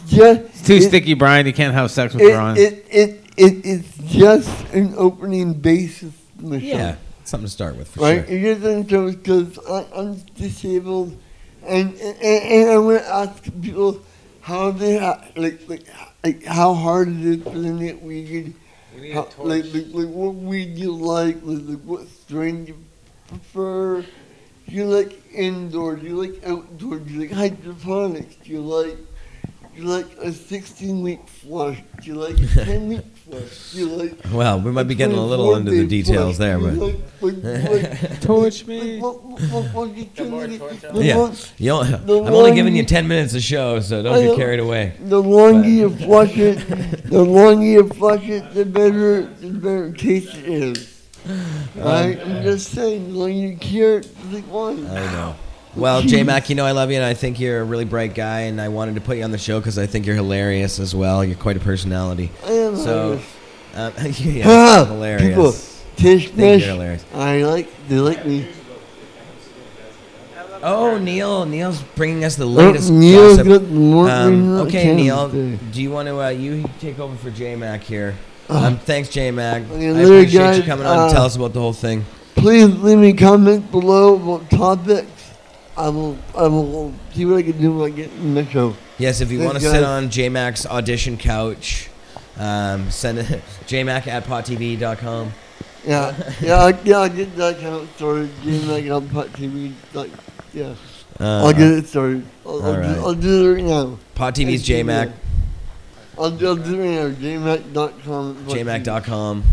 too sticky, Brian. You can't have sex with Ron. It's just an opening basis. Yeah. Something to start with, for right? sure. It isn't because I'm disabled, and I want to ask people how they like how hard it is for them to get weed. Like what weed you like what strain you prefer. Do you like indoor? Do you like outdoor? Do you like hydroponics? Do you like a 16-week flush? Do you like a 10-week flush? Do you like well, we might be getting a little into the details there, but torch me. Yeah, I'm only giving you 10 minutes of show, so don't get carried away. The longer you flush it, the better taste it is. Right? I'm just saying, the longer you cure it, it's like wine. I know. Well, J-Mac, I love you, and I think you're a really bright guy, and I wanted to put you on the show because I think you're hilarious as well. You're quite a personality. I am hilarious. Hilarious. People, Tish, you're hilarious. They like me. Oh, Neil's bringing us the latest Neil's gossip. got more okay, Neil, do you want to you take over for J-Mac here? Thanks, J-Mac. I appreciate you coming on and tell us about the whole thing. Please leave me comments below about topics. I will see what I can do when I get in the show. Yes, if you want to sit on J-Mac's audition couch, send it jmac@pottv.com. I'll get that account started. jmac@pottv. I'll get it started. I'll do it right now. PodTV's J-Mac. I'll do it right now. jmac.com. jmac.com.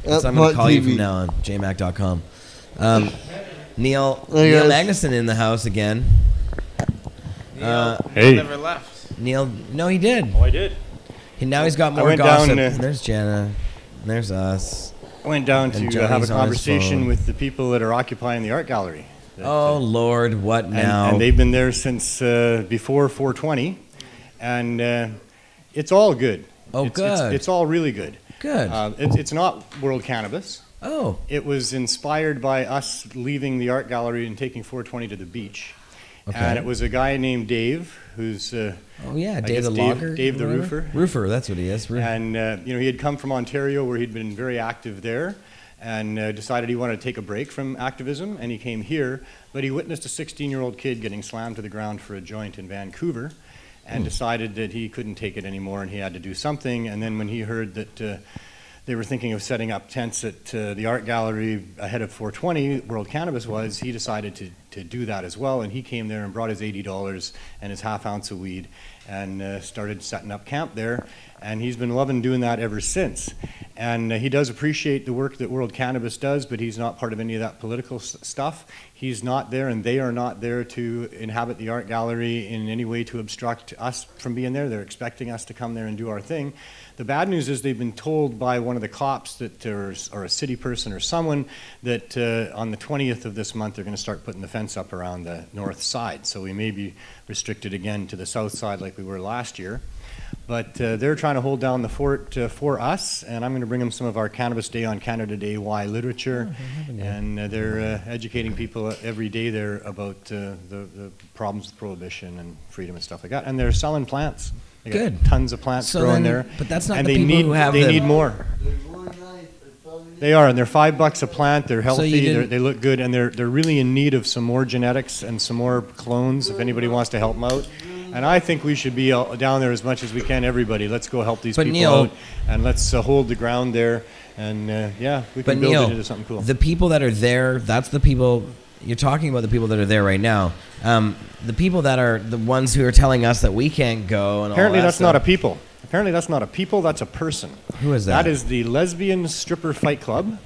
So I'm going to call you from now on. jmac.com. Neil Magnuson in the house again. Neil never left. Neil, no, he did. Oh, I did. Now he's got more gossip. There's Jana. There's us. I went down to have a conversation with the people that are occupying the art gallery. Oh, Lord, what now? And they've been there since before 420. And It's all good. Oh, good. It's all really good. Good. It's not World Cannabis. Oh. It was inspired by us leaving the art gallery and taking 420 to the beach. Okay. And it was a guy named Dave, who's oh yeah, Dave the logger, Dave the roofer. Roofer, that's what he is. And he had come from Ontario, where he'd been very active there, and decided he wanted to take a break from activism, and he came here. But he witnessed a 16-year-old kid getting slammed to the ground for a joint in Vancouver, and decided that he couldn't take it anymore, and he had to do something. And then when he heard that they were thinking of setting up tents at the art gallery ahead of 420, World Cannabis was, he decided to do that as well, and he came there and brought his $80 and his half ounce of weed and started setting up camp there, and he's been loving doing that ever since. And he does appreciate the work that World Cannabis does, but he's not part of any of that political stuff. He's not there, and they are not there to inhabit the art gallery in any way to obstruct us from being there. They're expecting us to come there and do our thing. The bad news is they've been told by one of the cops that or a city person or someone that on the 20th of this month they're going to start putting the fence up around the north side. So we may be restricted again to the south side like we were last year. But they're trying to hold down the fort for us, and I'm going to bring them some of our Cannabis Day on Canada Day Y literature, and they're educating people every day there about the problems with prohibition and freedom and stuff like that. And they're selling plants. They got tons of plants growing there. But that's not and the they people need, who have They the need more. They are, and they're $5 a plant. They're healthy. They look good, and they're really in need of some more genetics and some more clones. If anybody wants to help them out. And I think we should be down there as much as we can, everybody. Let's go help these people out, and let's hold the ground there. And yeah, we can build it into something cool. The people that are there, that's the people, you're talking about the people that are there right now. The people that are the ones who are telling us that we can't go and apparently all that that's stuff. not a people. Apparently that's not a people, that's a person. Who is that? That is the Lesbian Stripper Fight Club,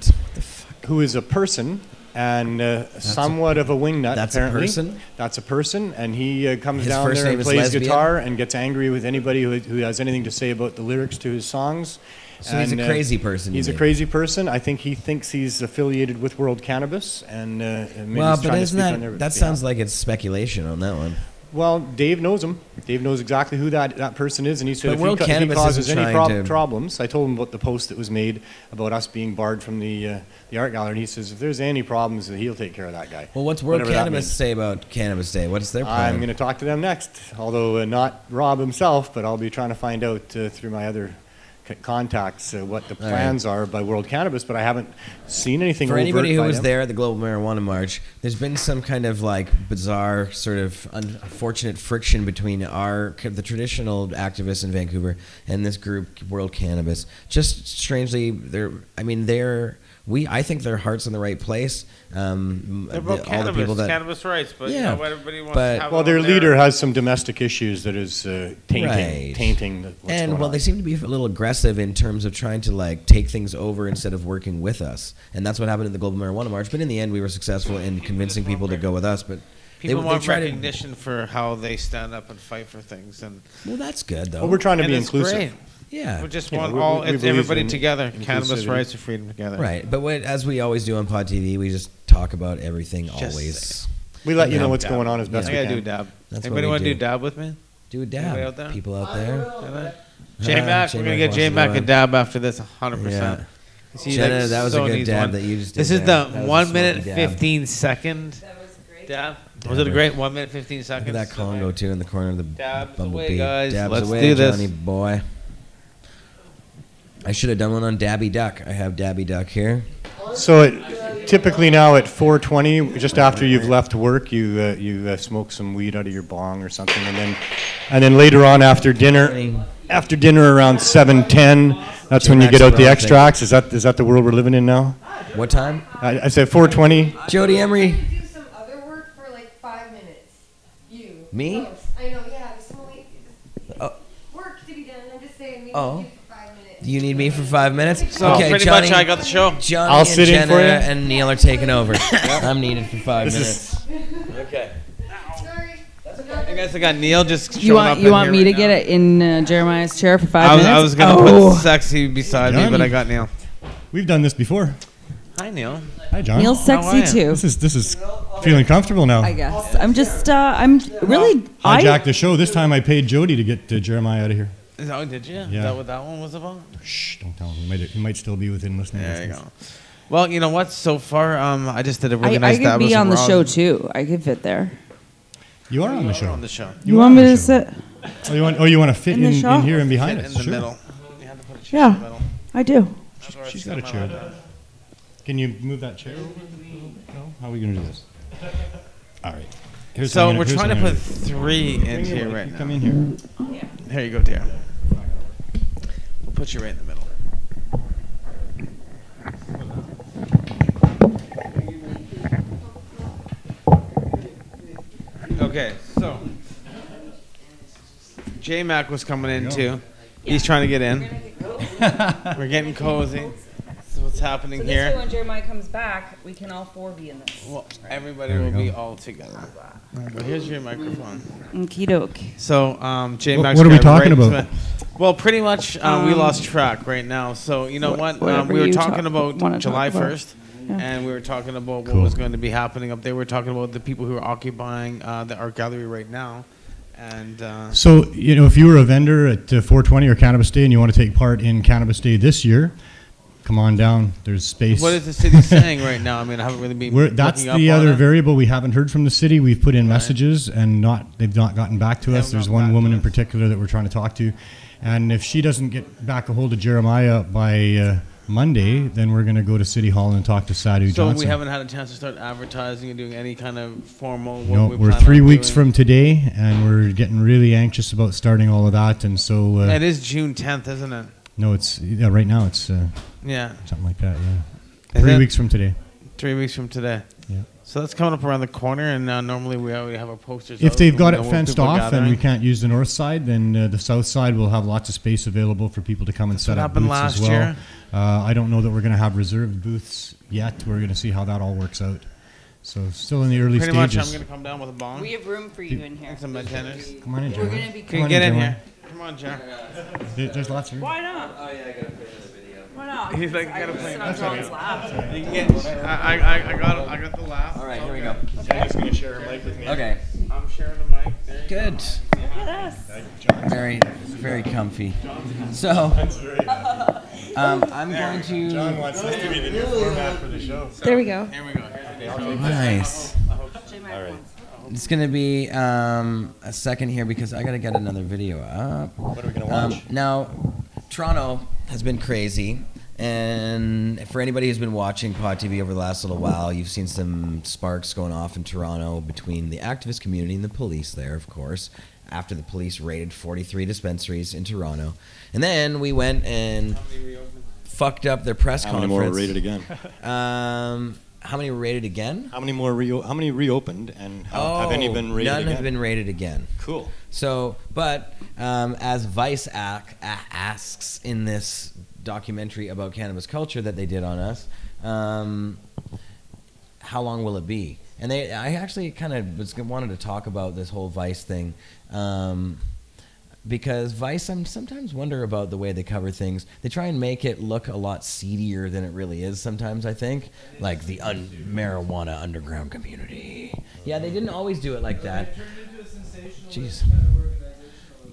who is a person. And somewhat of a wingnut, that's apparently. A person? That's a person, and he comes His down first there and name is plays Lesbian? guitar and gets angry with anybody who has anything to say about the lyrics to his songs. So he's a crazy person. He's a crazy person. I think he thinks he's affiliated with World Cannabis, and maybe well, he's but trying to isn't speak on their that sounds like it's speculation on that one. Well, Dave knows him. Dave knows exactly who that person is, and he said But if World he Cannabis causes isn't any trying to- problems, I told him about the post that was made about us being barred from the art gallery, and he says if there's any problems, he'll take care of that guy. Well, what's World Whatever that Cannabis means. say about Cannabis Day? What's their plan? I'm going to talk to them next, although not Rob himself, but I'll be trying to find out through my other contacts what the plans are by World Cannabis, but I haven't seen anything For anybody who by was them. there at the Global Marijuana March, there's been some kind of like bizarre, sort of unfortunate friction between the traditional activists in Vancouver and this group, World Cannabis. Just strangely, I think their heart's in the right place. They're about cannabis rights, but you know, everybody wants to have well, it their on leader has some domestic issues that is tainting what's and going well, on. they seem to be a little aggressive in terms of trying to like take things over instead of working with us, and that's what happened at the Global Marijuana March. But in the end, we were successful in convincing people to go with us. But people they want try to- recognition for how they stand up and fight for things, and well, that's good though. Well, we're trying to And be it's inclusive. great. Yeah. We just You know, want we all believe everybody in together. Cannabis inclusivity. rights and freedom together. Right, but as we always do on Pod TV, we just talk about everything always. We let you know Dab, what's dab. going on as best I we gotta can. do a dab. That's what Anybody we want to do. do dab with me? Do a Anybody out dab. there? People out there. J-Mac, we're gonna get J-Mac a dab after this, 100%. Yeah. See, Jenna, like, that was a so good needs dab one. that you just did This is there. the That was a 1 minute smoky dab. 15 second dab. Was it a great 1 minute 15 seconds? Look at that Congo too in the corner of the Dabs bumblebee. away, guys. Dabs Let's away, do this. Johnny boy. I should have done one on Dabby Duck. I have Dabby Duck here. So typically now at 4:20, just after you've left work, you smoke some weed out of your bong or something, and then later on after dinner around 7:10, that's when you get out the extracts. Is that the world we're living in now? What time? I said 4:20. Jody Emery. Do some other work for like 5 minutes. You. Me? Close. I know. Yeah. There's some Oh. work to be done. I'm just saying. Maybe Oh. do for 5 minutes. Do you need me for 5 minutes? So pretty Johnny, much I got the show. Johnny I'll and sit in Jenna for you. and Neil are taking over. I'm needed for 5 minutes. Okay. Sorry. I guess I got Neil just showing You up want in want here me right to now. get it in Jeremiah's chair for 5 minutes? I was gonna put Sexy beside me, but Johnny. I got Neil. We've done this before. Hi, Neil. Hi, John. Neil's How are sexy you? too. This is feeling comfortable now. I guess. I'm just. I'm really. Hijacked the show. This time I paid Jody to get Jeremiah out of here. Oh, did you? Yeah. Is that what that one was about? Shh, don't tell him. He might still be within listening There you distance. go. Well, you know what? So far, I just did a really I nice dab could with be some on the raw- show too. I could fit there. You are on the show. on the show. You want me to sit? Oh, you want to fit In the shop? in here and behind Fit us? in the Sure. middle. You had to put a chair in the Yeah, middle. I do. That's where I She's stuck got a my chair. laptop. Can you move that chair over? No? How are we going to do this? All right. Here's So what we're here's trying what to I'm put gonna do. 3 Bring in your here mic. right You now. Come in here. Here you go, dear. We'll put you right in the middle. Okay, so J-Mac was coming in too. He's trying to get in. We're getting cozy. This is what's happening So here. this way, when Jeremiah comes back, we can all 4 be in this. Well, everybody There we will be go. all together. But here's your microphone. Okie doke. So, J-Mac's What are we got talking right about? Well, pretty much we lost track right now. So, you know what? whatever We were you talking wanna about talk July about. 1st. Yeah. And we were talking about what Cool. was going to be happening up there. We were talking about the people who are occupying the art gallery right now. And So, if you were a vendor at 420 or Cannabis Day and you want to take part in Cannabis Day this year, come on down. There's space. what is the city saying right now? I mean, I haven't really been That's looking the up on other it. variable we haven't heard from the city. We've put in Right. messages and they've not gotten back to They us. haven't There's gotten one back woman to in us. particular that we're trying to talk to. And if she doesn't get back a hold of Jeremiah by Monday, then we're going to go to City Hall and talk to Sadhu So Johnson. we haven't had a chance to start advertising and doing any kind of formal. No, What we we're plan 3 on weeks doing. from today, and we're getting really anxious about starting all of that. And so, It is June 10th, isn't it? no, right now it's Yeah. something like that. Yeah, Is 3 it? weeks from today. 3 weeks from today. Yeah. So that's coming up around the corner, and normally we already have our posters. If out, they've so got we it know when fenced people are off and we gathering. can't use the north side, then the south side will have lots of space available for people to come and That's set what up happened booths as last well. year. I don't know that we're going to have reserved booths yet. We're going to see how that all works out. So still in the early Pretty much, stages. I'm going to come down with a bong. We have room for you in here. And some tenders. Come on in, We're Jeremiah. gonna be Can you on get in Jeremiah. here? Come on, Jer. There's lots of room. Why not? Oh yeah, I gotta put in the video. Why not? He's like, I gotta can play sit it. on John's lap. You can get. I got the laugh. All right, here we go. Jen's going to share her mic with me. Okay. I'm sharing the mic. There you Good. Look at us. Very, very comfy. So, I'm going to. John wants this to be the new format for the show. There we go. Here we go. Nice. It's gonna be a second here because I gotta get another video up. What are we going to watch? Now, Toronto has been crazy, and for anybody who's been watching Pod TV over the last little while, you've seen some sparks going off in Toronto between the activist community and the police there, of course, after the police raided 43 dispensaries in Toronto. And then we went and fucked up their press How many conference. more were rated again? How many were rated again? How many more how many reopened, and have any been rated none again? have been rated again. Cool. So, but as Vice asks in this documentary about cannabis culture that they did on us, how long will it be? And I actually kind of wanted to talk about this whole Vice thing, because Vice, I sometimes wonder about the way they cover things. They try and make it look a lot seedier than it really is sometimes, I think. Like the marijuana underground community. Yeah, they didn't always do it like that. Jeez.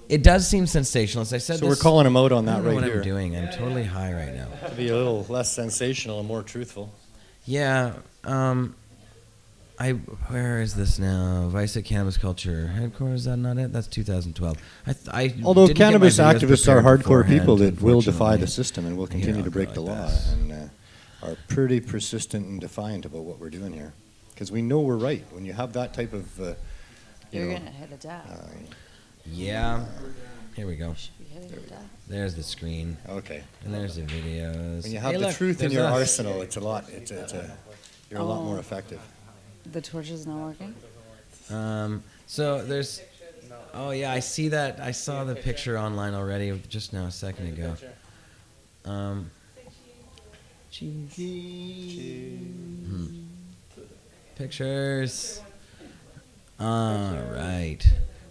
It does seem sensationalist. I said So this, we're calling them out on I that don't know right what here. I'm doing. I'm totally high right now. To be a little less sensational and more truthful. Yeah. Where is this now? Vice at Cannabis Culture headquarters. Is that not it? That's 2012. Although didn't get my cannabis videos activists are prepared hardcore people beforehand, that will defy unfortunately. the system and will Here, continue I'll to go break like the law this. and are pretty persistent and defiant about what we're doing here. Because we know we're right. When you have that type of, You're gonna hit a dab. Yeah. Here we go. Should be hitting a dab. There's the screen. Okay. And there's the videos. When you have Hey, the look, truth in there's your us. arsenal, it's a lot. You're a lot more Oh. effective. The torch is not working. So there's. Oh yeah, I see that. I saw the picture online already just now a second ago. Pictures. All right.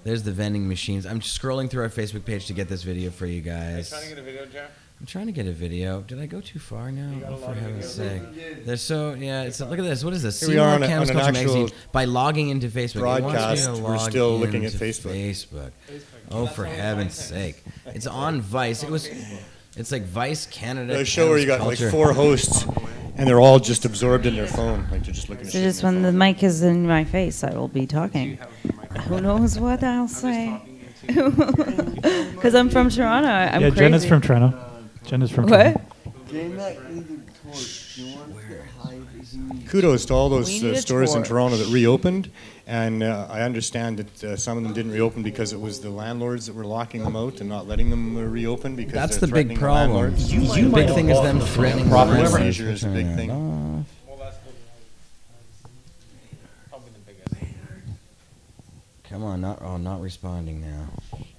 There's the vending machines. I'm scrolling through our Facebook page to get this video for you guys. Are you trying to get a video, Jeff? I'm trying to get a video. Did I go too far now? Oh, for heaven's sake. They're so, yeah, it's, look at this. What is this? Here we are on Cannabis an Culture actual magazine. By logging into Facebook. broadcast, we're still looking at Facebook. Oh, for heaven's sake. It's on Vice. It's like Vice Canada. A show where you got Culture. like 4 hosts, and they're all just absorbed in their phone. Like they're just looking at So shit. just when the mic is in my face, I will be talking. Who knows what I'll say? Because I'm from Toronto. I'm yeah, crazy. Jenna's from Toronto. Jenna's from What? Kudos to all those We need a stores in torch. Toronto that reopened, and I understand that some of them didn't reopen because it was the landlords that were locking them out and not letting them reopen because That's they're the big threatening problem. landlords. The big thing is them threatening the Property landlords. seizure is a big thing. Come on, not responding now.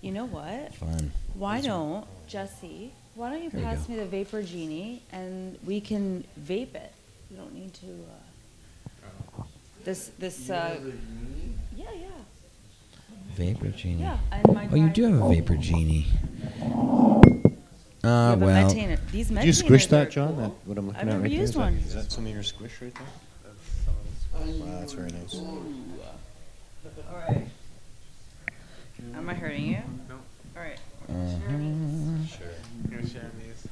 You know what? Fun. Why don't, Jesse, why don't you There you pass go. me the Vapor Genie and we can vape it? We don't need to, yeah. Vapor Genie. Yeah, and my Oh, you dry- do have a Vapor Genie. have a Well. Metainer. These Did you squish Metainers that, are John? cool. That what I'm looking I've at never right there? used Is that- one. Is that some of your squish right there? Wow, that's very nice. All right. Am I hurting you? No. All right. Sure. You're sharing these.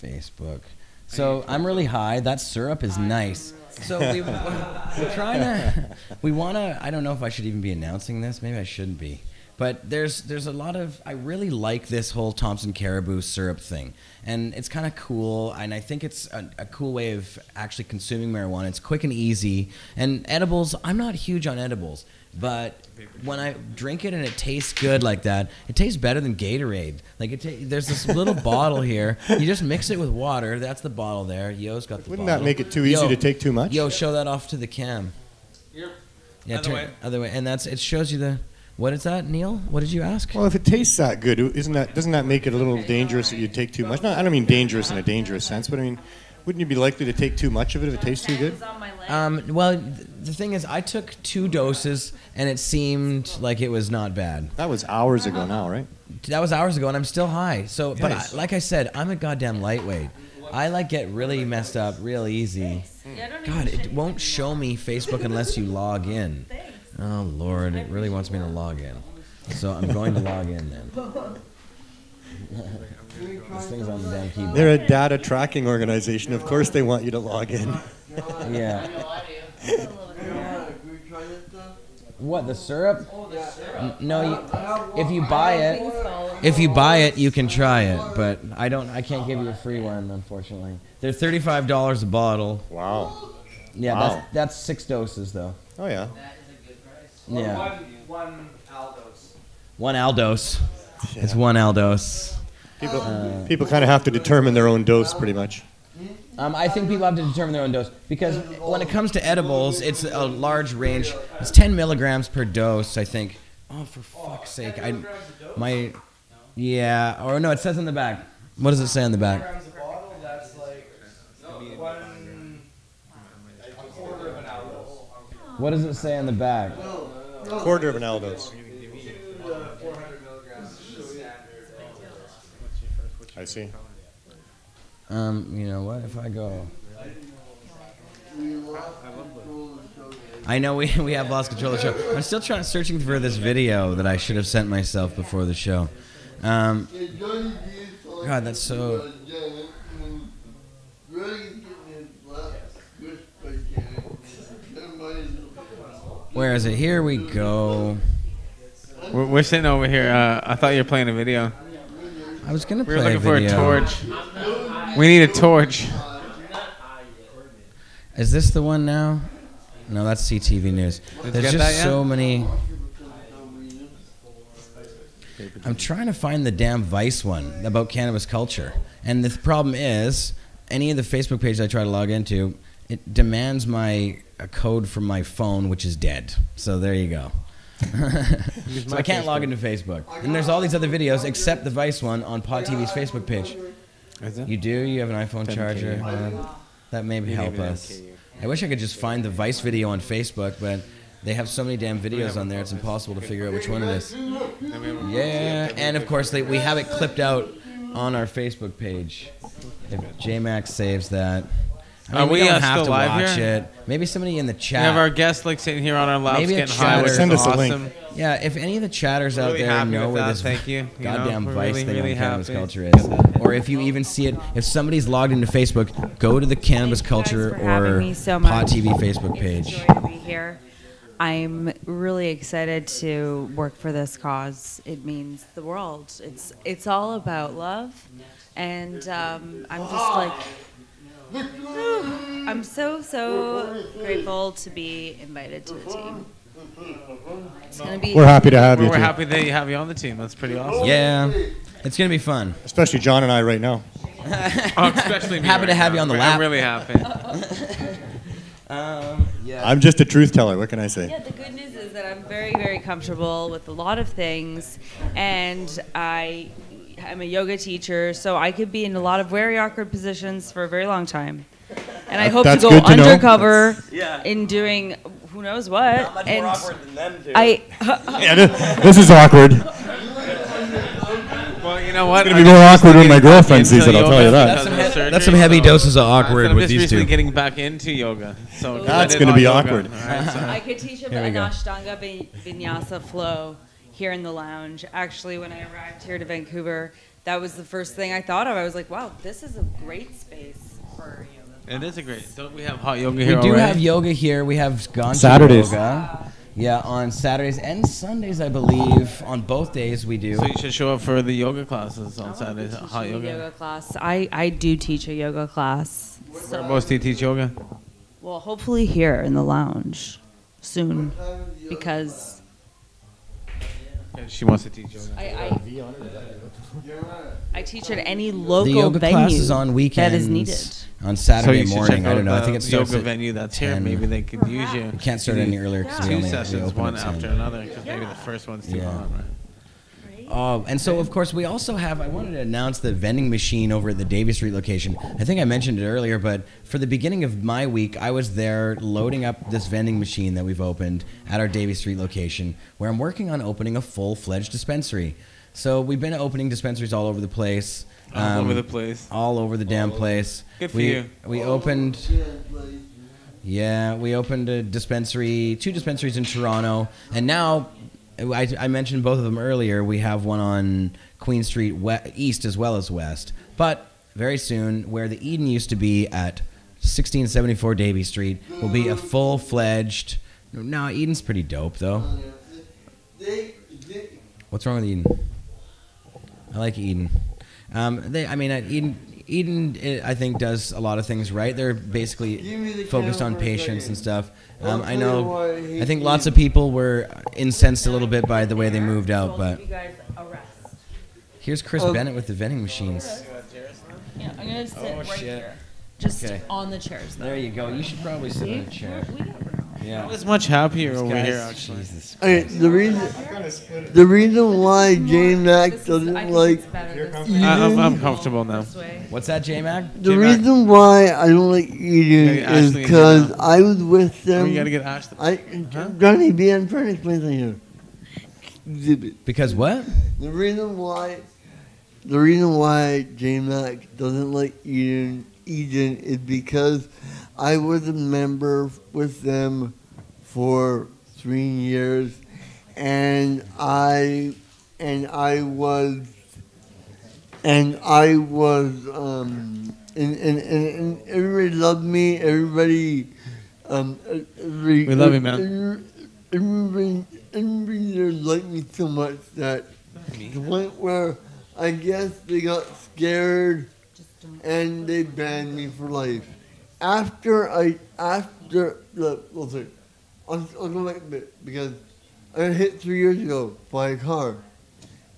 Facebook. So I'm really high. That syrup is nice. So we're trying to, we want to, I don't know if I should even be announcing this. Maybe I shouldn't be. But there's a lot of, I really like this whole Thompson Caribou syrup thing. And it's kind of cool. And I think it's a cool way of actually consuming marijuana. It's quick and easy. And edibles, I'm not huge on edibles. But when I drink it and it tastes good like that, it tastes better than Gatorade. Like there's this little bottle here. You just mix it with water. That's the bottle there. Yo's got the Wouldn't bottle. that make it too easy to take too much? Yo, show that off to the cam. Yeah, other way. And it shows you the. What is that, Neil? What did you ask? Well, if it tastes that good, doesn't that make it a little dangerous that you take too much? No, I don't mean dangerous in a dangerous sense, but I mean, wouldn't you be likely to take too much of it if it tastes too good? Well, the thing is, I took 2 doses, and it seemed like it was not bad. That was hours ago now, right? That was hours ago, and I'm still high. So, but Nice. like I said, I'm a goddamn lightweight. I get really messed up real easy. God, it won't show me Facebook unless you log in. Oh Lord, it really wants me to log in. So I'm going to log in then. This thing's on the damn keyboard. They're a data tracking organization. Of course they want you to log in. Yeah. What, the syrup? No, if you buy it, you can try it. But I can't give you a free one, unfortunately. They're $35 a bottle. Wow. Yeah, Wow. that's 6 doses though. Oh yeah. Yeah. One Aldos. 1 Aldos. It's 1 Aldos. People kind of have to determine their own dose, pretty much. I think people have to determine their own dose because when it comes to edibles, it's a large range. It's 10 milligrams per dose, I think. Oh, for fuck's sake! Yeah, or no, it says on the back. What does it say on the back? What does it say on the back? Quarter of an Aldos. I see. You know what? If I go, I know we have lost control of the show. I'm still searching for this video that I should have sent myself before the show. God, that's so. Where is it? Here we go. We're sitting over here. I thought you were playing a video. I was gonna We play were looking a video. for a torch. We need a torch. Is this the one now? No, that's CTV News. Did you There's get just that yet? so many. I'm trying to find the damn Vice one about cannabis culture. And the problem is, any of the Facebook pages I try to log into, it demands a code from my phone, which is dead. So there you go. So I can't log into Facebook. And there's all these other videos except the Vice one on Pod TV's Facebook page. Is it? You do? You have an iPhone 10K. charger? That may help Maybe us. 10K. I wish I could just find the Vice video on Facebook, but They have so many damn videos on there, it's impossible to figure out which one it is. Yeah, and of course we have it clipped out on our Facebook page. If J-Max saves that. I mean, we don't have still to live watch here? it. Maybe somebody in the chat. We have our guests like sitting here on our laps Maybe a getting high. chatter. Send us a awesome. link. Yeah, if any of the chatters out Really there happy know with where that, this thank you. You know, goddamn we're Vice really, thing really on Cannabis happy. Culture is, or if you even see it, if somebody's logged into Facebook, go to the Cannabis Culture for having or me so Pot much. TV Facebook page. It's a joy to be here. I'm really excited to work for this cause. It means the world. It's all about love, and I'm just like, I'm so grateful to be invited to the team. It's gonna be. We're happy to have you. We're too. happy that you have you on the team. That's pretty awesome. Yeah, it's gonna be fun. Especially John and I right now. Oh, especially me Happy right to have now. you on the I'm lap. really happy. Yeah. I'm just a truth teller. What can I say? Yeah, the good news is that I'm very comfortable with a lot of things, and I'm a yoga teacher, so I could be in a lot of very awkward positions for a very long time. And I hope to That's go good to know. undercover in doing who knows what. Not much and more awkward than them two. Yeah, this is awkward. Well, you know what? It's gonna be more awkward when my girlfriend sees it, I'll tell you that. That's some heavy doses of awkward with I'm just these recently two. getting back into yoga. So That's I did gonna hot be yoga. awkward. All right, so- I could teach Here we an go. Ashtanga Vinyasa flow here in the lounge. Actually, when I arrived here to Vancouver, that was the first thing I thought of. I was like, wow, this is a great space for yoga. It is a great. Don't we have hot yoga We here do already? have yoga here. We have gone to Saturdays. yoga. Yeah, on Saturdays and Sundays, I believe. On both days, we do. So you should show up for the yoga classes on Saturdays. Hot Teaching a yoga. yoga class. I do teach a yoga class. Where most do you teach yoga? Well, hopefully here in the lounge soon, because Yeah, she wants to teach yoga. I teach at any The local yoga venue class is on that weekends. is needed. On So Saturday you should morning. check I don't know. out I think it the starts yoga at venue that's here. 10. Maybe they could use you. We can't start any earlier because we Two only sessions, open one at 10. after another, because maybe the first one's too Yeah. long, right? Oh, and so of course we also have. I wanted to announce the vending machine over at the Davie Street location. I think I mentioned it earlier, but for the beginning of my week, I was there loading up this vending machine that we've opened at our Davie Street location, where I'm working on opening a full-fledged dispensary. So we've been opening dispensaries all over the place. All over the place. All over the damn place. Good for you. We opened. Yeah, we opened a dispensary, 2 dispensaries in Toronto, and now I mentioned both of them earlier. We have one on Queen Street East as well as West, but very soon, where the Eden used to be at 1674 Davie Street, will be a full-fledged. No, Eden's pretty dope though. What's wrong with Eden? I like Eden. Eden, I think, does a lot of things right. They're basically focused on patients and stuff. I know. I think lots of people were incensed a little bit by the way they moved out, but here's Chris Bennett with the vending machines. Yeah, I'm gonna sit right shit. here, just Okay. on the chairs. Though. There you go. You should probably sit in a chair. Yeah. I was much happier These over guys- here, actually. Jesus Okay, Christ. the reason why J-Mac doesn't like I'm comfortable now. What's that, J-Mac? the reason why I don't like eating Yeah, is Ashley and because J-Mac. I was with them. Oh, you gotta get Ashley. Johnny B, I'm trying to explain something here. Exhibit. Because what? The reason why J-Mac doesn't like Eden is because I was a member with them for 3 years, and I was and everybody loved me. Everybody, We love you, man. Everybody there liked me so much that to the point where I guess they got scared and they banned me for life. Look, I'll go back a bit because I got hit 3 years ago by a car,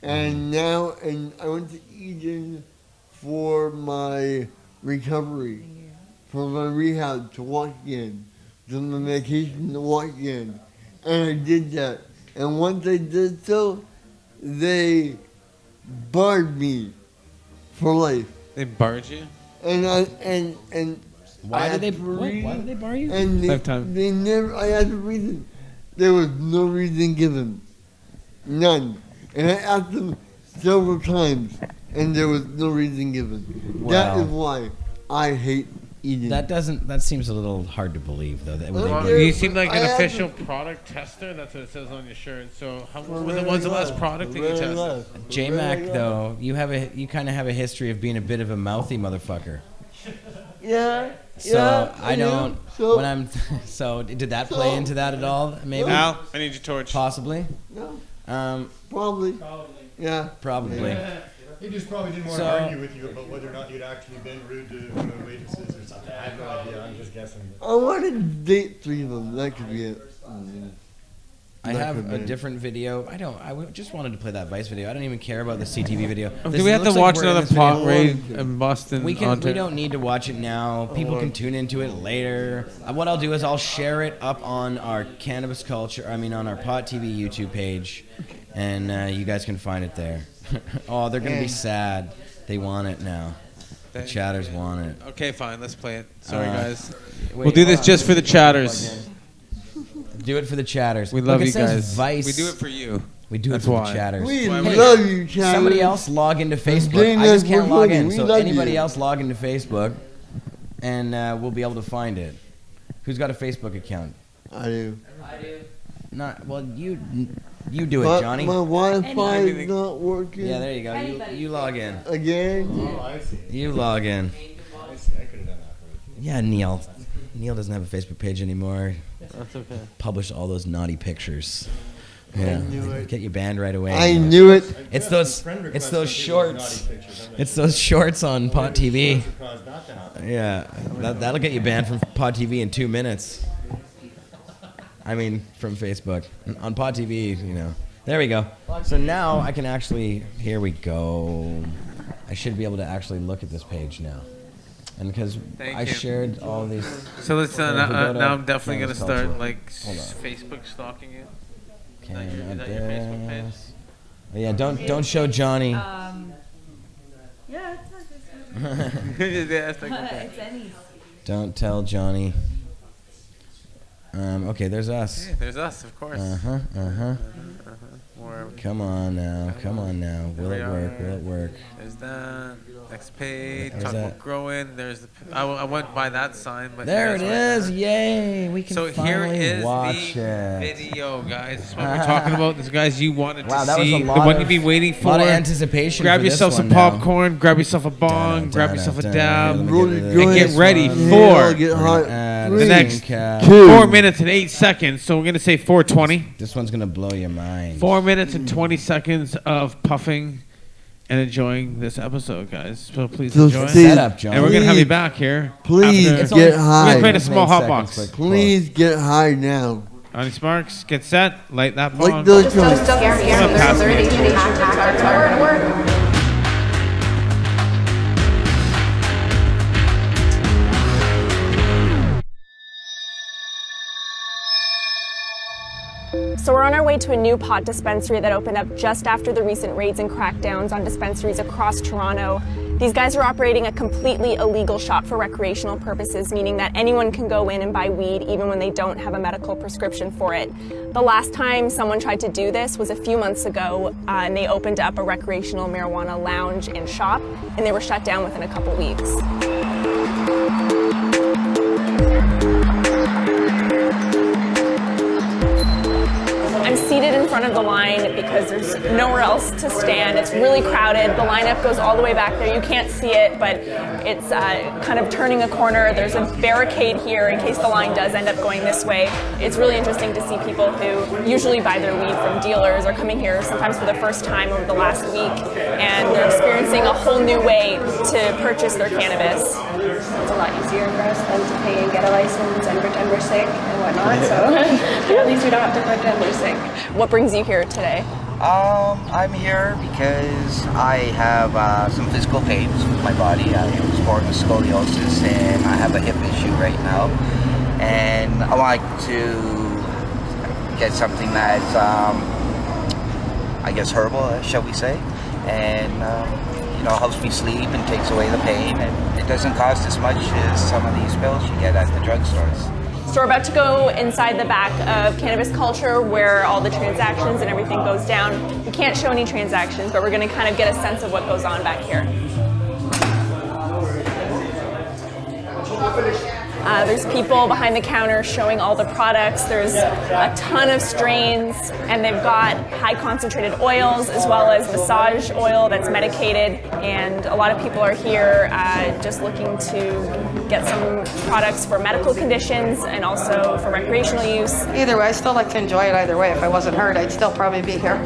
and I went to Eden for my recovery, for my rehab to walk again, to my medication to walk again, and I did that. And once I did so, they barred me for life. They barred you? Why did they bar you? And Lifetime. they never. I asked a reason. there was no reason given. None. And I asked them several times, and there was no reason given. That Wow. is why I hate eating. That seems a little hard to believe, though. That Well, you seem like an official product tester. That's what it says on your shirt. So, when's the last product that you tested? J-Mac, though, you kind of have a history of being a bit of a mouthy motherfucker. Yeah. So yeah, I don't. So, when I'm. So did that play into that at all? Maybe. Al, I need your torch. Possibly. No. Probably. Yeah. Probably. He just probably didn't want to argue with you about whether or not you'd actually been rude to waitresses or something. I have no idea. I'm just guessing. I want to date 3 of them. That could be it. I have a different video. I just wanted to play that Vice video. I don't even care about the CTV video. Do we have to watch another pot raid in Boston? We don't need to watch it now. People can tune into it later. What I'll do is I'll share it up on our Cannabis Culture. On our Pot TV YouTube page, and you guys can find it there. Oh, they're gonna be sad. They want it now. The chatters want it. Okay, fine. Let's play it. Sorry, guys. Wait, we'll do this just for the chatters. Do it for the chatters. We love Look, you it says guys. Vice. We do it for you. We do That's it for why. the chatters. We love you, chatters. Somebody else log into Facebook. Dang I just it, can't we're log funny. in. We So love anybody you. else log into Facebook, and we'll be able to find it. Who's got a Facebook account? I do. Not well. You do it, But Johnny. my Wi-Fi is not working. Yeah, there you go. You log in. Again? Oh, I see. You log in. I see. I could have done that for you. Yeah, Neil. Neil doesn't have a Facebook page anymore. That's okay. Published all those naughty pictures. Yeah. knew it. Get you banned right away. I knew it. It's those shorts. It's those shorts on Pot TV. Yeah, that'll get you banned from Pod TV in 2 minutes. From Facebook. On Pod TV, There we go. So now I can actually. Here we go. I should be able to actually look at this page now. And because I shared all these. So let's. If we Now go to I'm definitely gonna Cannabis start Culture. Facebook stalking you. Is Cannabis. that your Facebook page? Oh, yeah, don't show Johnny. Yeah, It's okay. it's any. Don't tell Johnny. Okay, there's us. Yeah, there's us, of course. Come on now. Will it work? There's that. Next page. There's Talk that. about growing. There's the. I went by that sign, but There it is! Yay! We can so here finally is watch the it. video, guys. This is what we're talking about. This guys you wanted Wow, to that was see. a The lot one of- you've been waiting for. lot of anticipation Grab for this yourself some one now. popcorn. Grab yourself a bong. Grab yourself a dab. And get ready Yeah, for get hot. the next 4 minutes and 8 seconds. So we're gonna say 4:20. This one's gonna blow your mind. 4 minutes and 20 seconds of puffing and enjoying this episode, guys. So please So enjoy. Steve, Set up, John. And we're gonna have you back here. Please after- get We're high. gonna create a small hot 8 box. seconds, Please get high now. On your sparks, get set, light that Like bong. those Come on, pass me. So we're on our way to a new pot dispensary that opened up just after the recent raids and crackdowns on dispensaries across Toronto. These guys are operating a completely illegal shop for recreational purposes, meaning that anyone can go in and buy weed even when they don't have a medical prescription for it. The last time someone tried to do this was a few months ago, and they opened up a recreational marijuana lounge and shop, and they were shut down within a couple weeks. I'm seated in front of the line because there's nowhere else to stand. It's really crowded. The lineup goes all the way back there. You can't see it, but it's kind of turning a corner. There's a barricade here in case the line does end up going this way. It's really interesting to see people who usually buy their weed from dealers are coming here sometimes for the first time over the last week, and they're experiencing a whole new way to purchase their cannabis. It's a lot easier for us than to pay and get a license and pretend we're sick and whatnot, so at least we don't have to pretend we're sick. What brings you here today? I'm here because I have some physical pains with my body. I was born with scoliosis and I have a hip issue right now. And I like to get something that's, I guess, herbal, shall we say. And, helps me sleep and takes away the pain. And it doesn't cost as much as some of these pills you get at the drugstores. So we're about to go inside the back of Cannabis Culture where all the transactions and everything goes down. We can't show any transactions, but we're going to kind of get a sense of what goes on back here. There's people behind the counter showing all the products. There's a ton of strains, and they've got high concentrated oils as well as massage oil that's medicated. And a lot of people are here just looking to get some products for medical conditions and also for recreational use. Either way, I still like to enjoy it either way. If I wasn't hurt, I'd still probably be here.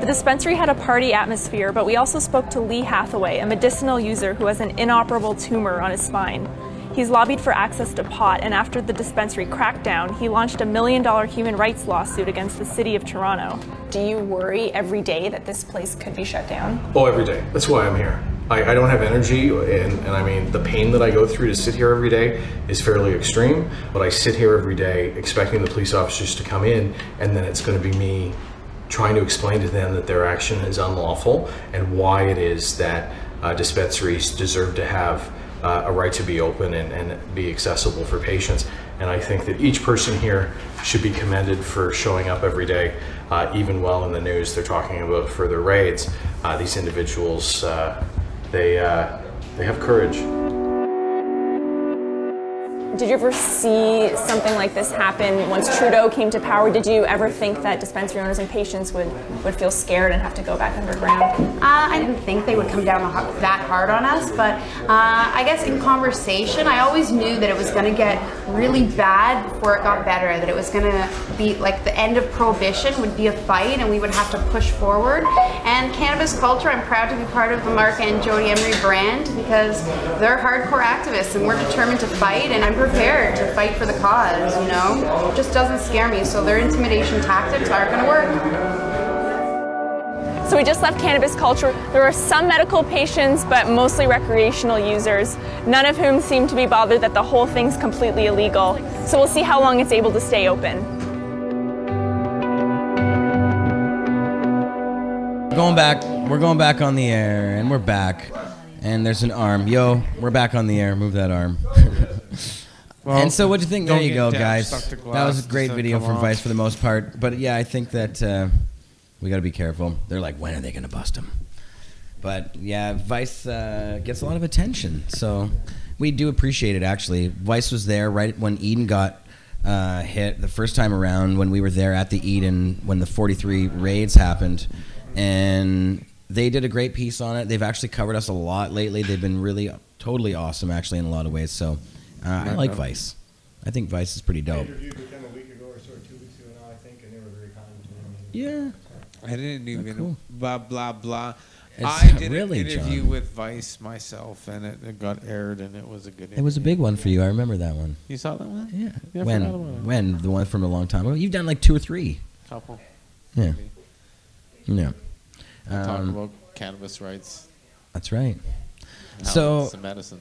The dispensary had a party atmosphere, but we also spoke to Lee Hathaway, a medicinal user who has an inoperable tumor on his spine. He's lobbied for access to pot, and after the dispensary crackdown, he launched a $1 million human rights lawsuit against the city of Toronto. Do you worry every day that this place could be shut down? Oh, every day. That's why I'm here. I don't have energy, and I mean, the pain that I go through to sit here every day is fairly extreme, but I sit here every day expecting the police officers to come in, and then it's going to be me trying to explain to them that their action is unlawful and why it is that dispensaries deserve to have a right to be open and be accessible for patients. And I think that each person here should be commended for showing up every day, even while in the news they're talking about further raids. These individuals, they have courage. Did you ever see something like this happen once Trudeau came to power? Did you ever think that dispensary owners and patients would feel scared and have to go back underground? I didn't think they would come down that hard on us, but I guess in conversation, I always knew that it was going to get really bad before it got better, that it was going to be like the end of prohibition would be a fight and we would have to push forward. And Cannabis Culture, I'm proud to be part of the Mark and Jody Emery brand because they're hardcore activists and we're determined to fight, and I'm prepared to fight for the cause, you know? It just doesn't scare me, so their intimidation tactics aren't going to work. So we just left Cannabis Culture. There are some medical patients, but mostly recreational users, none of whom seem to be bothered that the whole thing's completely illegal. So we'll see how long it's able to stay open. We're going back on the air, and we're back. And there's an arm. Yo, we're back on the air. Move that arm. Well, and so what'd you think? There you go, get guys. stuck to That glass, was a great just video come from off. Vice for the most part. But yeah, I think that we got to be careful. They're like, when are they going to bust him? But yeah, Vice gets a lot of attention. So we do appreciate it, actually. Vice was there right when Eden got hit the first time around, when we were there at the Eden, when the 43 raids happened. And they did a great piece on it. They've actually covered us a lot lately. They've been really totally awesome, actually, in a lot of ways. So I like Vice. I think Vice is pretty dope. I interviewed with them a week ago or so, or 2 weeks ago now, I think, and they were very kind to me. Yeah. I didn't even blah blah blah. It's I did really, an interview John. with Vice myself, and it got aired, and it was a good. It was a big one for you. I remember that one. You saw that one? Yeah. Yeah, I forgot about it. When? The one from a long time ago? You've done like 2 or 3. Couple. Yeah. Yeah. Talk about cannabis rights. That's right. How So it's a medicine.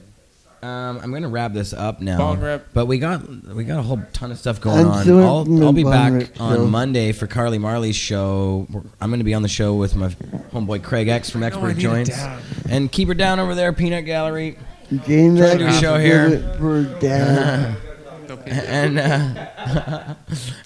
I'm gonna wrap this up now. Bong rip. But we got a whole ton of stuff going I'm on. doing I'll be the back bong rip on show. Monday for Carly Marley's show. I'm gonna be on the show with my homeboy Craig X from I Expert need it Joints. down. And keep her down over there, Peanut Gallery. Game Trying to do a that show is here. good for dad.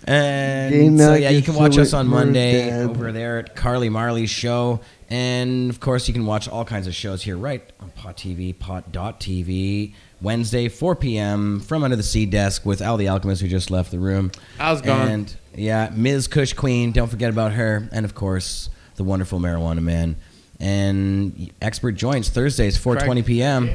And Game so night yeah, you is can watch so us on for Monday dad. over there at Carly Marley's show. And of course, you can watch all kinds of shows here right on Pot TV, pot.tv. Wednesday, 4 p.m. from Under the Sea Desk with Al the Alchemist, who just left the room. Al's gone. And yeah, Ms. Kush Queen, don't forget about her. And of course, the wonderful Marijuana Man. And Expert Joints, Thursdays, 4:20 p.m.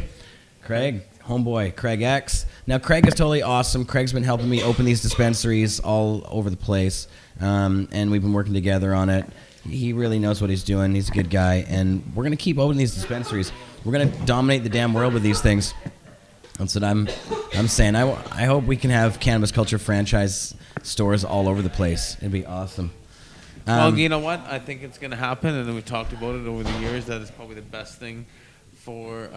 Craig, homeboy, Craig X. Now, Craig is totally awesome. Craig's been helping me open these dispensaries all over the place. And we've been working together on it. He really knows what he's doing. He's a good guy. And we're going to keep opening these dispensaries. We're going to dominate the damn world with these things. That's what I'm saying. I hope we can have Cannabis Culture franchise stores all over the place. It'd be awesome. Well, you know what? I think it's going to happen, and we've talked about it over the years. That is probably the best thing for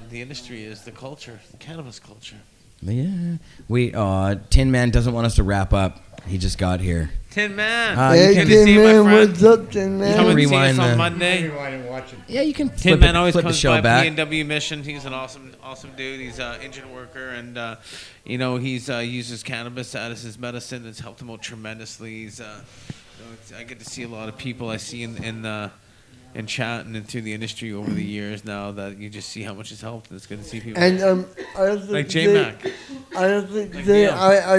the industry is the culture, the cannabis culture. Yeah. Tin Man doesn't want us to wrap up. He just got here. Tin Man. Hey, Tin Man, what's up, Tin Man? Come and see rewind us on the- Monday. Rewind and watch it. Yeah, you can Tin flip Man always the comes show by back. P&W Mission. He's an awesome dude. He's an engine worker, and he's uses cannabis as his medicine. It's helped him out tremendously. He's I get to see a lot of people I see in chatting and through the industry over the years now that you just see how much it's helped. And it's good to see people And I also like J Mac. I also Like say Neil. I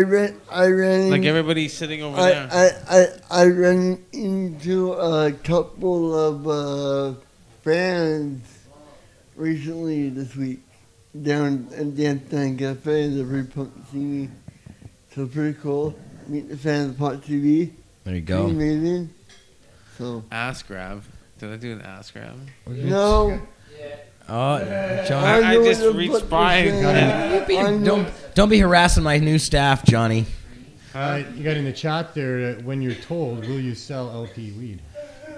ran Like everybody sitting over there. I ran into a couple of fans recently this week down at Downtown Cafe. They're very pumped to see me. So pretty cool. Meet the fans of Pot TV. There you go. Pretty amazing. So Ass grab. Did I do an ass grab? no. Oh, John. I just reached by and Don't be harassing my new staff, Johnny. You got in the chat there, when you're told, will you sell LP weed?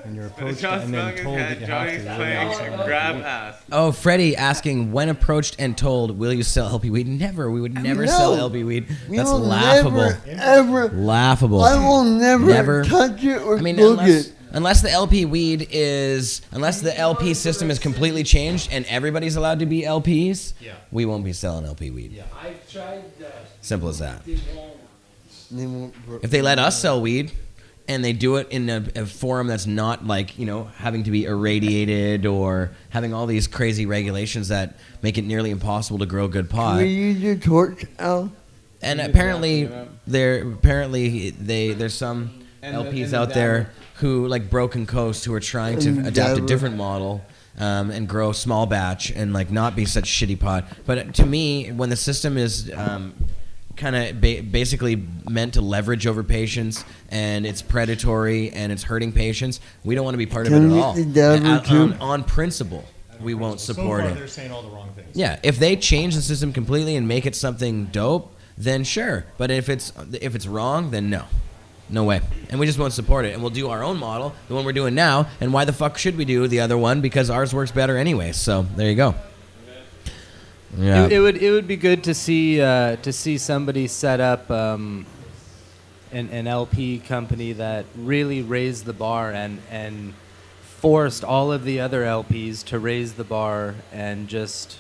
And you're approached and then told that you have to. Johnny's will you playing sell LP grab weed? ass. Oh, Freddie asking, when approached and told, will you sell LP weed? Never. We would never sell LP weed. We That's will laughable. Never, ever. Laughable. I will never touch it or look it. Unless the LP weed unless the LP system is completely changed and everybody's allowed to be LPs, we won't be selling LP weed. Yeah. I've tried that. Simple as that. They won't. If they let us sell weed and they do it in a forum that's not like, having to be irradiated or having all these crazy regulations that make it nearly impossible to grow good pot. Can we use your torch, Al? And apparently there's some LPs out there who, like Broken Coast, who are trying to adapt a different model and grow small batch and like not be such shitty pot. But to me, when the system is kind of basically meant to leverage over patients and it's predatory and it's hurting patients, we don't want to be part of it at all. And on principle, we won't support it. They're saying all the wrong things. Yeah, if they change the system completely and make it something dope, then sure. But if it's wrong, then no. No way. And we just won't support it. And we'll do our own model, the one we're doing now. And why the fuck should we do the other one? Because ours works better anyway. So there you go. Yeah. It would be good to see somebody set up an LP company that really raised the bar and forced all of the other LPs to raise the bar and just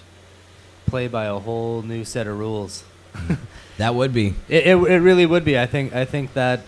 play by a whole new set of rules. That would be. It really would be. I think that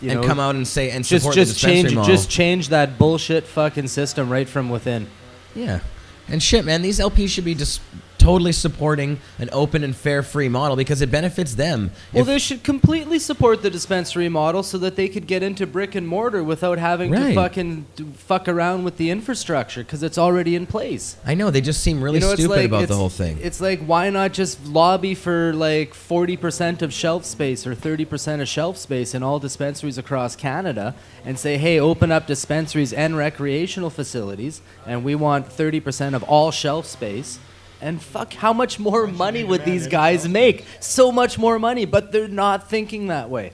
and come out and say and support the dispensary model. Just change that bullshit fucking system right from within. Yeah, and shit, man. These LPs should be just totally supporting an open and fair free model because it benefits them. Well, they should completely support the dispensary model so that they could get into brick and mortar without having to fucking fuck around with the infrastructure because it's already in place. I know, they just seem really stupid about the whole thing. It's like, why not just lobby for like 40% of shelf space or 30% of shelf space in all dispensaries across Canada and say, hey, open up dispensaries and recreational facilities and we want 30% of all shelf space. And fuck, how much more money would these guys make? So much more money, but they're not thinking that way.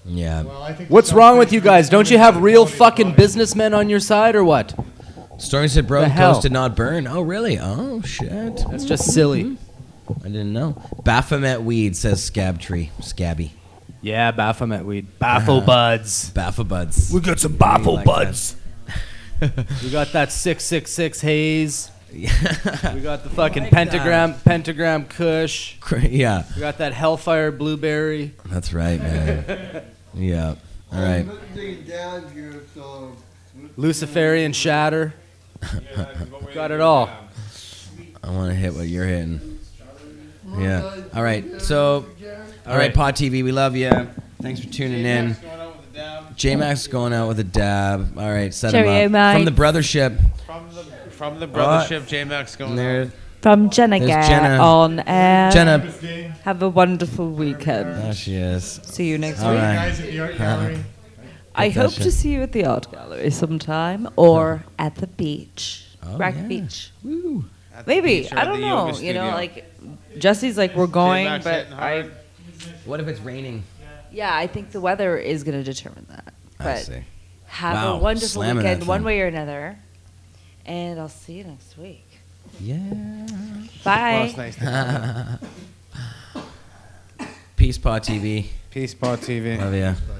Yeah. Well, what's wrong with you guys? Don't you have real fucking businessmen on your side or what? Stormy said Broken Coast did not burn. Oh, really? Oh, shit. That's just silly. I didn't know. Baphomet weed, says Scabby. Yeah, Baphomet weed. Baffle buds. Baffle buds. We got some baffle buds. We got that 666 haze. We got the fucking pentagram Kush. Yeah. We got that Hellfire blueberry. That's right, man. Yeah. All right. Luciferian shatter. Got it all. I want to hit what you're hitting. Yeah. All right. So, all right, Pod TV, we love you. Thanks for tuning in. J-Mac's going out with a dab. All right, set him up. From the Brothership. From the Brothership, J-Mac's going out. From Jenna Jenna. on air. Jenna. Have a wonderful weekend. There she is. See you next All week. right. Guys at the art gallery. I hope to see you at the art gallery sometime or at the beach. Rack Beach. Woo. Maybe. I don't know. You know, like Jesse's like, we're going, but What if it's raining? Yeah, I think the weather is going to determine that. I But see. have a wonderful slamming weekend, that one thing. way or another. And I'll see you next week. Yeah. Bye. Well, it's nice to Peace, Pod TV. Peace, Pod TV. Love ya.